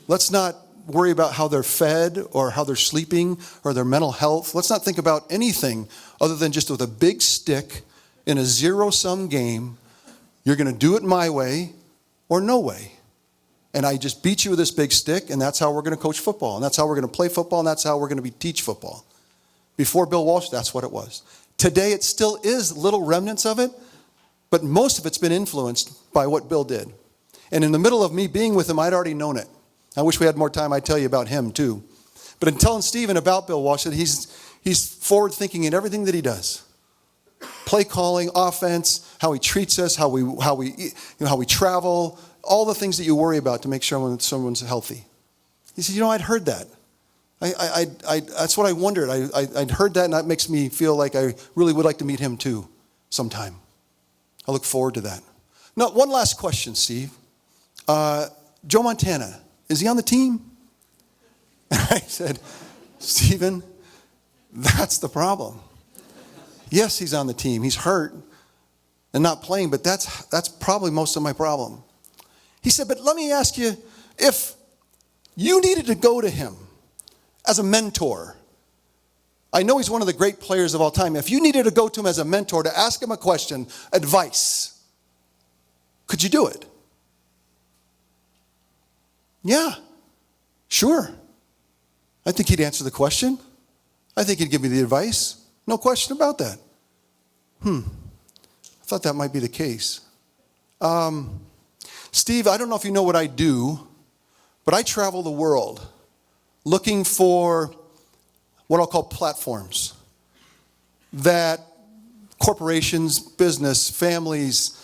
Let's not worry about how they're fed or how they're sleeping or their mental health. Let's not think about anything other than just with a big stick in a zero-sum game. You're going to do it my way or no way. And I just beat you with this big stick, and that's how we're going to coach football, and that's how we're going to play football, and that's how we're going to teach football. Before Bill Walsh, that's what it was. Today, it still is little remnants of it, but most of it's been influenced by what Bill did. And in the middle of me being with him, I'd already known it. I wish we had more time. I'd tell you about him too. But in telling Stephen about Bill Walsh, that he's forward-thinking in everything that he does. Play calling, offense, how he treats us, how we travel, all the things that you worry about to make sure someone's healthy. He said, I'd heard that. That's what I wondered. I'd heard that, and that makes me feel like I really would like to meet him too sometime. I look forward to that. Now, one last question, Steve. Joe Montana, is he on the team? And I said, Stephen, that's the problem. Yes, he's on the team. He's hurt and not playing, but that's probably most of my problem. He said, but let me ask you, if you needed to go to him as a mentor, I know he's one of the great players of all time. If you needed to go to him as a mentor to ask him a question, advice, could you do it? Yeah, sure. I think he'd answer the question. I think he'd give me the advice. No question about that. thought that might be the case. Steve, I don't know if you know what I do, but I travel the world looking for what I'll call platforms that corporations, business, families,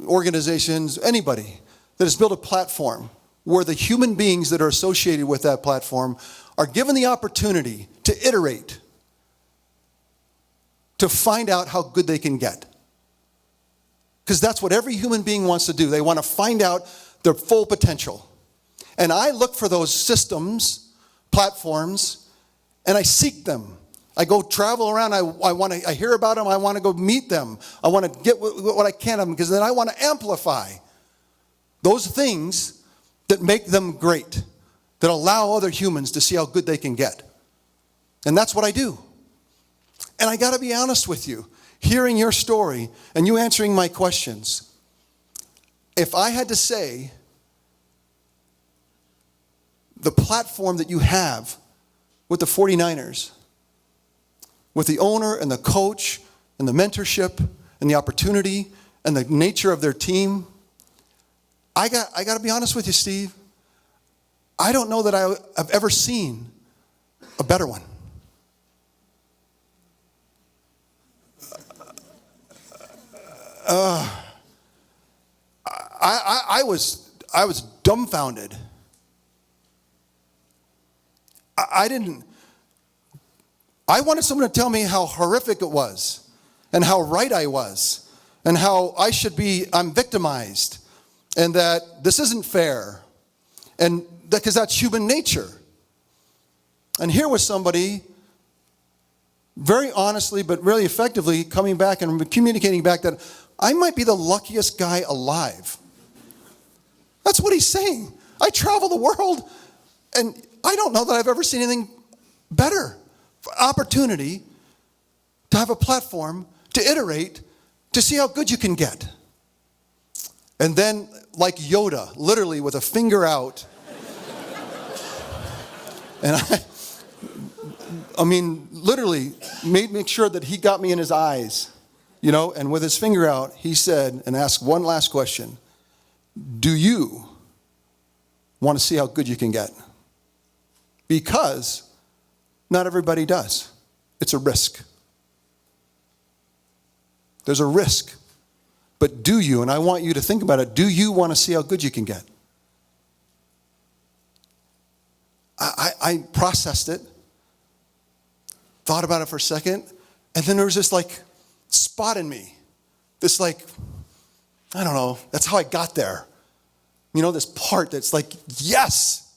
organizations, anybody that has built a platform where the human beings that are associated with that platform are given the opportunity to iterate, to find out how good they can get. Because that's what every human being wants to do. They want to find out their full potential. And I look for those systems, platforms, and I seek them. I go travel around. I hear about them. I want to go meet them. I want to get what I can of them, because then I want to amplify those things that make them great, that allow other humans to see how good they can get. And that's what I do. And I got to be honest with you, hearing your story and you answering my questions, if I had to say the platform that you have with the 49ers, with the owner and the coach and the mentorship and the opportunity and the nature of their team, I got to be honest with you, Steve. I don't know that I have ever seen a better one. I was dumbfounded. I wanted someone to tell me how horrific it was and how right I was and how I'm victimized and that this isn't fair and because that's human nature. And here was somebody very honestly but really effectively coming back and communicating back that I might be the luckiest guy alive. That's what he's saying. I travel the world and I don't know that I've ever seen anything better. Opportunity to have a platform to iterate, to see how good you can get. And then, like Yoda, literally with a finger out, and I mean, literally make sure that he got me in his eyes, and with his finger out, he said, and asked one last question: do you want to see how good you can get? Because not everybody does. It's a risk. There's a risk. But do you, and I want you to think about it, do you want to see how good you can get? I processed it, thought about it for a second, and then there was this spot in me. This I don't know, that's how I got there. This part that's yes,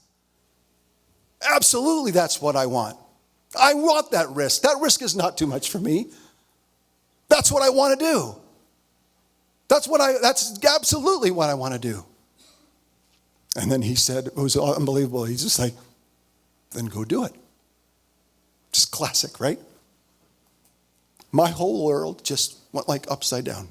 absolutely that's what I want. I want that risk. That risk is not too much for me. That's what I want to do. That's absolutely what I want to do. And then he said, it was unbelievable. He's just then go do it. Just classic, right? My whole world just went upside down.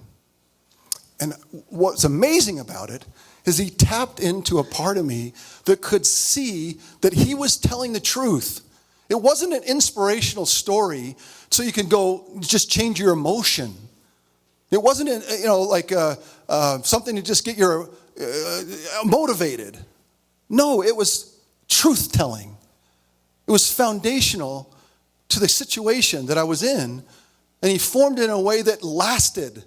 And what's amazing about it is he tapped into a part of me that could see that he was telling the truth. It wasn't an inspirational story so you can go just change your emotion. It wasn't something to just get your motivated. No, it was truth-telling. It was foundational to the situation that I was in, and he formed it in a way that lasted.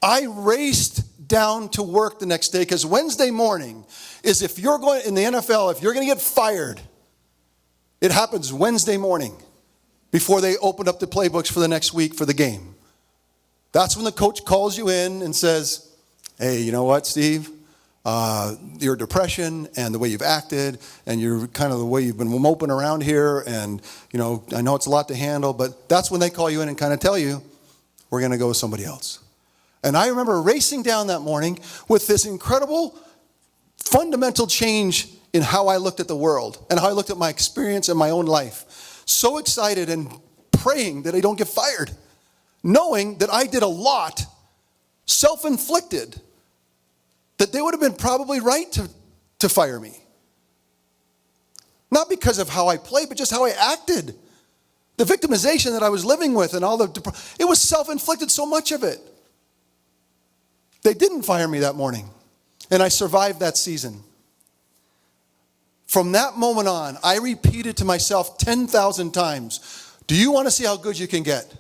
I raced down to work the next day because Wednesday morning is if you're going in the NFL, if you're going to get fired, it happens Wednesday morning before they open up the playbooks for the next week for the game. That's when the coach calls you in and says, hey, you know what, Steve? Your depression and the way you've acted and your kind of the way you've been moping around here and, I know it's a lot to handle, but that's when they call you in and kind of tell you, we're going to go with somebody else. And I remember racing down that morning with this incredible fundamental change in how I looked at the world and how I looked at my experience in my own life. So excited and praying that I don't get fired. Knowing that I did a lot, self-inflicted, that they would have been probably right to fire me. Not because of how I played, but just how I acted. The victimization that I was living with and all it was self-inflicted, so much of it. They didn't fire me that morning, and I survived that season. From that moment on, I repeated to myself 10,000 times, do you want to see how good you can get?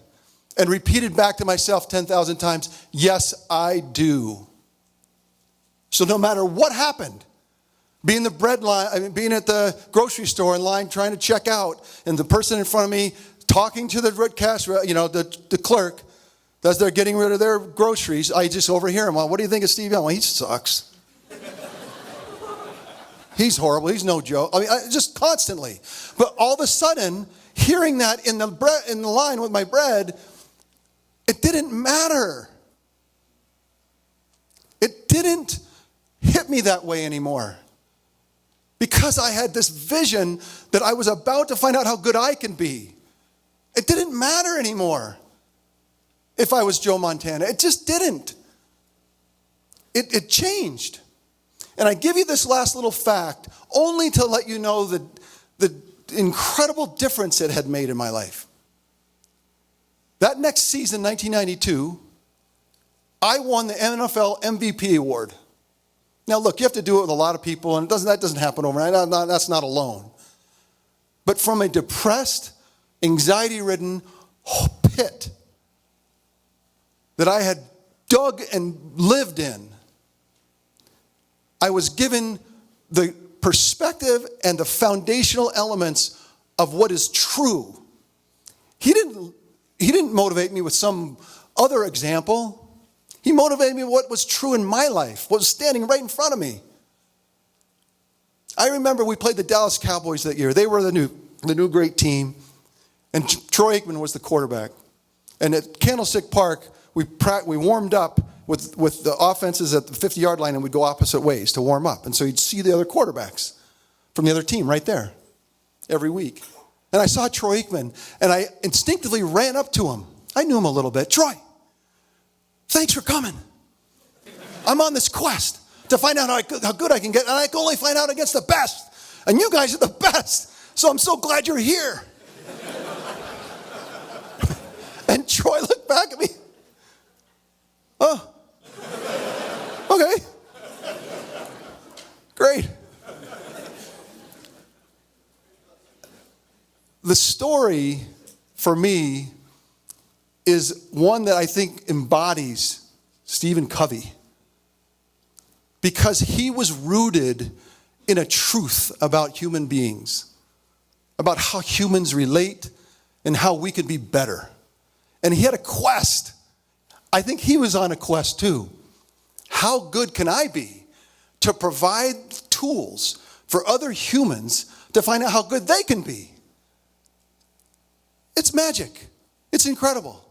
And repeated back to myself 10,000 times, yes, I do. So no matter what happened, being at the grocery store in line trying to check out, and the person in front of me talking to the cash, the clerk, as they're getting rid of their groceries, I just overhear him. Well, what do you think of Steve Young? Well, he sucks. He's horrible. He's no joke. I mean, just constantly. But all of a sudden, hearing that in the line with my bread, it didn't matter. It didn't hit me that way anymore. Because I had this vision that I was about to find out how good I can be. It didn't matter anymore if I was Joe Montana. It just didn't. It changed. And I give you this last little fact only to let you know the incredible difference it had made in my life. That next season, 1992, I won the NFL MVP award. Now, look, you have to do it with a lot of people, and that doesn't happen overnight. That's not alone. But from a depressed, anxiety-ridden pit that I had dug and lived in, I was given the perspective and the foundational elements of what is true. He didn't motivate me with some other example. He motivated me with what was true in my life, what was standing right in front of me. I remember we played the Dallas Cowboys that year. They were the new great team, and Troy Aikman was the quarterback. And at Candlestick Park, we warmed up with the offenses at the 50-yard line, and we'd go opposite ways to warm up. And so you'd see the other quarterbacks from the other team right there every week. And I saw Troy Aikman, and I instinctively ran up to him. I knew him a little bit. Troy, thanks for coming. I'm on this quest to find out how good I can get, and I can only find out against the best. And you guys are the best, so I'm so glad you're here. And Troy looked back at me. Oh, okay. Great. The story for me is one that I think embodies Stephen Covey, because he was rooted in a truth about human beings, about how humans relate and how we could be better. And he had a quest. I think he was on a quest too. How good can I be to provide tools for other humans to find out how good they can be? It's magic. It's incredible.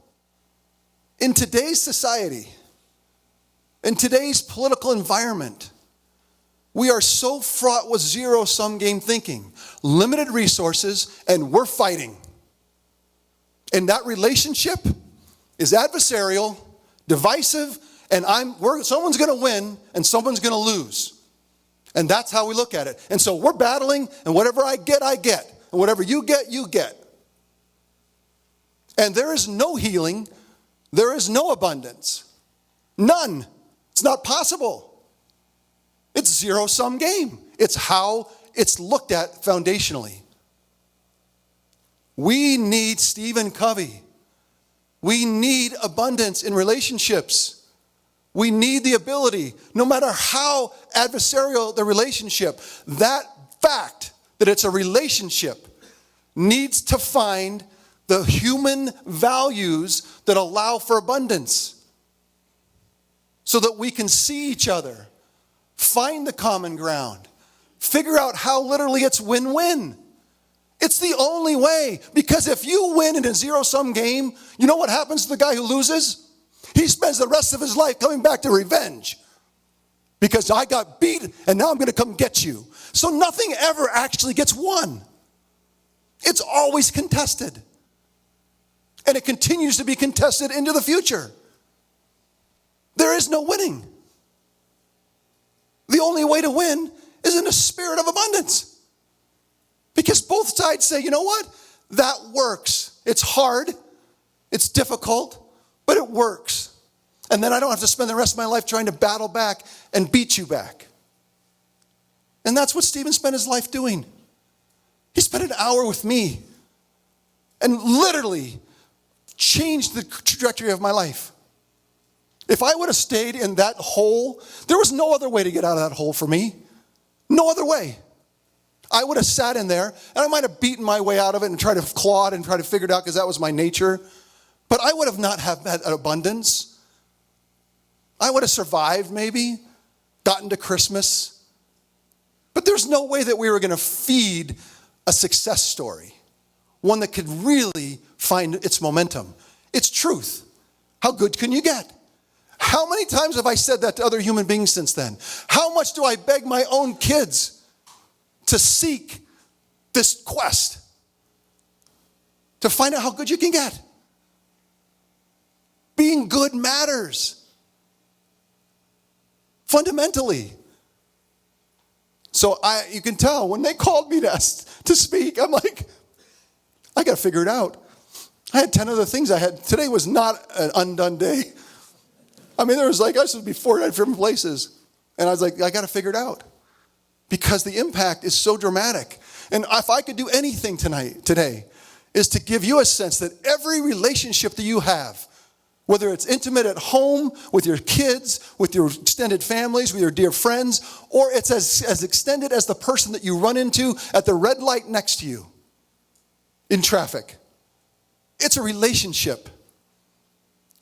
In today's society, in today's political environment, we are so fraught with zero-sum game thinking, limited resources, and we're fighting. And that relationship is adversarial, divisive, and someone's going to win and someone's going to lose. And that's how we look at it. And so we're battling, and whatever I get, I get. And whatever you get, you get. And there is no healing. There is no abundance. None. It's not possible. It's zero-sum game. It's how it's looked at foundationally. We need Stephen Covey. We need abundance in relationships. We need the ability, no matter how adversarial the relationship, that fact that it's a relationship needs to find the human values that allow for abundance, so that we can see each other, find the common ground, figure out how literally it's win-win. It's the only way, because if you win in a zero-sum game, you know what happens to the guy who loses? He spends the rest of his life coming back to revenge, because I got beat and now I'm going to come get you. So nothing ever actually gets won. It's always contested. And it continues to be contested into the future. There is no winning. The only way to win is in a spirit of abundance. Because both sides say, you know what? That works. It's hard. It's difficult, but it works. And then I don't have to spend the rest of my life trying to battle back and beat you back. And that's what Stephen spent his life doing. He spent an hour with me and literally changed the trajectory of my life. If I would have stayed in that hole, there was no other way to get out of that hole for me. No other way. I would have sat in there, and I might have beaten my way out of it and tried to claw it and try to figure it out because that was my nature. But I would have not had an abundance. I would have survived maybe, gotten to Christmas. But there's no way that we were going to feed a success story, one that could really find its momentum, its truth. How good can you get? How many times have I said that to other human beings since then? How much do I beg my own kids to seek this quest to find out how good you can get? Being good matters. Fundamentally. So you can tell when they called me to speak, I'm like, I got to figure it out. I had 10 other things I had. Today was not an undone day. I mean, there was like, I was supposed to be 4 different places. And I was like, I got to figure it out. Because the impact is so dramatic. And if I could do anything today, is to give you a sense that every relationship that you have, whether it's intimate at home, with your kids, with your extended families, with your dear friends, or it's as extended as the person that you run into at the red light next to you in traffic. It's a relationship.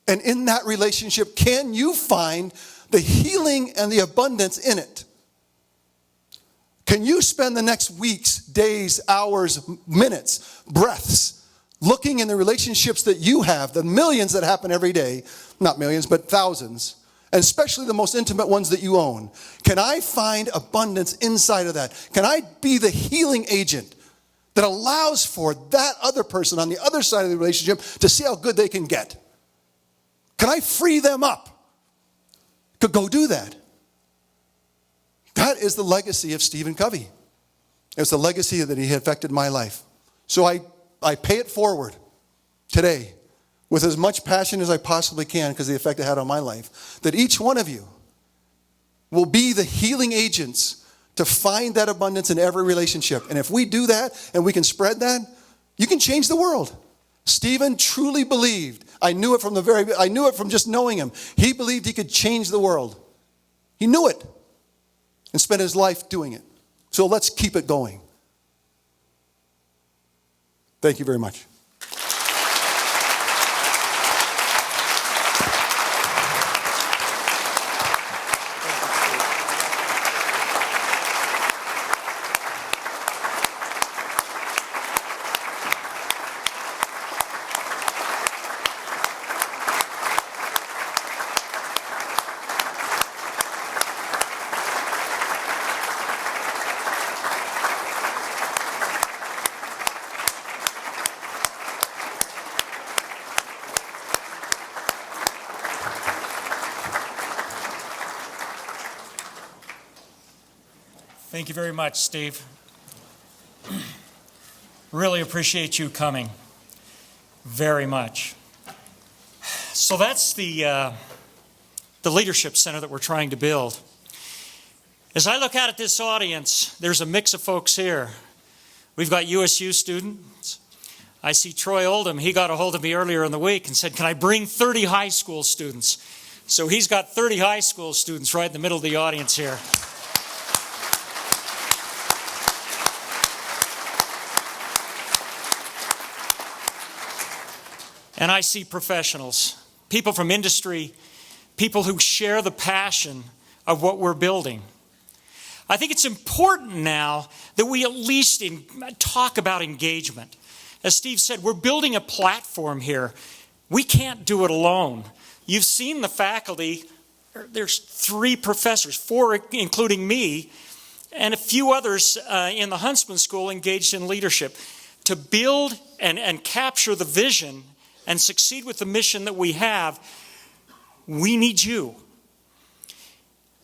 And in that relationship, can you find the healing and the abundance in it? Can you spend the next weeks, days, hours, minutes, breaths, looking in the relationships that you have, the millions that happen every day, not millions, but thousands, and especially the most intimate ones that you own? Can I find abundance inside of that? Can I be the healing agent that allows for that other person on the other side of the relationship to see how good they can get? Can I free them up to go do that? That is the legacy of Stephen Covey. It's the legacy that he affected my life. So I pay it forward today with as much passion as I possibly can because of the effect it had on my life. That each one of you will be the healing agents to find that abundance in every relationship. And if we do that and we can spread that, you can change the world. Stephen truly believed. I knew it from just knowing him. He believed he could change the world. He knew it and spent his life doing it. So let's keep it going. Thank you very much. Thank you very much, Steve. Really appreciate you coming. Very much. So that's the leadership center that we're trying to build. As I look out at this audience, there's a mix of folks here. We've got USU students. I see Troy Oldham. He got a hold of me earlier in the week and said, can I bring 30 high school students? So he's got 30 high school students right in the middle of the audience here. And I see professionals, people from industry, people who share the passion of what we're building. I think it's important now that we at least talk about engagement. As Steve said, we're building a platform here. We can't do it alone. You've seen the faculty. There's 3 professors, 4 including me, and a few others in the Huntsman School engaged in leadership to build and capture the vision and succeed with the mission that we have. We need you.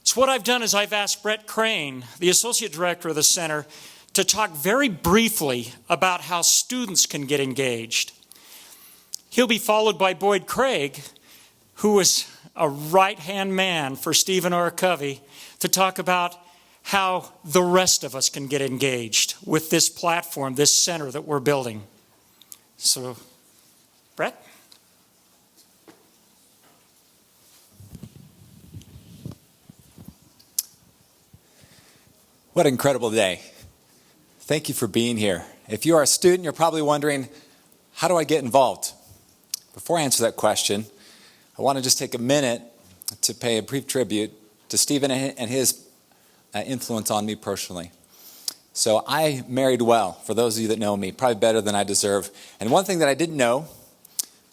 So what I've done is I've asked Brett Crane, the Associate Director of the Center, to talk very briefly about how students can get engaged. He'll be followed by Boyd Craig, who was a right-hand man for Stephen R. Covey to talk about how the rest of us can get engaged with this platform, this center that we're building. So, Brett? What an incredible day. Thank you for being here. If you are a student, you're probably wondering, how do I get involved? Before I answer that question, I want to just take a minute to pay a brief tribute to Stephen and his influence on me personally. So I married well, for those of you that know me, probably better than I deserve. And one thing that I didn't know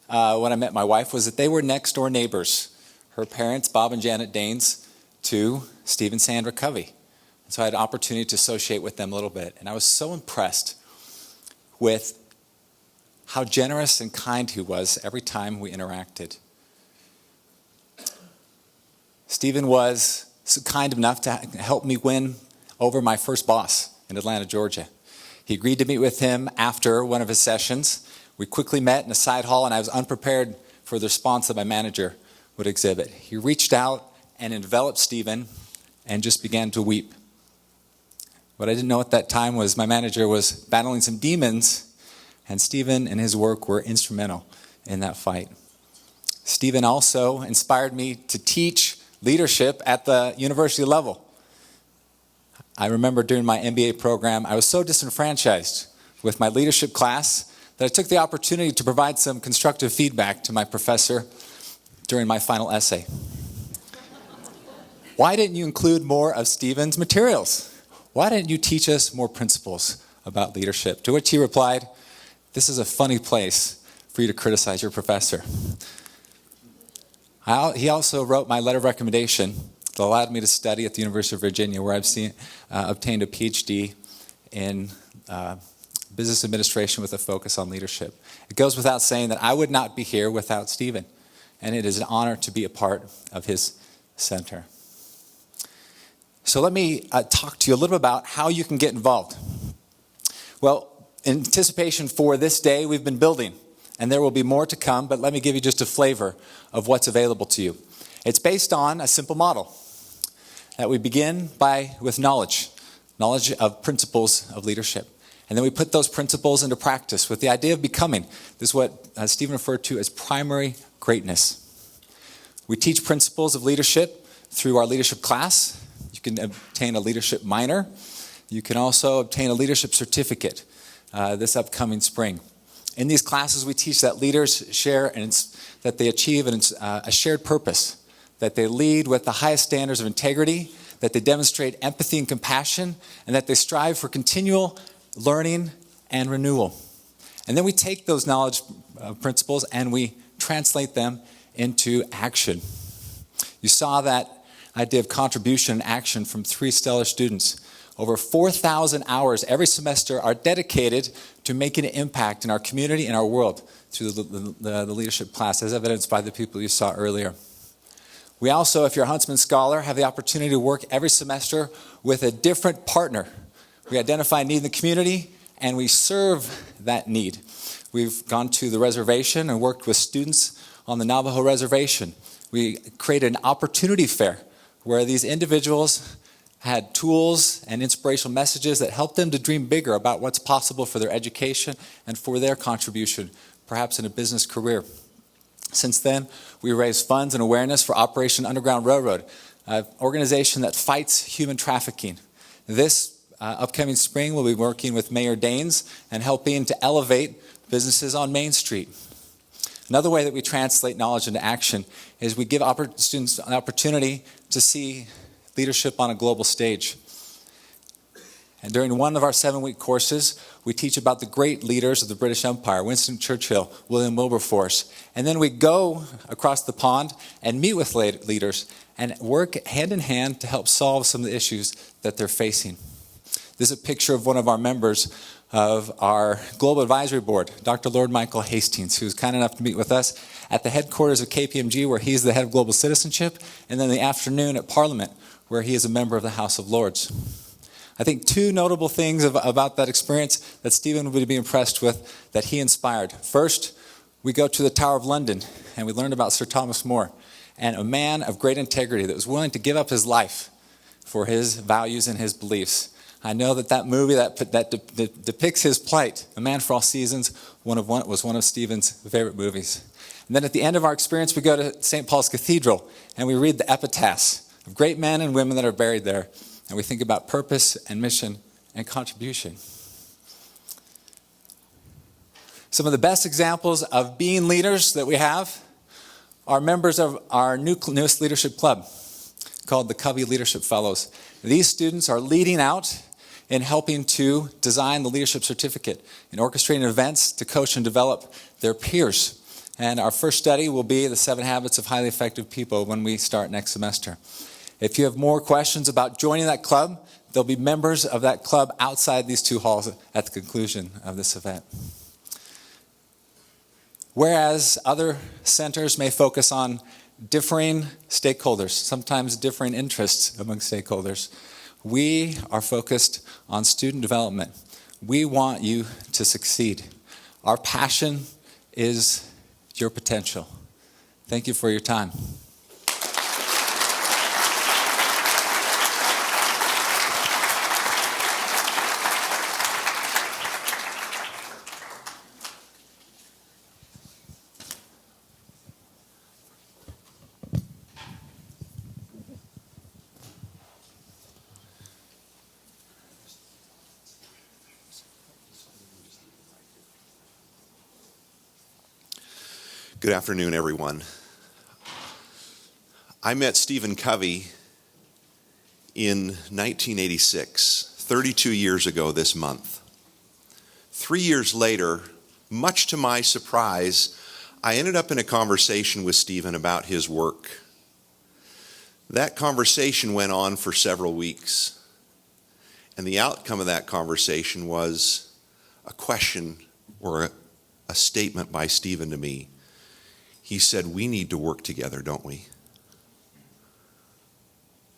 when I met my wife was that they were next door neighbors. Her parents, Bob and Janet Danes, to Steve and Sandra Covey. So I had an opportunity to associate with them a little bit. And I was so impressed with how generous and kind he was every time we interacted. Stephen was so kind enough to help me win over my first boss in Atlanta, Georgia. He agreed to meet with him after one of his sessions. We quickly met in a side hall, and I was unprepared for the response that my manager would exhibit. He reached out and enveloped Stephen and just began to weep. What I didn't know at that time was my manager was battling some demons, and Stephen and his work were instrumental in that fight. Stephen also inspired me to teach leadership at the university level. I remember during my MBA program, I was so disenfranchised with my leadership class that I took the opportunity to provide some constructive feedback to my professor during my final essay. Why didn't you include more of Stephen's materials? Why didn't you teach us more principles about leadership? To which he replied, this is a funny place for you to criticize your professor. He also wrote my letter of recommendation that allowed me to study at the University of Virginia, where I've obtained a PhD in business administration with a focus on leadership. It goes without saying that I would not be here without Stephen, and it is an honor to be a part of his center. So let me talk to you a little bit about how you can get involved. Well, in anticipation for this day, we've been building, and there will be more to come, but let me give you just a flavor of what's available to you. It's based on a simple model that we begin with knowledge of principles of leadership. And then we put those principles into practice with the idea of becoming. This is what Stephen referred to as primary greatness. We teach principles of leadership through our leadership class. You can obtain a leadership minor. You can also obtain a leadership certificate this upcoming spring. In these classes, we teach that leaders share and that they achieve a shared purpose, that they lead with the highest standards of integrity, that they demonstrate empathy and compassion, and that they strive for continual learning and renewal. And then we take those knowledge principles and we translate them into action. You saw that idea of contribution and action from 3 stellar students. Over 4,000 hours every semester are dedicated to making an impact in our community and our world through the leadership class, as evidenced by the people you saw earlier. We also, if you're a Huntsman scholar, have the opportunity to work every semester with a different partner. We identify a need in the community, and we serve that need. We've gone to the reservation and worked with students on the Navajo reservation. We created an opportunity fair where these individuals had tools and inspirational messages that helped them to dream bigger about what's possible for their education and for their contribution, perhaps in a business career. Since then, we raised funds and awareness for Operation Underground Railroad, an organization that fights human trafficking. This upcoming spring, we'll be working with Mayor Danes and helping to elevate businesses on Main Street. Another way that we translate knowledge into action is we give students an opportunity to see leadership on a global stage. And during one of our 7-week courses, we teach about the great leaders of the British Empire, Winston Churchill, William Wilberforce. And then we go across the pond and meet with leaders and work hand in hand to help solve some of the issues that they're facing. This is a picture of one of our members of our Global Advisory Board, Dr. Lord Michael Hastings, who's kind enough to meet with us at the headquarters of KPMG, where he's the head of global citizenship, and then in the afternoon at Parliament, where he is a member of the House of Lords. I think 2 notable things about that experience that Stephen would be impressed with that he inspired. First, we go to the Tower of London and we learn about Sir Thomas More and a man of great integrity that was willing to give up his life for his values and his beliefs. I know that movie that depicts his plight, A Man for All Seasons, was one of Stephen's favorite movies. And then at the end of our experience, we go to St. Paul's Cathedral, and we read the epitaphs of great men and women that are buried there. And we think about purpose and mission and contribution. Some of the best examples of being leaders that we have are members of our newest leadership club called the Covey Leadership Fellows. These students are leading out in helping to design the leadership certificate and orchestrating events to coach and develop their peers. And our first study will be the 7 Habits of Highly Effective People when we start next semester. If you have more questions about joining that club, there'll be members of that club outside these 2 halls at the conclusion of this event. Whereas other centers may focus on differing stakeholders, sometimes differing interests among stakeholders, we are focused on student development. We want you to succeed. Our passion is your potential. Thank you for your time. Good afternoon, everyone. I met Stephen Covey in 1986, 32 years ago this month. 3 years later, much to my surprise, I ended up in a conversation with Stephen about his work. That conversation went on for several weeks, and the outcome of that conversation was a question or a statement by Stephen to me. He said, "We need to work together, don't we?"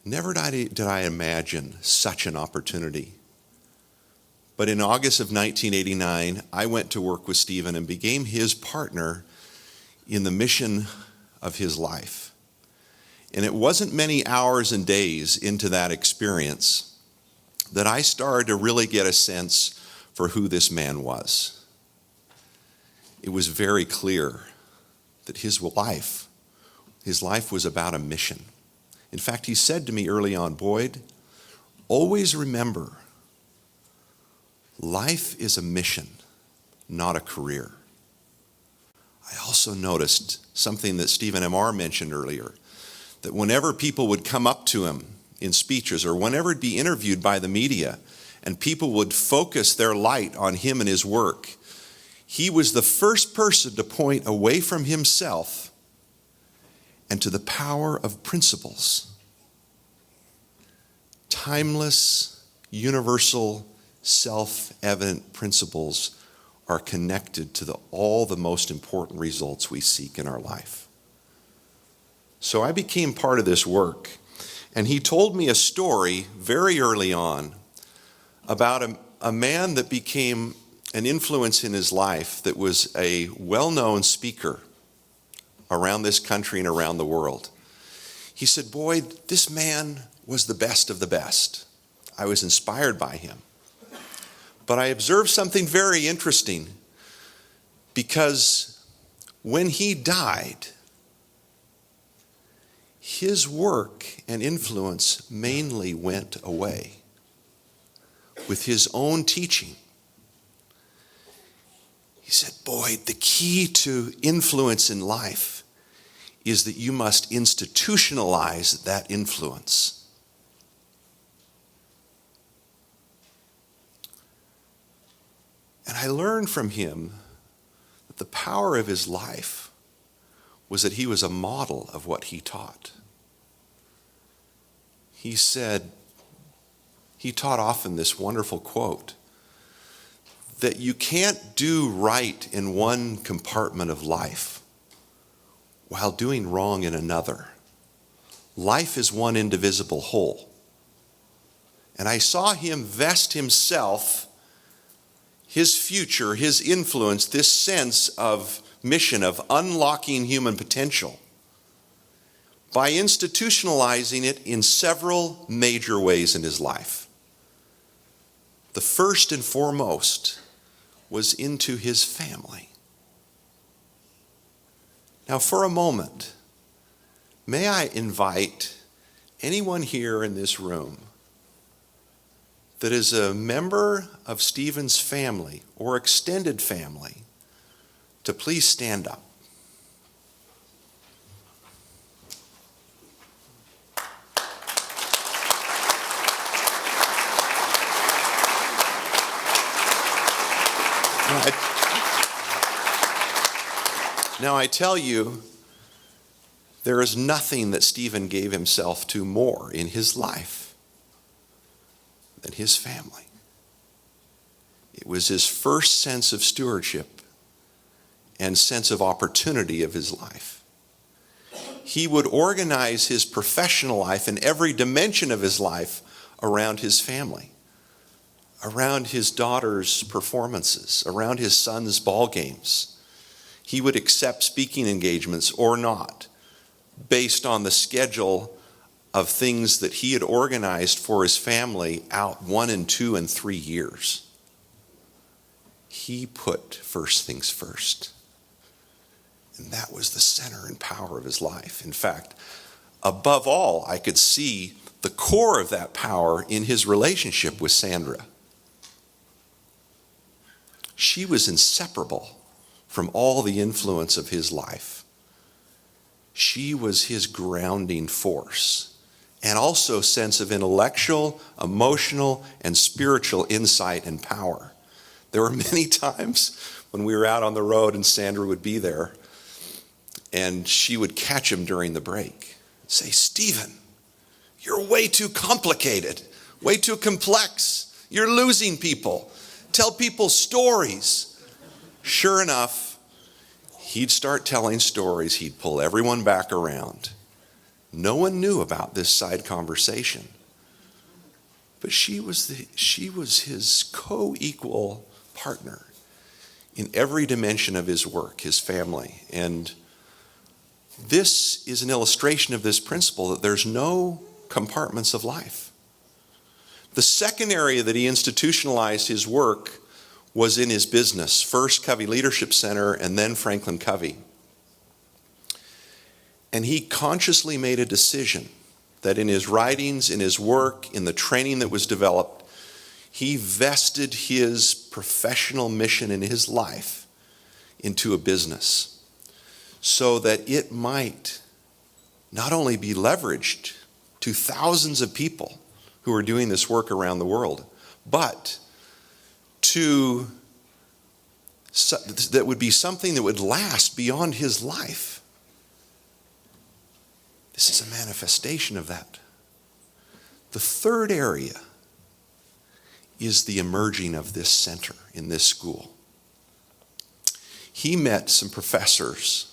Never did I imagine such an opportunity. But in August of 1989, I went to work with Stephen and became his partner in the mission of his life. And it wasn't many hours and days into that experience that I started to really get a sense for who this man was. It was very clear that his life was about a mission. In fact, he said to me early on, "Boyd, always remember, life is a mission, not a career." I also noticed something that Stephen M.R. mentioned earlier, that whenever people would come up to him in speeches or whenever he'd be interviewed by the media and people would focus their light on him and his work, he was the first person to point away from himself and to the power of principles. Timeless, universal, self-evident principles are connected to all the most important results we seek in our life. So I became part of this work, and he told me a story very early on about a man that became an influence in his life, that was a well-known speaker around this country and around the world. He said, "Boyd, this man was the best of the best. I was inspired by him. But I observed something very interesting, because when he died, his work and influence mainly went away with his own teaching." He said, "Boyd, the key to influence in life is that you must institutionalize that influence." And I learned from him that the power of his life was that he was a model of what he taught. He said, he taught often this wonderful quote, that you can't do right in one compartment of life while doing wrong in another. Life is one indivisible whole. And I saw him vest himself, his future, his influence, this sense of mission, of unlocking human potential by institutionalizing it in several major ways in his life. The first and foremost was into his family. Now, for a moment, may I invite anyone here in this room that is a member of Stephen's family or extended family to please stand up. Now I tell you, there is nothing that Stephen gave himself to more in his life than his family. It was his first sense of stewardship and sense of opportunity of his life. He would organize his professional life and every dimension of his life around his family, around his daughter's performances, around his son's ball games. He would accept speaking engagements or not, based on the schedule of things that he had organized for his family out 1 and 2 and 3 years. He put first things first. And that was the center and power of his life. In fact, above all, I could see the core of that power in his relationship with Sandra. She was inseparable from all the influence of his life. She was his grounding force, and also sense of intellectual, emotional, and spiritual insight and power. There were many times when we were out on the road and Sandra would be there, and she would catch him during the break and say, "Stephen, you're way too complicated, way too complex. You're losing people. Tell people stories." Sure enough, he'd start telling stories. He'd pull everyone back around. No one knew about this side conversation. But she was his co-equal partner in every dimension of his work, his family. And this is an illustration of this principle that there's no compartments of life. The second area that he institutionalized his work was in his business, first Covey Leadership Center and then Franklin Covey. And he consciously made a decision that in his writings, in his work, in the training that was developed, he vested his professional mission in his life into a business so that it might not only be leveraged to thousands of people who are doing this work around the world, but that would be something that would last beyond his life. This is a manifestation of that. The third area is the emerging of this center in this school. He met some professors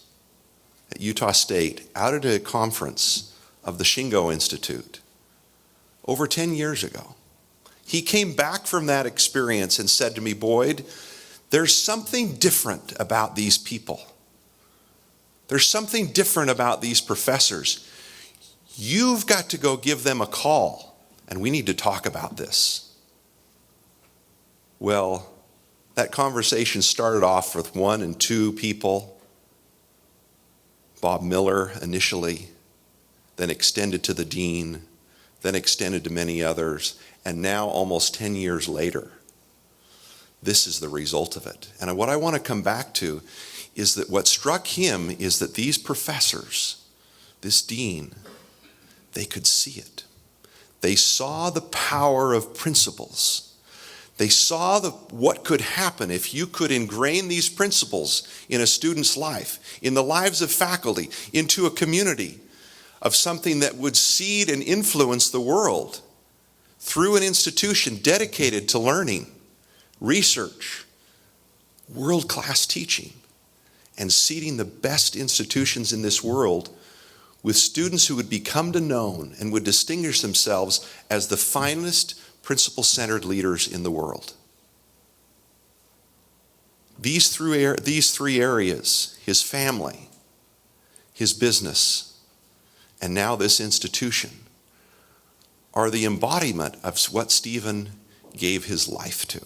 at Utah State out at a conference of the Shingo Institute over 10 years ago. He came back from that experience and said to me, "Boyd, there's something different about these people. There's something different about these professors. You've got to go give them a call, and we need to talk about this." Well, that conversation started off with 1 and 2 people. Bob Miller initially, then extended to the dean, then extended to many others, and now almost 10 years later, this is the result of it. And what I want to come back to is that what struck him is that these professors, this dean, they could see it. They saw the power of principles. They saw what could happen if you could ingrain these principles in a student's life, in the lives of faculty, into a community of something that would seed and influence the world through an institution dedicated to learning, research, world-class teaching, and seeding the best institutions in this world with students who would become known and would distinguish themselves as the finest principle-centered leaders in the world. These three areas, his family, his business, and now this institution are the embodiment of what Stephen gave his life to,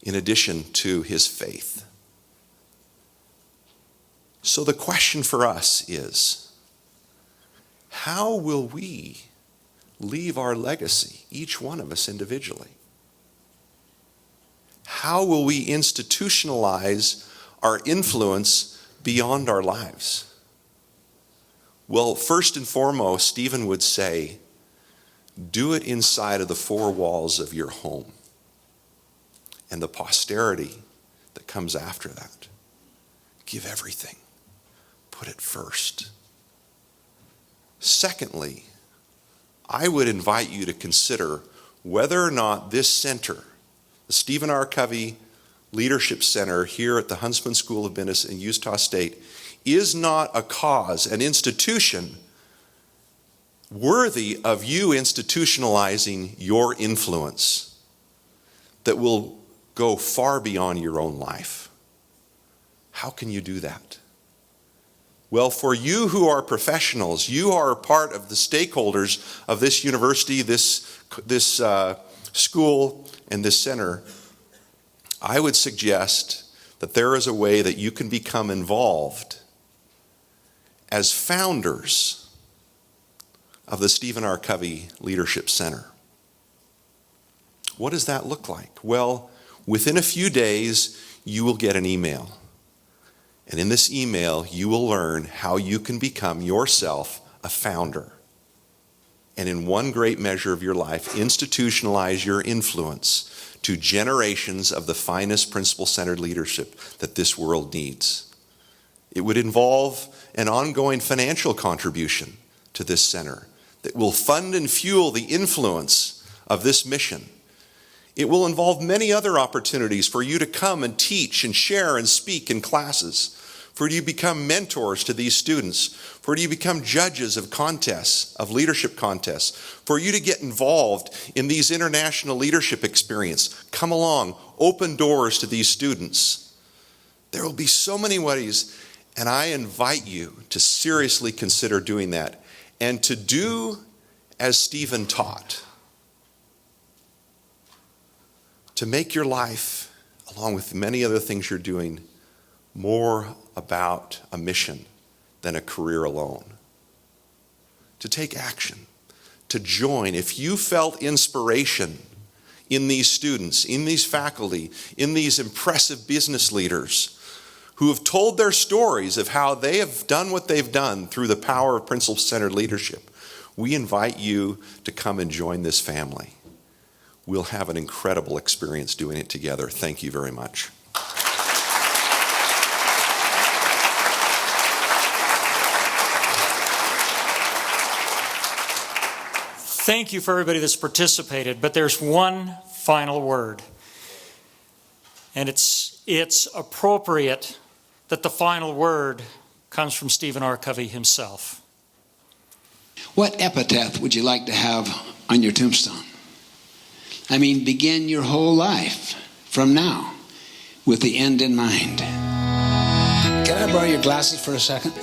in addition to his faith. So the question for us is, how will we leave our legacy, each one of us individually? How will we institutionalize our influence beyond our lives? Well, first and foremost, Stephen would say, do it inside of the four walls of your home and the posterity that comes after that. Give everything. Put it first. Secondly, I would invite you to consider whether or not this center, the Stephen R. Covey Leadership Center here at the Huntsman School of Business in Utah State, is not a cause, an institution worthy of you institutionalizing your influence that will go far beyond your own life. How can you do that? Well, for you who are professionals, you are part of the stakeholders of this university, this school, and this center. I would suggest that there is a way that you can become involved as founders of the Stephen R. Covey Leadership Center. What does that look like? Well, within a few days, you will get an email. And in this email, you will learn how you can become yourself a founder. And in one great measure of your life, institutionalize your influence to generations of the finest principle-centered leadership that this world needs. It would involve an ongoing financial contribution to this center that will fund and fuel the influence of this mission. It will involve many other opportunities for you to come and teach and share and speak in classes, for you to become mentors to these students, for you to become judges of contests, of leadership contests, for you to get involved in these international leadership experiences. Come along, open doors to these students. There will be so many ways, and I invite you to seriously consider doing that and to do as Stephen taught. To make your life, along with many other things you're doing, more about a mission than a career alone. To take action, to join. If you felt inspiration in these students, in these faculty, in these impressive business leaders who have told their stories of how they have done what they've done through the power of principle-centered leadership, we invite you to come and join this family. We'll have an incredible experience doing it together. Thank you very much. Thank you for everybody that's participated, but there's one final word. And it's appropriate that the final word comes from Stephen R. Covey himself. What epitaph would you like to have on your tombstone? I mean, begin your whole life from now with the end in mind. Can I borrow your glasses for a second?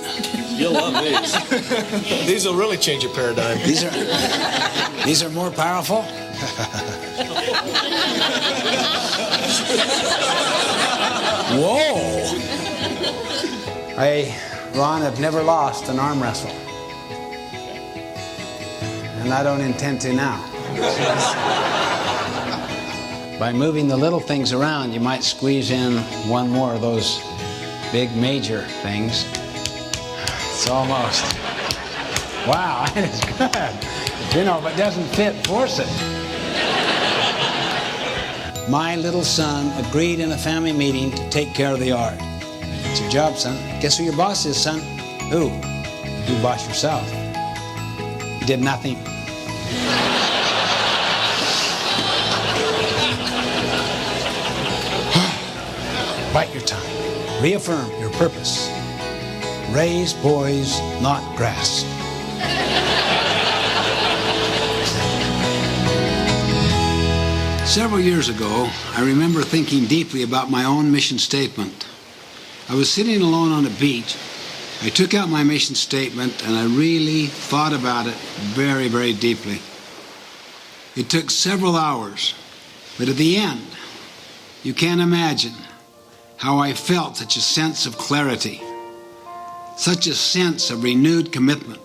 You'll love these. These will really change your paradigm. These are more powerful? Whoa! I, Ron, have never lost an arm wrestle. And I don't intend to now. By moving the little things around, you might squeeze in one more of those big major things. It's almost. Wow, that is good. You know, if it doesn't fit, force it. My little son agreed in a family meeting to take care of the yard. It's your job, son. Guess who your boss is, son? Who? You boss yourself. You did nothing. Bite your tongue. Reaffirm your purpose. Raise boys, not grass. Several years ago, I remember thinking deeply about my own mission statement. I was sitting alone on a beach I took out my mission statement and I really thought about it very, very deeply. It took several hours, but at the end, you can't imagine how I felt such a sense of clarity, such a sense of renewed commitment,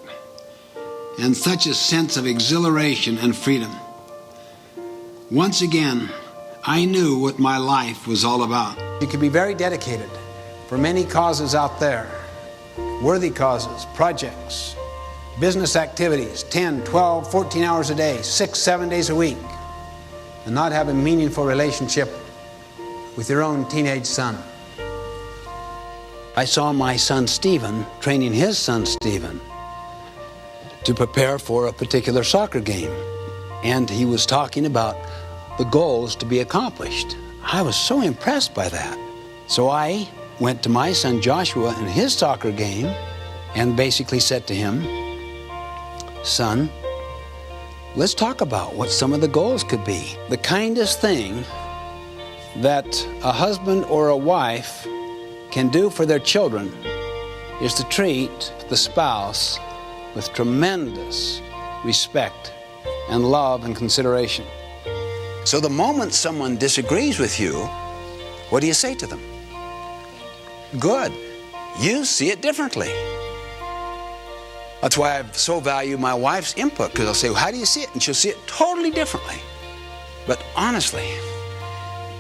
and such a sense of exhilaration and freedom. Once again, I knew what my life was all about. You could be very dedicated for many causes out there, worthy causes, projects, business activities, 10, 12, 14 hours a day, 6, 7 days a week, and not have a meaningful relationship with your own teenage son. I saw my son Stephen training his son Stephen to prepare for a particular soccer game, and he was talking about the goals to be accomplished. I was so impressed by that. So I went to my son Joshua in his soccer game and basically said to him, "Son, let's talk about what some of the goals could be." The kindest thing that a husband or a wife can do for their children is to treat the spouse with tremendous respect and love and consideration. So the moment someone disagrees with you, what do you say to them? Good. You see it differently. That's why I so value my wife's input, because I'll say, well, how do you see it? And she'll see it totally differently. But honestly,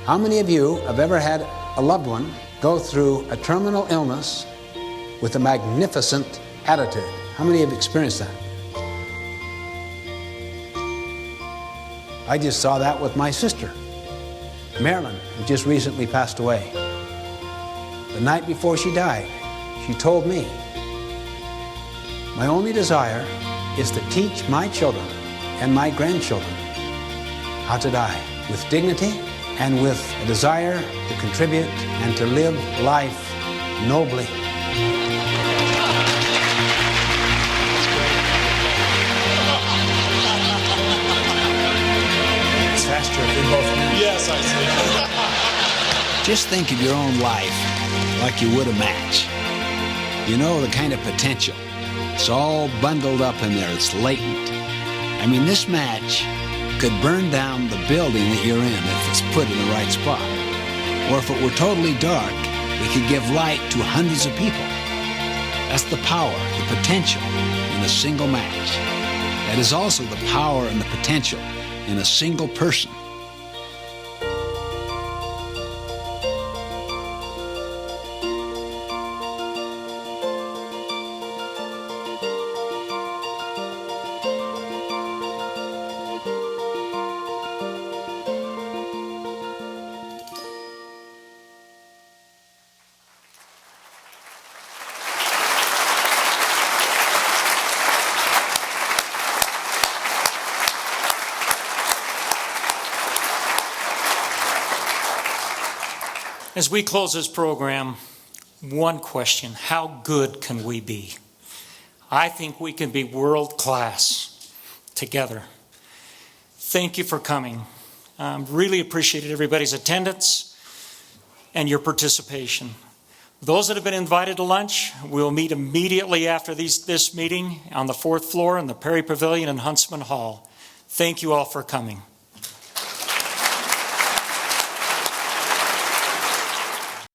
how many of you have ever had a loved one go through a terminal illness with a magnificent attitude? How many have experienced that? I just saw that with my sister, Marilyn, who just recently passed away. The night before she died, she told me, "My only desire is to teach my children and my grandchildren how to die with dignity and with a desire to contribute and to live life nobly." It's faster if we both knew. Yes, I see. Just think of your own life like you would a match. You know, the kind of potential. It's all bundled up in there. It's latent. I mean, this match could burn down the building that you're in if it's put in the right spot. Or if it were totally dark, it could give light to hundreds of people. That's the power, the potential in a single match. That is also the power and the potential in a single person. As we close this program, one question: how good can we be? I think we can be world class together. Thank you for coming. Really appreciated everybody's attendance and your participation. Those that have been invited to lunch, we'll meet immediately after this meeting on the 4th floor in the Perry Pavilion in Huntsman Hall. Thank you all for coming.